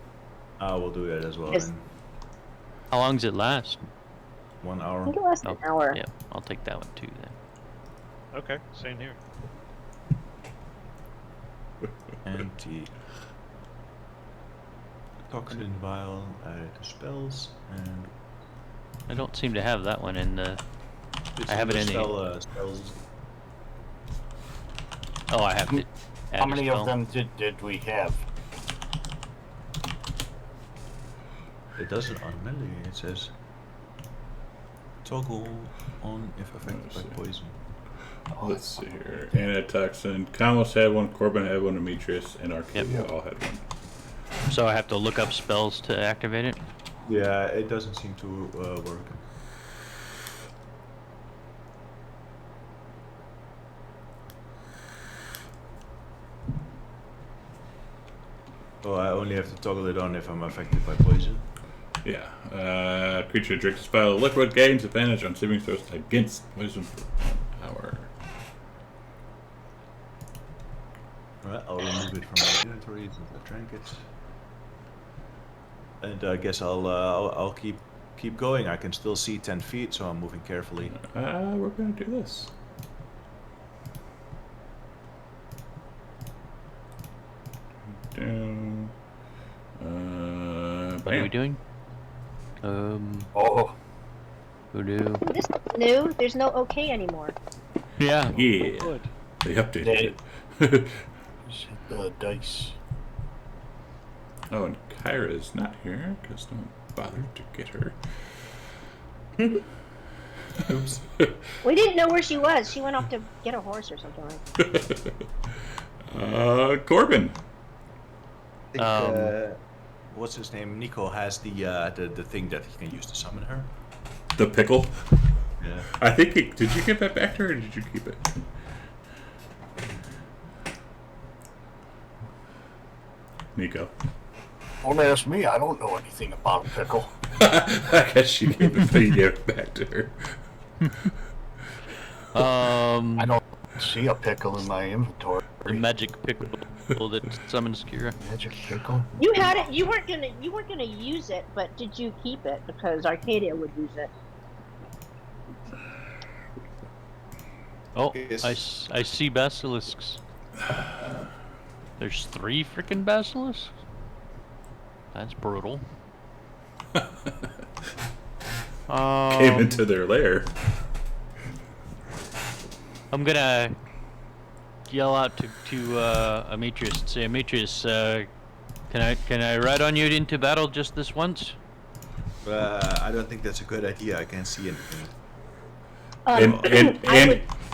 I will do that as well. Yes. Then. How long does it last? 1 I hour. think it lasts an hour. Yeah, I'll take that one too then. Okay, same here. Anti toxin vial added to spells and I don't seem to have that one in the. it's I have it in the. spells. Oh, I have to. add How a many spell. of them did we have? It doesn't on melee. It says toggle on if affected by poison. Let's see here. Antitoxin. Kamos had one, Corbin had one, Demetrius, and Arcadia all had one. So I have to look up spells to activate it. Yeah, it doesn't seem to work. Oh, I only have to toggle it on if I'm affected by poison. Yeah. Creature drinks a spell. Liquid gains advantage on saving throws against poison for 1 hour. Alright, I'll remove it from my inventory since I drank it. And I guess I'll keep going. I can still see 10 feet, so I'm moving carefully. We're gonna do this. Down. What are we doing? Oh, Voodoo. This is new. There's no okay anymore. Yeah. Yeah. Good. They updated it. the dice. Oh, and Kyra is not here because no one bothered to get her. Oops. We didn't know where she was. She went off to get a horse or something like Corbin. I think, what's his name? Nico has the thing that he can use to summon her. The pickle. Yeah. I think. Did you give that back to her, or did you keep it? Nico. Don't ask me. I don't know anything about a pickle. I guess she gave it, but you gave it back to her. I don't see a pickle in my inventory. The magic pickle that summons Kira. Magic pickle? You had it. You weren't gonna use it, but did you keep it because Arcadia would use it? Oh, Yes. I see basilisks. There's 3 freaking basilisks? That's brutal. Came into their lair. I'm gonna yell out to Ametreus and say, Ametreus, can I ride on you into battle just this once? I don't think that's a good idea. I can't see anything.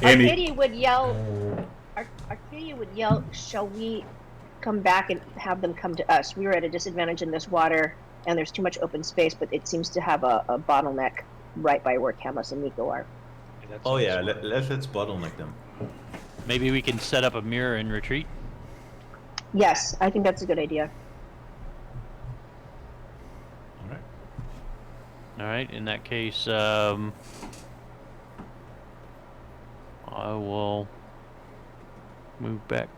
Arcadia would yell. Arcadia would yell. Shall we come back and have them come to us? We were at a disadvantage in this water, and there's too much open space. But it seems to have a bottleneck right by where Camus and Nico are. Oh yeah, let's bottleneck them. Maybe we can set up a mirror and retreat. Yes, I think that's a good idea. All right. All right. In that case, I will move back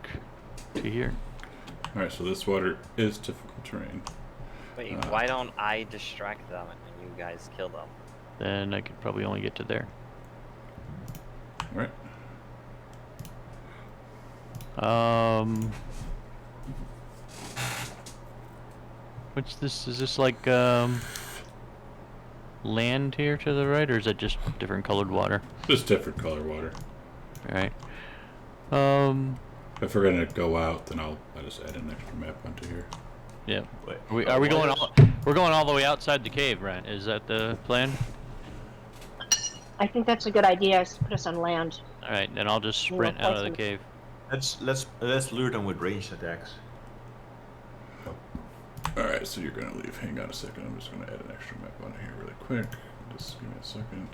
to here. All right, so this water is difficult terrain. Wait, why don't I distract them and you guys kill them? Then I could probably only get to there. All right. What's this? Is this like land here to the right, or is that just different colored water? Just different color water. All right. If we're gonna go out, then I'll just add an extra map onto here. Yeah. Wait, Are we going? We're going all the way outside the cave, right? Is that the plan? I think that's a good idea. Put us on land. All right, then I'll just sprint out of the cave. Let's lure them with ranged attacks. All right, so you're gonna leave. Hang on a second. I'm just gonna add an extra map on here really quick. Just give me a second.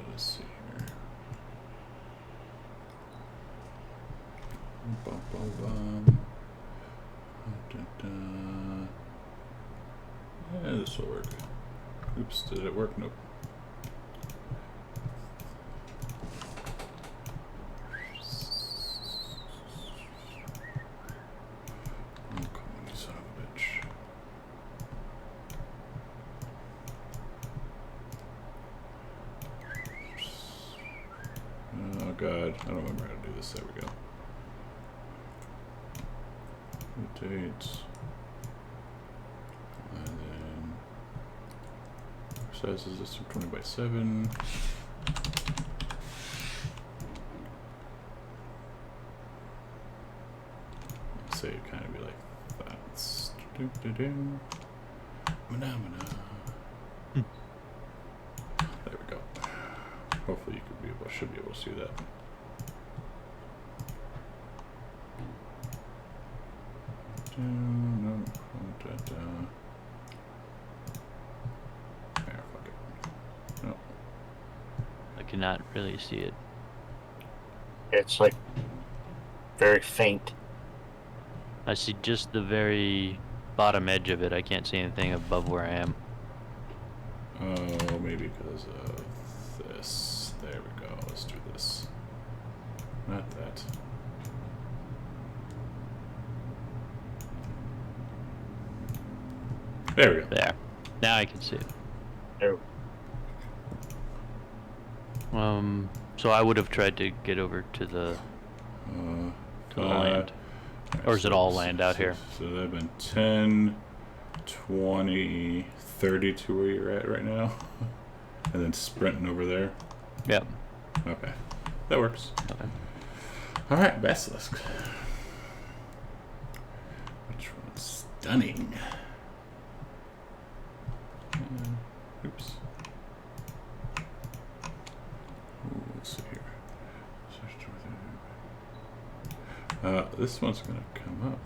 Let's see here. Bum, bum, bum. Yeah, this will work. Oops, did it work? Nope. Oh, come on, you son of a bitch. Oh god, I don't remember how to do this. There we go. Rotate. And then size is this 20 by 7. Let's say it kind of be like that. There we go. Hopefully you could be able, should be able to see that. No, there, fuck it. No. I cannot really see it. It's like very faint. I see just the very bottom edge of it. I can't see anything above where I am. Oh, maybe because of this. There we go. Let's do this. Not that. There we go. There. Now I can see it. There. So I would have tried to get over to the land. Or is it all land out here? So that have been 10, 20, 30 to where you're at right now. And then sprinting over there. Yep. Okay. That works. Okay. Alright, Basilisk. Which one's stunning? Oops. This one's gonna come up.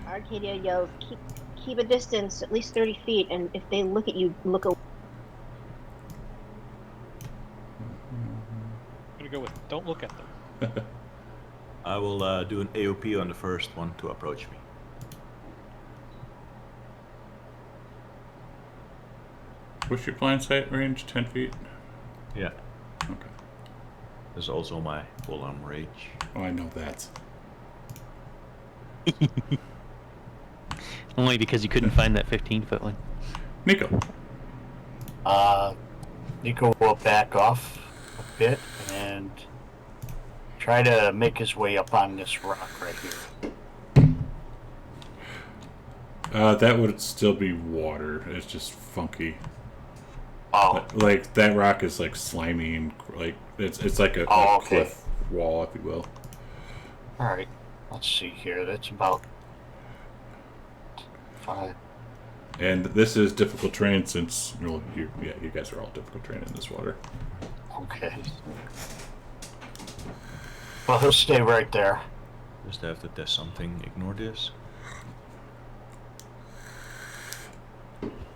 Arcadia yells, keep a distance, at least 30 feet, and if they look at you, look away. I'm gonna go with don't look at them. I will do an AOP on the first one to approach me. What's your blind sight range? 10 feet? Yeah. Okay. There's also my full arm rage. Oh, I know that. Only because you couldn't find that 15-foot one. Nico. Nico will back off a bit and try to make his way up on this rock right here. That would still be water. It's just funky. Oh, Like, that rock is like slimy and like it's like a okay. cliff wall, if you will. Alright. Let's see here. That's about 5. And this is difficult terrain since you guys are all difficult terrain in this water. Okay. Well, he'll stay right there. Just have to test something. Ignore this.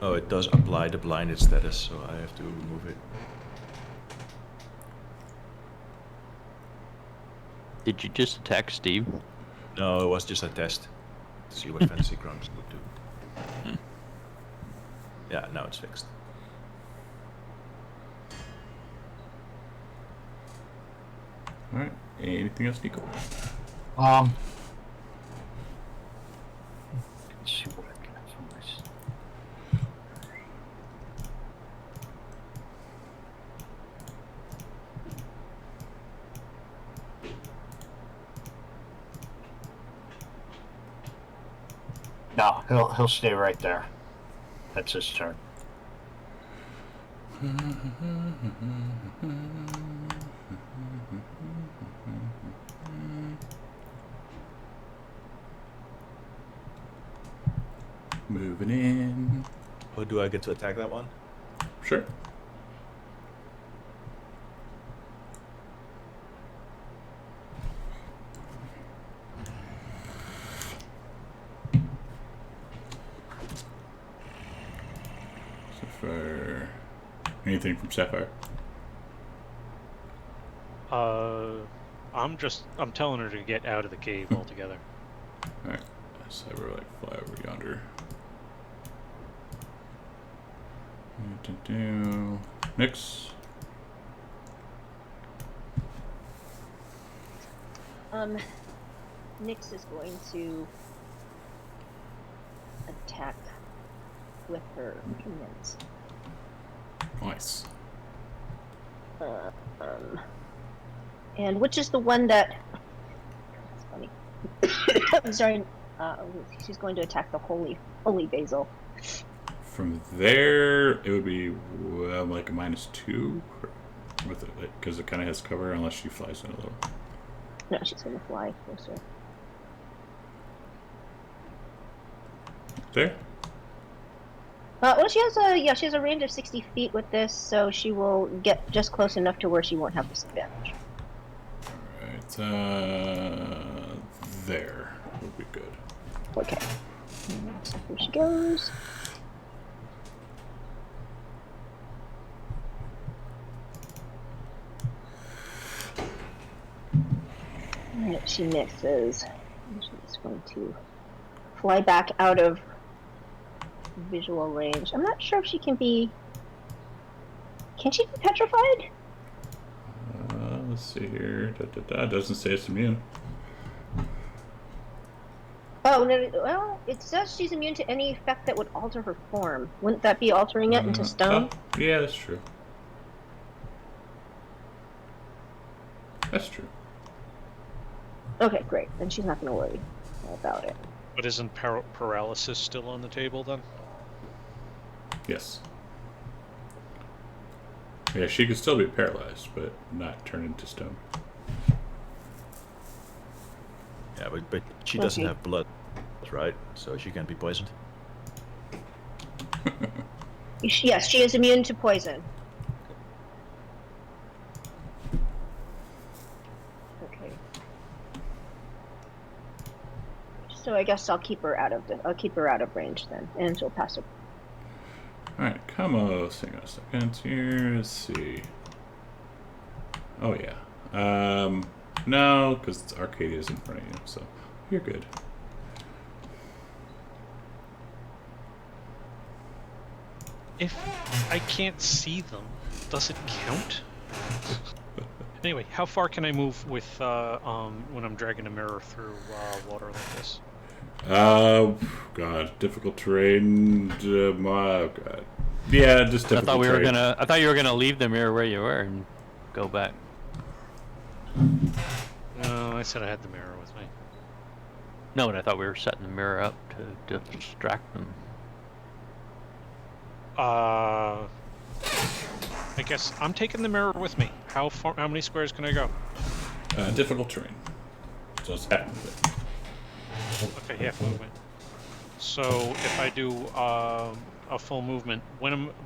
Oh, it does apply the blinded status, so I have to remove it. Did you just attack Steve? No, it was just a test to see what fantasy grounds would do. Yeah, now it's fixed. All right. Anything else, Nico? Let's see what I can have from this. No, he'll stay right there. That's his turn. Moving in. Oh, do I get to attack that one? Sure. Sapphire. Anything from Sapphire? I'm telling her to get out of the cave altogether. Alright. So we're like fly over yonder. Nix. Nyx is going to attack with her minions. Nice. And which is the one that? That's funny. I'm sorry. She's going to attack the holy basil. From there, it would be like a -2 with it because it kind of has cover unless she flies in a little. No, she's going to fly closer. There. Well, she has a range of 60 feet with this, so she will get just close enough to where she won't have disadvantage. Alright, there would be good. Okay. So here she goes. Alright, she misses. She's going to fly back out of visual range. I'm not sure if she can be... Can she be petrified? Let's see here. Doesn't say it's immune. Oh, no, well, it says she's immune to any effect that would alter her form. Wouldn't that be altering it into stone? Oh, yeah, that's true. That's true. Okay, great. Then she's not going to worry about it. But isn't paralysis still on the table then? Yes. Yeah, she could still be paralyzed, but not turn into stone. Yeah, but she doesn't have blood, right? So she can't be poisoned. Yes, she is immune to poison. Okay. So I guess I'll keep her out of range then, and she'll pass it. Alright, come on. Hang on a second here. Let's see. Oh, yeah. No, because Arcadia's in front of you, so you're good. If I can't see them, does it count? Anyway, how far can I move with when I'm dragging a mirror through water like this? God, difficult terrain. Oh, God. Yeah, just difficult terrain. I thought you were gonna leave the mirror where you were and go back. No, I said I had the mirror with me. No, but I thought we were setting the mirror up to distract them. I guess I'm taking the mirror with me. How far? How many squares can I go? Difficult terrain. So it's half of it. Okay, half movement. So if I do a full movement,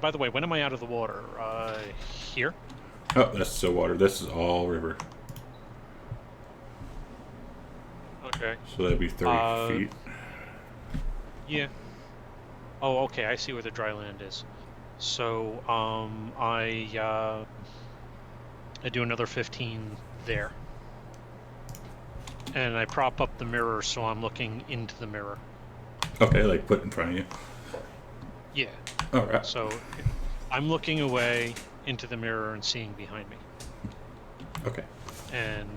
by the way, when am I out of the water? Here? Oh, that's still water. This is all river. Okay. So that'd be 30 feet. Yeah. Oh, okay. I see where the dry land is. So I do another 15 there, and I prop up the mirror so I'm looking into the mirror. Okay, like put in front of you. Yeah. All right. So I'm looking away into the mirror and seeing behind me. Okay. And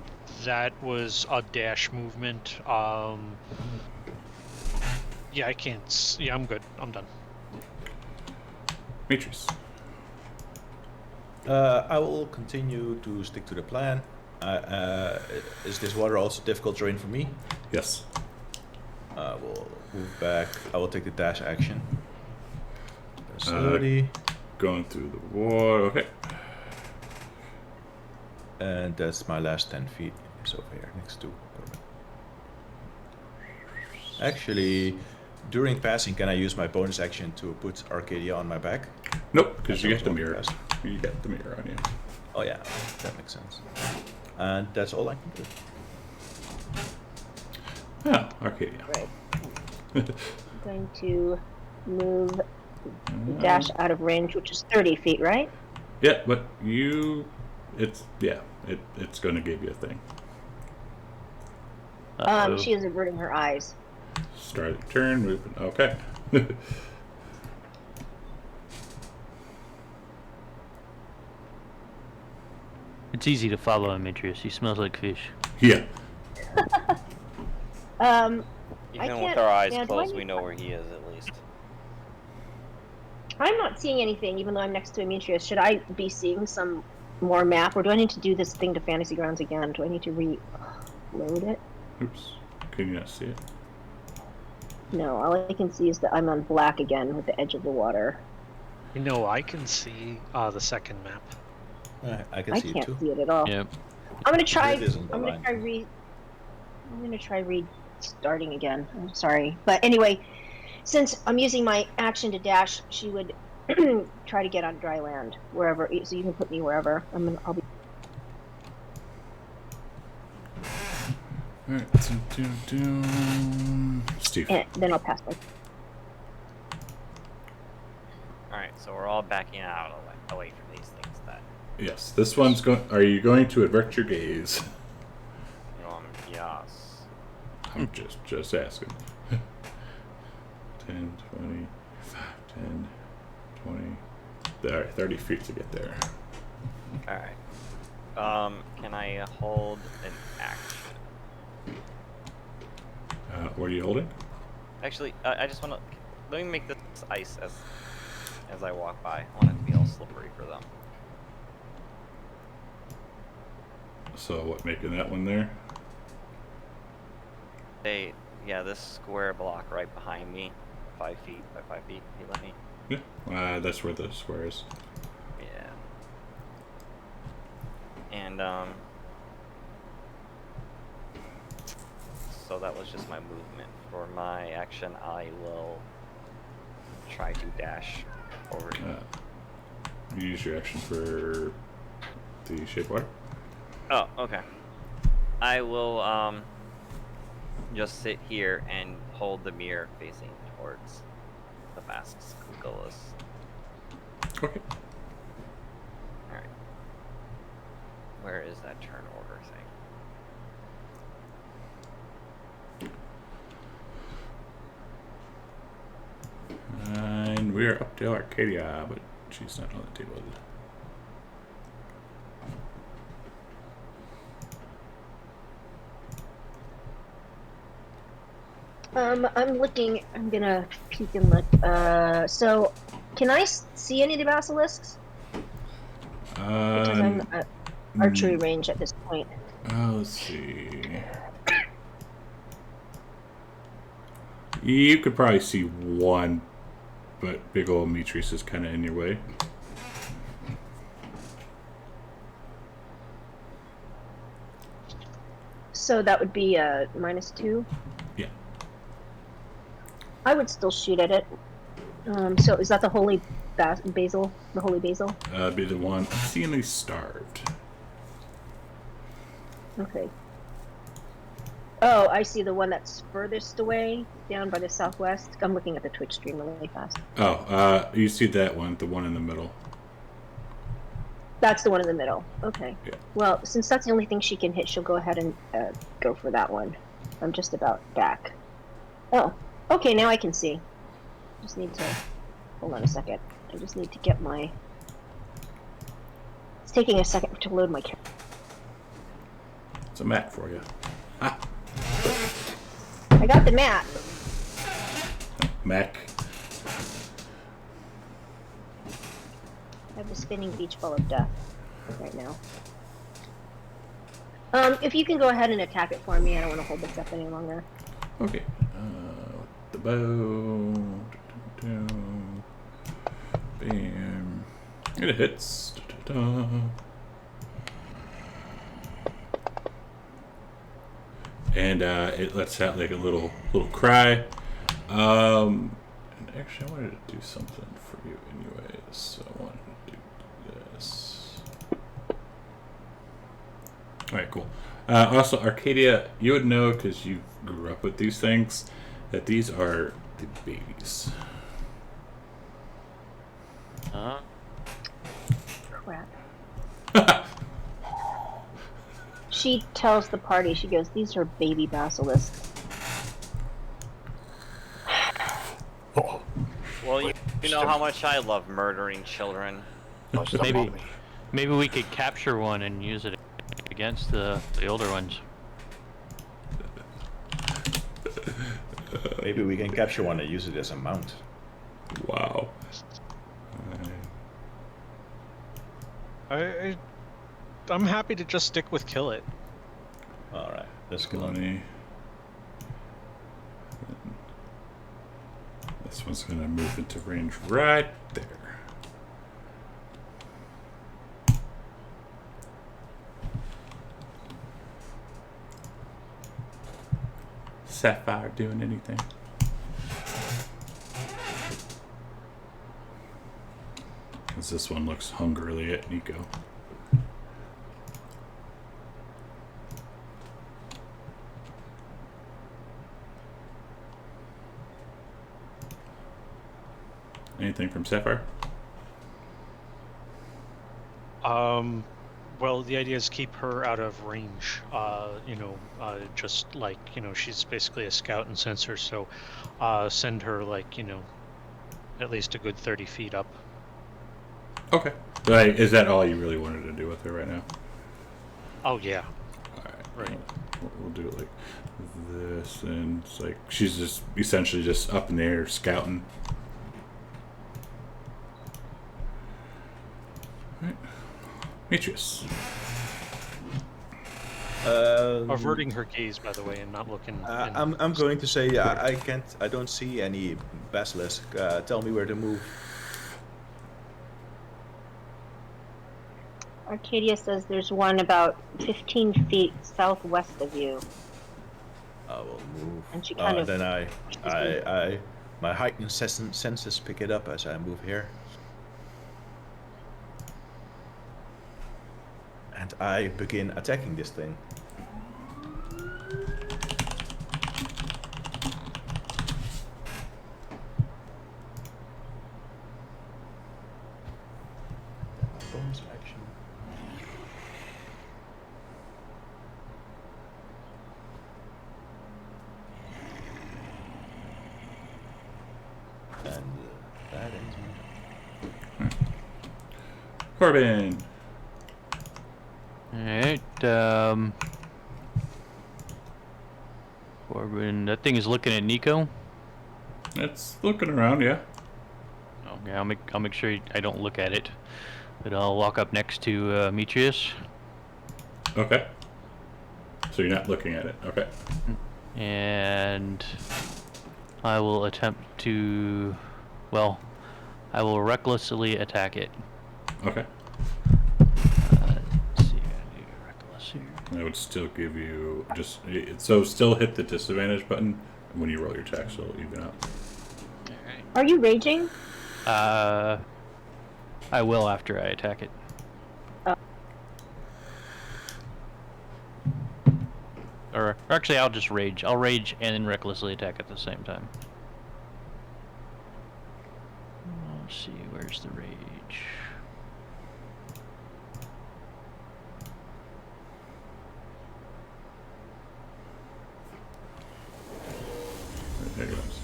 that was a dash movement. Yeah, I can't. Yeah, I'm good. I'm done. Matrix. I will continue to stick to the plan. Is this water also difficult terrain for me? Yes. I will move back. I will take the dash action. Facility. Going through the water. Okay. And that's my last 10 feet. It's over here next to. Actually, during passing, can I use my bonus action to put Arcadia on my back? Nope, because you That's get the also mirror. fast. You get the mirror on you. Oh yeah, that makes sense. And that's all I can do. Oh, Arcadia. Right. I'm going to move the dash out of range, which is 30 feet, right? Yeah, but it's going to give you a thing. She is averting her eyes. Start turn, moving. Okay. It's easy to follow Demetrius. He smells like fish. Yeah. Even can't- with our eyes yeah, do I closed, need- we know where he is at least. I'm not seeing anything, even though I'm next to Demetrius. Should I be seeing some more map, or do I need to do this thing to Fantasy Grounds again? Do I need to reload it? Oops. Can you not see it? No, all I can see is that I'm on black again with the edge of the water. You know, I can see the second map. I can I see it can't too. see it at all. Yep. I'm gonna try. It isn't I'm gonna aligned. try restarting again. I'm sorry, but anyway, since I'm using my action to dash, she would try to get on dry land wherever. So you can put me wherever. I'll be. All right. Steve. And then I'll pass by. Alright, so we're all backing out away from these things then. Yes. This one's going. Are you going to avert your gaze? Yes. I'm just asking. 10, 20, 10, 20. All right, 30 feet to get there. Alright. Can I hold an action? What are you holding? Actually, I just want to... Let me make this ice as I walk by. I want it to be all slippery for them. So what, making that one there? Yeah, this square block right behind me. 5 feet by 5 feet. Can you let me? Yeah. That's where the square is. Yeah. And, so that was just my movement. For my action, I will try to dash Over. You use your action for the shape water. Oh, okay. I will just sit here and hold the mirror facing towards the mask's cucullus. Okay. Alright. Where is that turn order thing? And we are up to Arcadia, but she's not on the table. I'm looking. I'm gonna peek and look. So, can I see any of the basilisks? Because I'm at archery range at this point. Let's see. You could probably see one, but big old Mitris is kind of in your way. So that would be -2. Yeah. I would still shoot at it. So is that the holy basil? The holy basil? Be the one obscenely starved. Okay. Oh, I see the one that's furthest away, down by the southwest. I'm looking at the Twitch stream really fast. Oh, you see that one, the one in the middle. That's the one in the middle. Okay. Yeah. Well, since that's the only thing she can hit, she'll go ahead and go for that one. I'm just about back. Oh, okay, now I can see. Just need to... Hold on a second. I just need to get my... It's taking a second to load my camera. It's a map for you. Ah. I got the map. Mac. I have the spinning beach ball of death right now. If you can go ahead and attack it for me, I don't want to hold this up any longer. Okay. The bow. Bam. It hits. And it lets out like a little cry. And actually, I wanted to do something for you anyways. So I wanted to do this. All right, cool. Also, Arcadia, you would know because you grew up with these things that these are the babies. Crap. She tells the party, she goes, "These are baby basilisks." Well, you know how much I love murdering children. Maybe we could capture one and use it against the older ones. Maybe we can capture one and use it as a mount. Wow. I'm happy to just stick with kill it. All right, let's go. This one's gonna move into range right there. Sapphire doing anything? As this one looks hungrily at Nico. Anything from Sapphire? Well, the idea is keep her out of range. Just like, she's basically a scout and sensor, so send her like, at least a good 30 feet up. Okay. Like, is that all you really wanted to do with her right now? Oh, yeah. Alright. Right. We'll do it like this, and it's like she's just essentially just up in the air scouting. Alright. Demetrius. Averting her gaze, by the way, and not looking. I'm going to say I don't see any basilisk. Tell me where to move. Arcadia says there's one about 15 feet southwest of you. I will move. And she kind of... Then my heightened senses pick it up as I move here. And I begin attacking this thing. Bonus action. And that ends my turn. Corbin. Alright, Corbin, that thing is looking at Nico. It's looking around, yeah. Okay, I'll make sure I don't look at it. But I'll walk up next to Mitrius. Okay. So you're not looking at it. Okay. And I will attempt to, well, I will recklessly attack it. Okay. Let's see, I do reckless here. I would still give you just so still hit the disadvantage button when you roll your attack, so it'll even out. Alright. Are you raging? I will after I attack it. Or actually, I'll just rage. I'll rage and then recklessly attack at the same time. Let's see, where's the rage? There it goes.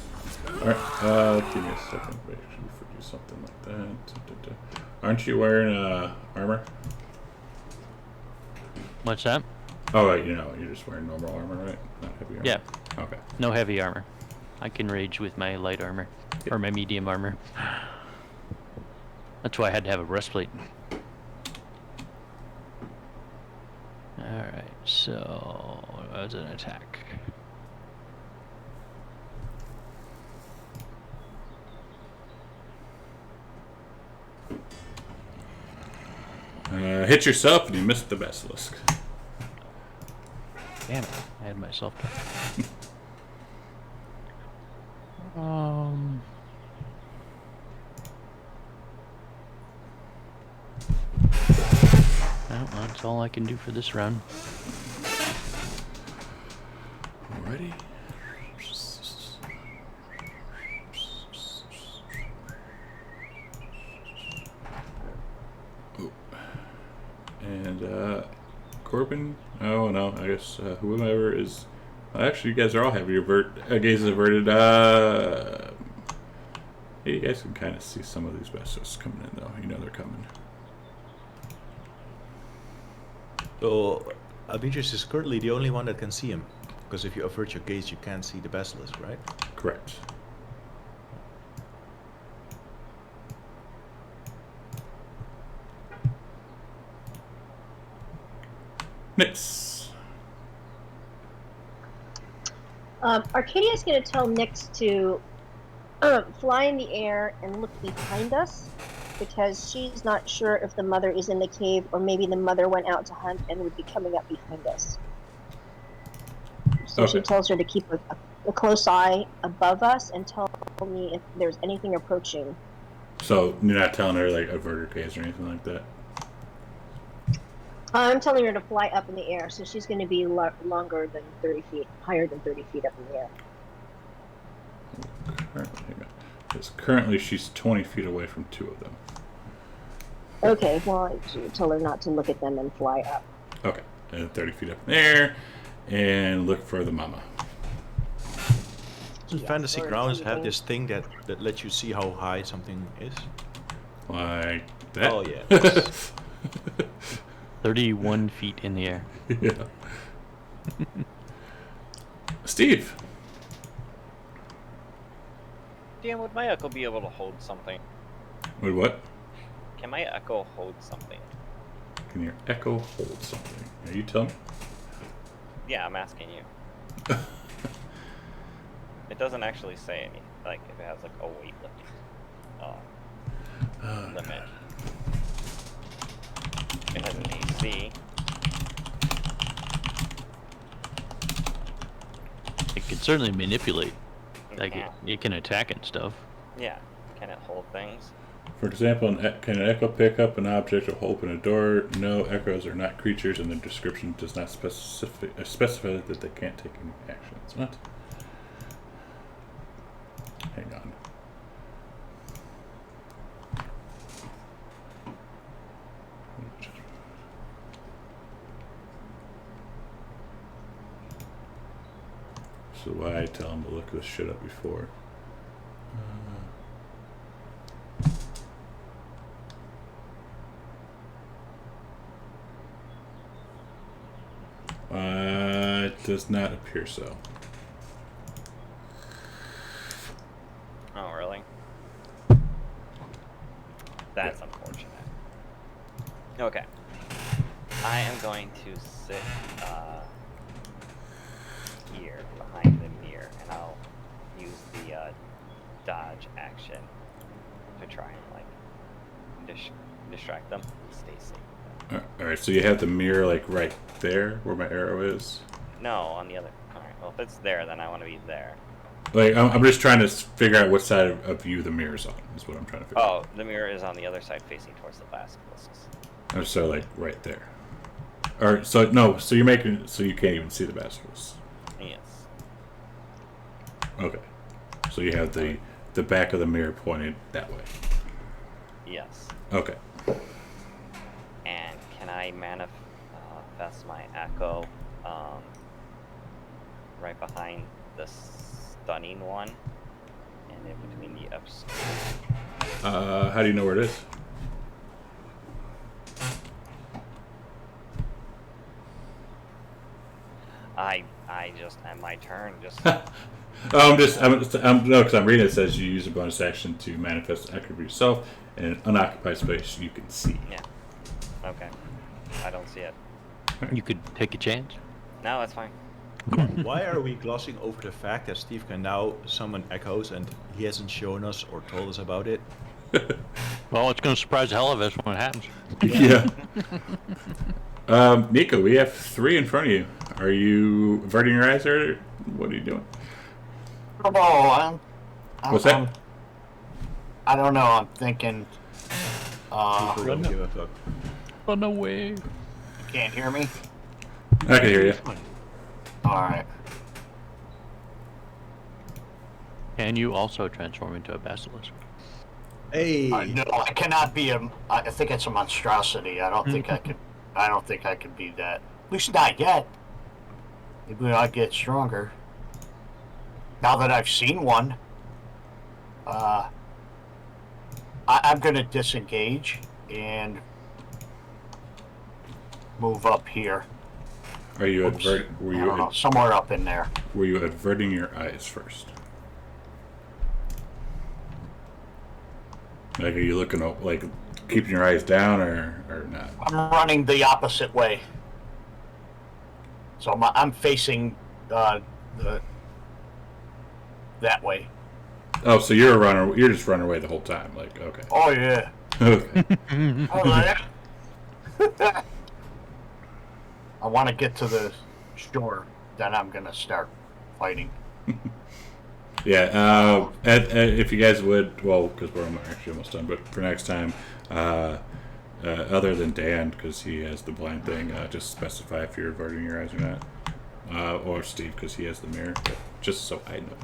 Alright, give me a second. Wait, if we do something like that. Aren't you wearing armor? What's that? Oh, right, you're just wearing normal armor, right? Not heavy armor? Yeah. Okay. No heavy armor. I can rage with my light armor. Or my medium armor. That's why I had to have a breastplate. Alright, so that's an attack. Hit yourself and you missed the basilisk. Damn it, I had myself done. Well, that's all I can do for this round. Alrighty. Oh. And Corbin. Oh no, I guess whoever is. Actually, you guys are all have your gazes averted. Yeah, you guys can kind of see some of these basilisks coming in, though. You know they're coming. So, Abijis is currently the only one that can see him. Because if you avert your gaze, you can't see the basilisk, right? Correct. Nix. Arcadia's going to tell Nyx to fly in the air and look behind us, because she's not sure if the mother is in the cave, or maybe the mother went out to hunt and would be coming up behind us. So Okay. she tells her to keep a close eye above us and tell me if there's anything approaching. So you're not telling her like avert her gaze or anything like that? I'm telling her to fly up in the air, so she's going to be longer than 30 feet, higher than 30 feet up in the air. Because currently she's 20 feet away from two of them. Okay, well, I should tell her not to look at them and fly up. Okay, and 30 feet up in the air, and look for the mama. Doesn't Fantasy or Grounds something. have this thing that lets you see how high something is? Like that? Oh, yeah. 31 feet in the air. Yeah. Steve. Dan, would my echo be able to hold something? Wait, what? Can my echo hold something? Can your echo hold something? Are you telling me? Yeah, I'm asking you. It doesn't actually say any, like, if it has, like, a weight limit. God. It has an AC. It can certainly manipulate. It Like can. it can attack and stuff. Yeah. Can it hold things? For example, can an echo pick up an object or open a door? No, echoes are not creatures, and the description does not specify that they can't take any actions. What? Hang on. So why I tell them to look this shit up before? It does not appear so. Oh, really? That's unfortunate. Okay. I am going to sit here behind the mirror, and I'll use the dodge action to try and like distract them and stay safe. All right, so you have the mirror like right there where my arrow is. No, on the other. All right. Well, if it's there, then I want to be there. Like I'm just trying to figure out what side of you the mirror's on. Is what I'm trying to figure out. Oh, the mirror is on the other side, facing towards the basilisks. Oh, so like right there. Or so no, so you're making so you can't even see the basilisks. Yes. Okay. So you have the back of the mirror pointed that way. Yes. Okay. And can I manifest my echo right behind the stunning one, and in between the obscure? How do you know where it is? I just at my turn just. Oh, no, because I'm reading it says you use a bonus action to manifest an echo of yourself in an unoccupied space you can see. Yeah. Okay. I don't see it. You could take a chance. No, that's fine. Why are we glossing over the fact that Steve can now summon echoes and he hasn't shown us or told us about it? Well, it's going to surprise the hell of us when it happens. Yeah. Nico, we have 3 in front of you. Are you averting your eyes, or what are you doing? Oh, What's that? I don't know. I'm thinking. People don't give a fuck. Run away. You can't hear me? I can hear you. All right. Can you also transform into a basilisk? Hey! No, I cannot be a. I think it's a monstrosity. I don't think I could. I don't think I could be that. At least not yet. Maybe I'll get stronger. Now that I've seen one, I'm gonna disengage and move up here. Are you Oops. I don't know, somewhere up in there. Were you averting your eyes first? Like, are you looking up, like keeping your eyes down, or not? I'm running the opposite way, so I'm facing that way. Oh, so you're a runner. You're just running away the whole time. Like, okay. Oh yeah. Okay. I want to get to the shore, then I'm gonna start fighting. Yeah. If you guys would, well, because we're actually almost done, but for next time, other than Dan, because he has the blind thing, just specify if you're averting your eyes or not, or Steve, because he has the mirror. But just so I know.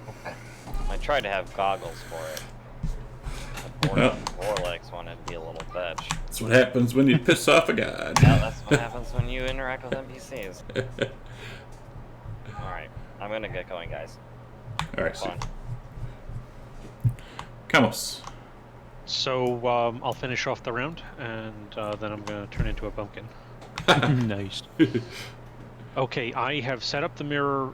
Okay. I tried to have goggles for it. The Vorlex wanted to be a little bitch. That's what happens when you piss off a god. Yeah, that's what happens when you interact with NPCs. Alright, I'm gonna get going, guys. All right. Fun. Camus. So I'll finish off the round, and then I'm going to turn into a pumpkin. Nice. Okay, I have set up the mirror,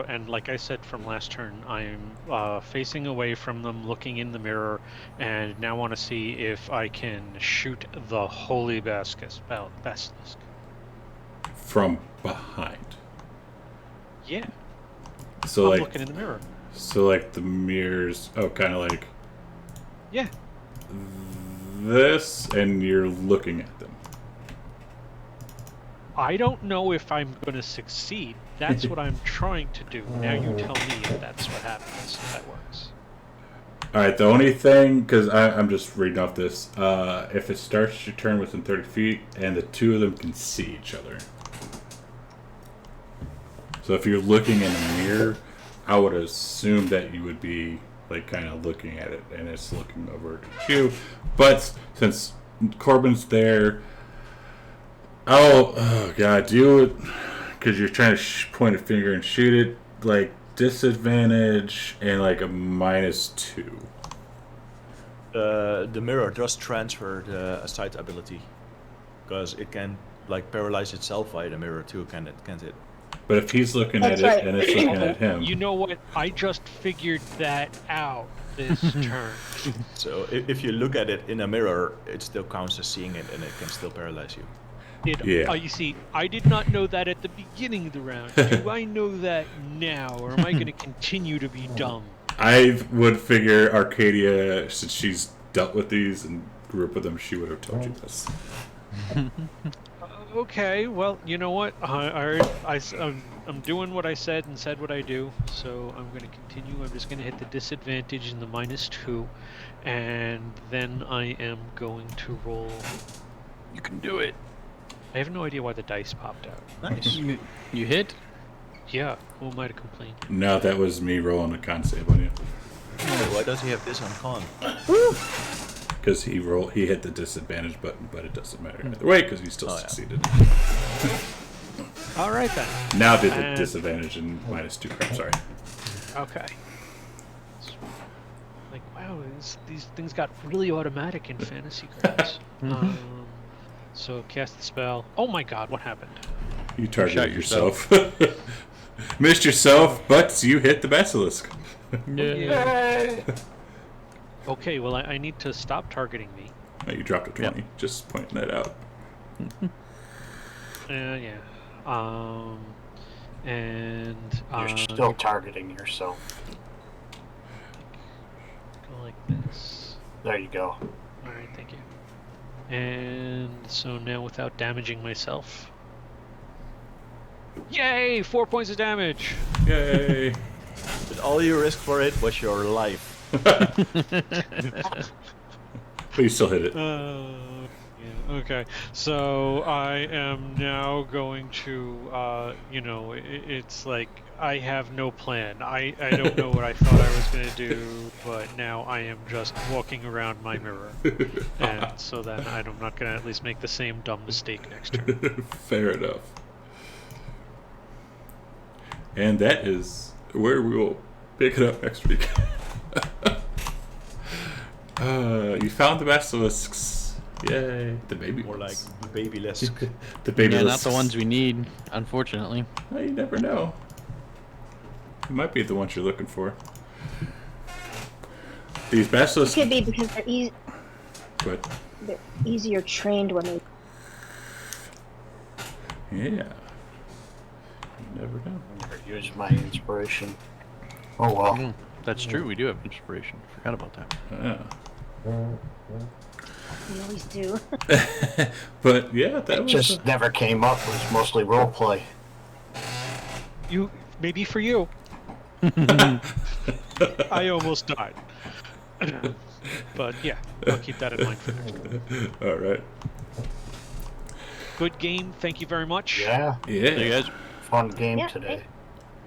and like I said from last turn, I'm facing away from them, looking in the mirror, and now want to see if I can shoot the Holy Basilisk. From behind. Yeah, So I'm like, looking in the mirror. so like the mirrors. Oh, kind of like Yeah, this, and you're looking at them. I don't know if I'm going to succeed. That's what I'm trying to do. Now you tell me if that's what happens, if that works. All right. The only thing, because I'm just reading off this, if it starts your turn within 30 feet, and the two of them can see each other. So if you're looking in a mirror, I would assume that you would be like kind of looking at it, and it's looking over at you. But since Corbin's there, oh god, do it because you're trying to point a finger and shoot it. Like disadvantage and like a -2. The mirror does transfer the sight ability, because it can like paralyze itself via the mirror too, can't it? But if he's looking That's at right. it and it's looking at him, You know what? I just figured that out this turn. So if you look at it in a mirror, it still counts as seeing it, and it can still paralyze you. Yeah. You see, I did not know that at the beginning of the round. Do I know that now, or am I going to continue to be dumb? I would figure Arcadia, since she's dealt with these and grew up with them, she would have told you this. Okay, well, you know what? I'm doing what I said and said what I do, so I'm going to continue. I'm just going to hit the disadvantage in the -2, and then I am going to roll. You can do it. I have no idea why the dice popped out. Nice. You hit? Yeah, who am I to complain? No, that was me rolling a con save on you. Why does he have this on con? Because he hit the disadvantage button, but it doesn't matter either way because he still Oh, yeah. succeeded. All right then. Now did the disadvantage and -2 crap, sorry. Okay. Like, wow, these things got really automatic in fantasy cards. So cast the spell. Oh my god, what happened? You targeted yourself. Missed yourself, but you hit the basilisk. Yay. Okay, well, I need to stop targeting me. Oh, you dropped a 20, just pointing that out. Yeah. And You're still targeting yourself. go like this. There you go. All right, thank you. And so now, without damaging myself, yay! 4 points of damage. Yay! But all you risked for it was your life. But you still hit it. Yeah, okay. So I am now going to, it's like I have no plan. I don't know what I thought I was going to do, but now I am just walking around my mirror. And so then I'm not going to at least make the same dumb mistake next turn. Fair enough. And that is where we will pick it up next week. You found the basilisks. Yay. The baby More like ones. the baby-less. The baby Yeah, not the ones we need, unfortunately. Well, you never know. It might be the ones you're looking for. These It basilisks... could be because But, they're easier trained when they. yeah. You never know. Never use my inspiration. Oh well. That's true, we do have inspiration. Forgot about that. Yeah. We always do. But, yeah, that It was... just never came up. It was mostly roleplay. Maybe for you. I almost died. But yeah, I'll keep that in mind for next time. All right. Good game. Thank you very much. Yeah. Yeah. See you guys. Fun game Yeah, today.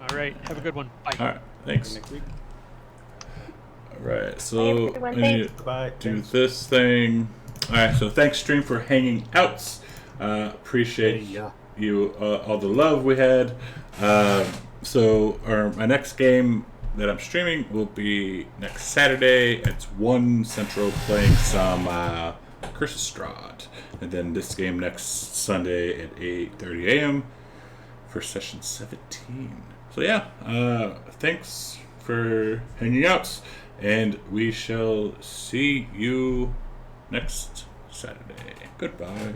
All right. Have a good one. Bye. All right. Thanks. Next week. All right. Bye, So everyone. we need Thanks. to Bye. do this thing. All right. So thanks, stream, for hanging out. Appreciate Yeah. you all the love we had. So my next game that I'm streaming will be next Saturday. It's 1 Central, playing some Curse of Strahd, and then this game next Sunday at 8:30 a.m. for session 17. So yeah, thanks for hanging out, and we shall see you next Saturday. Goodbye.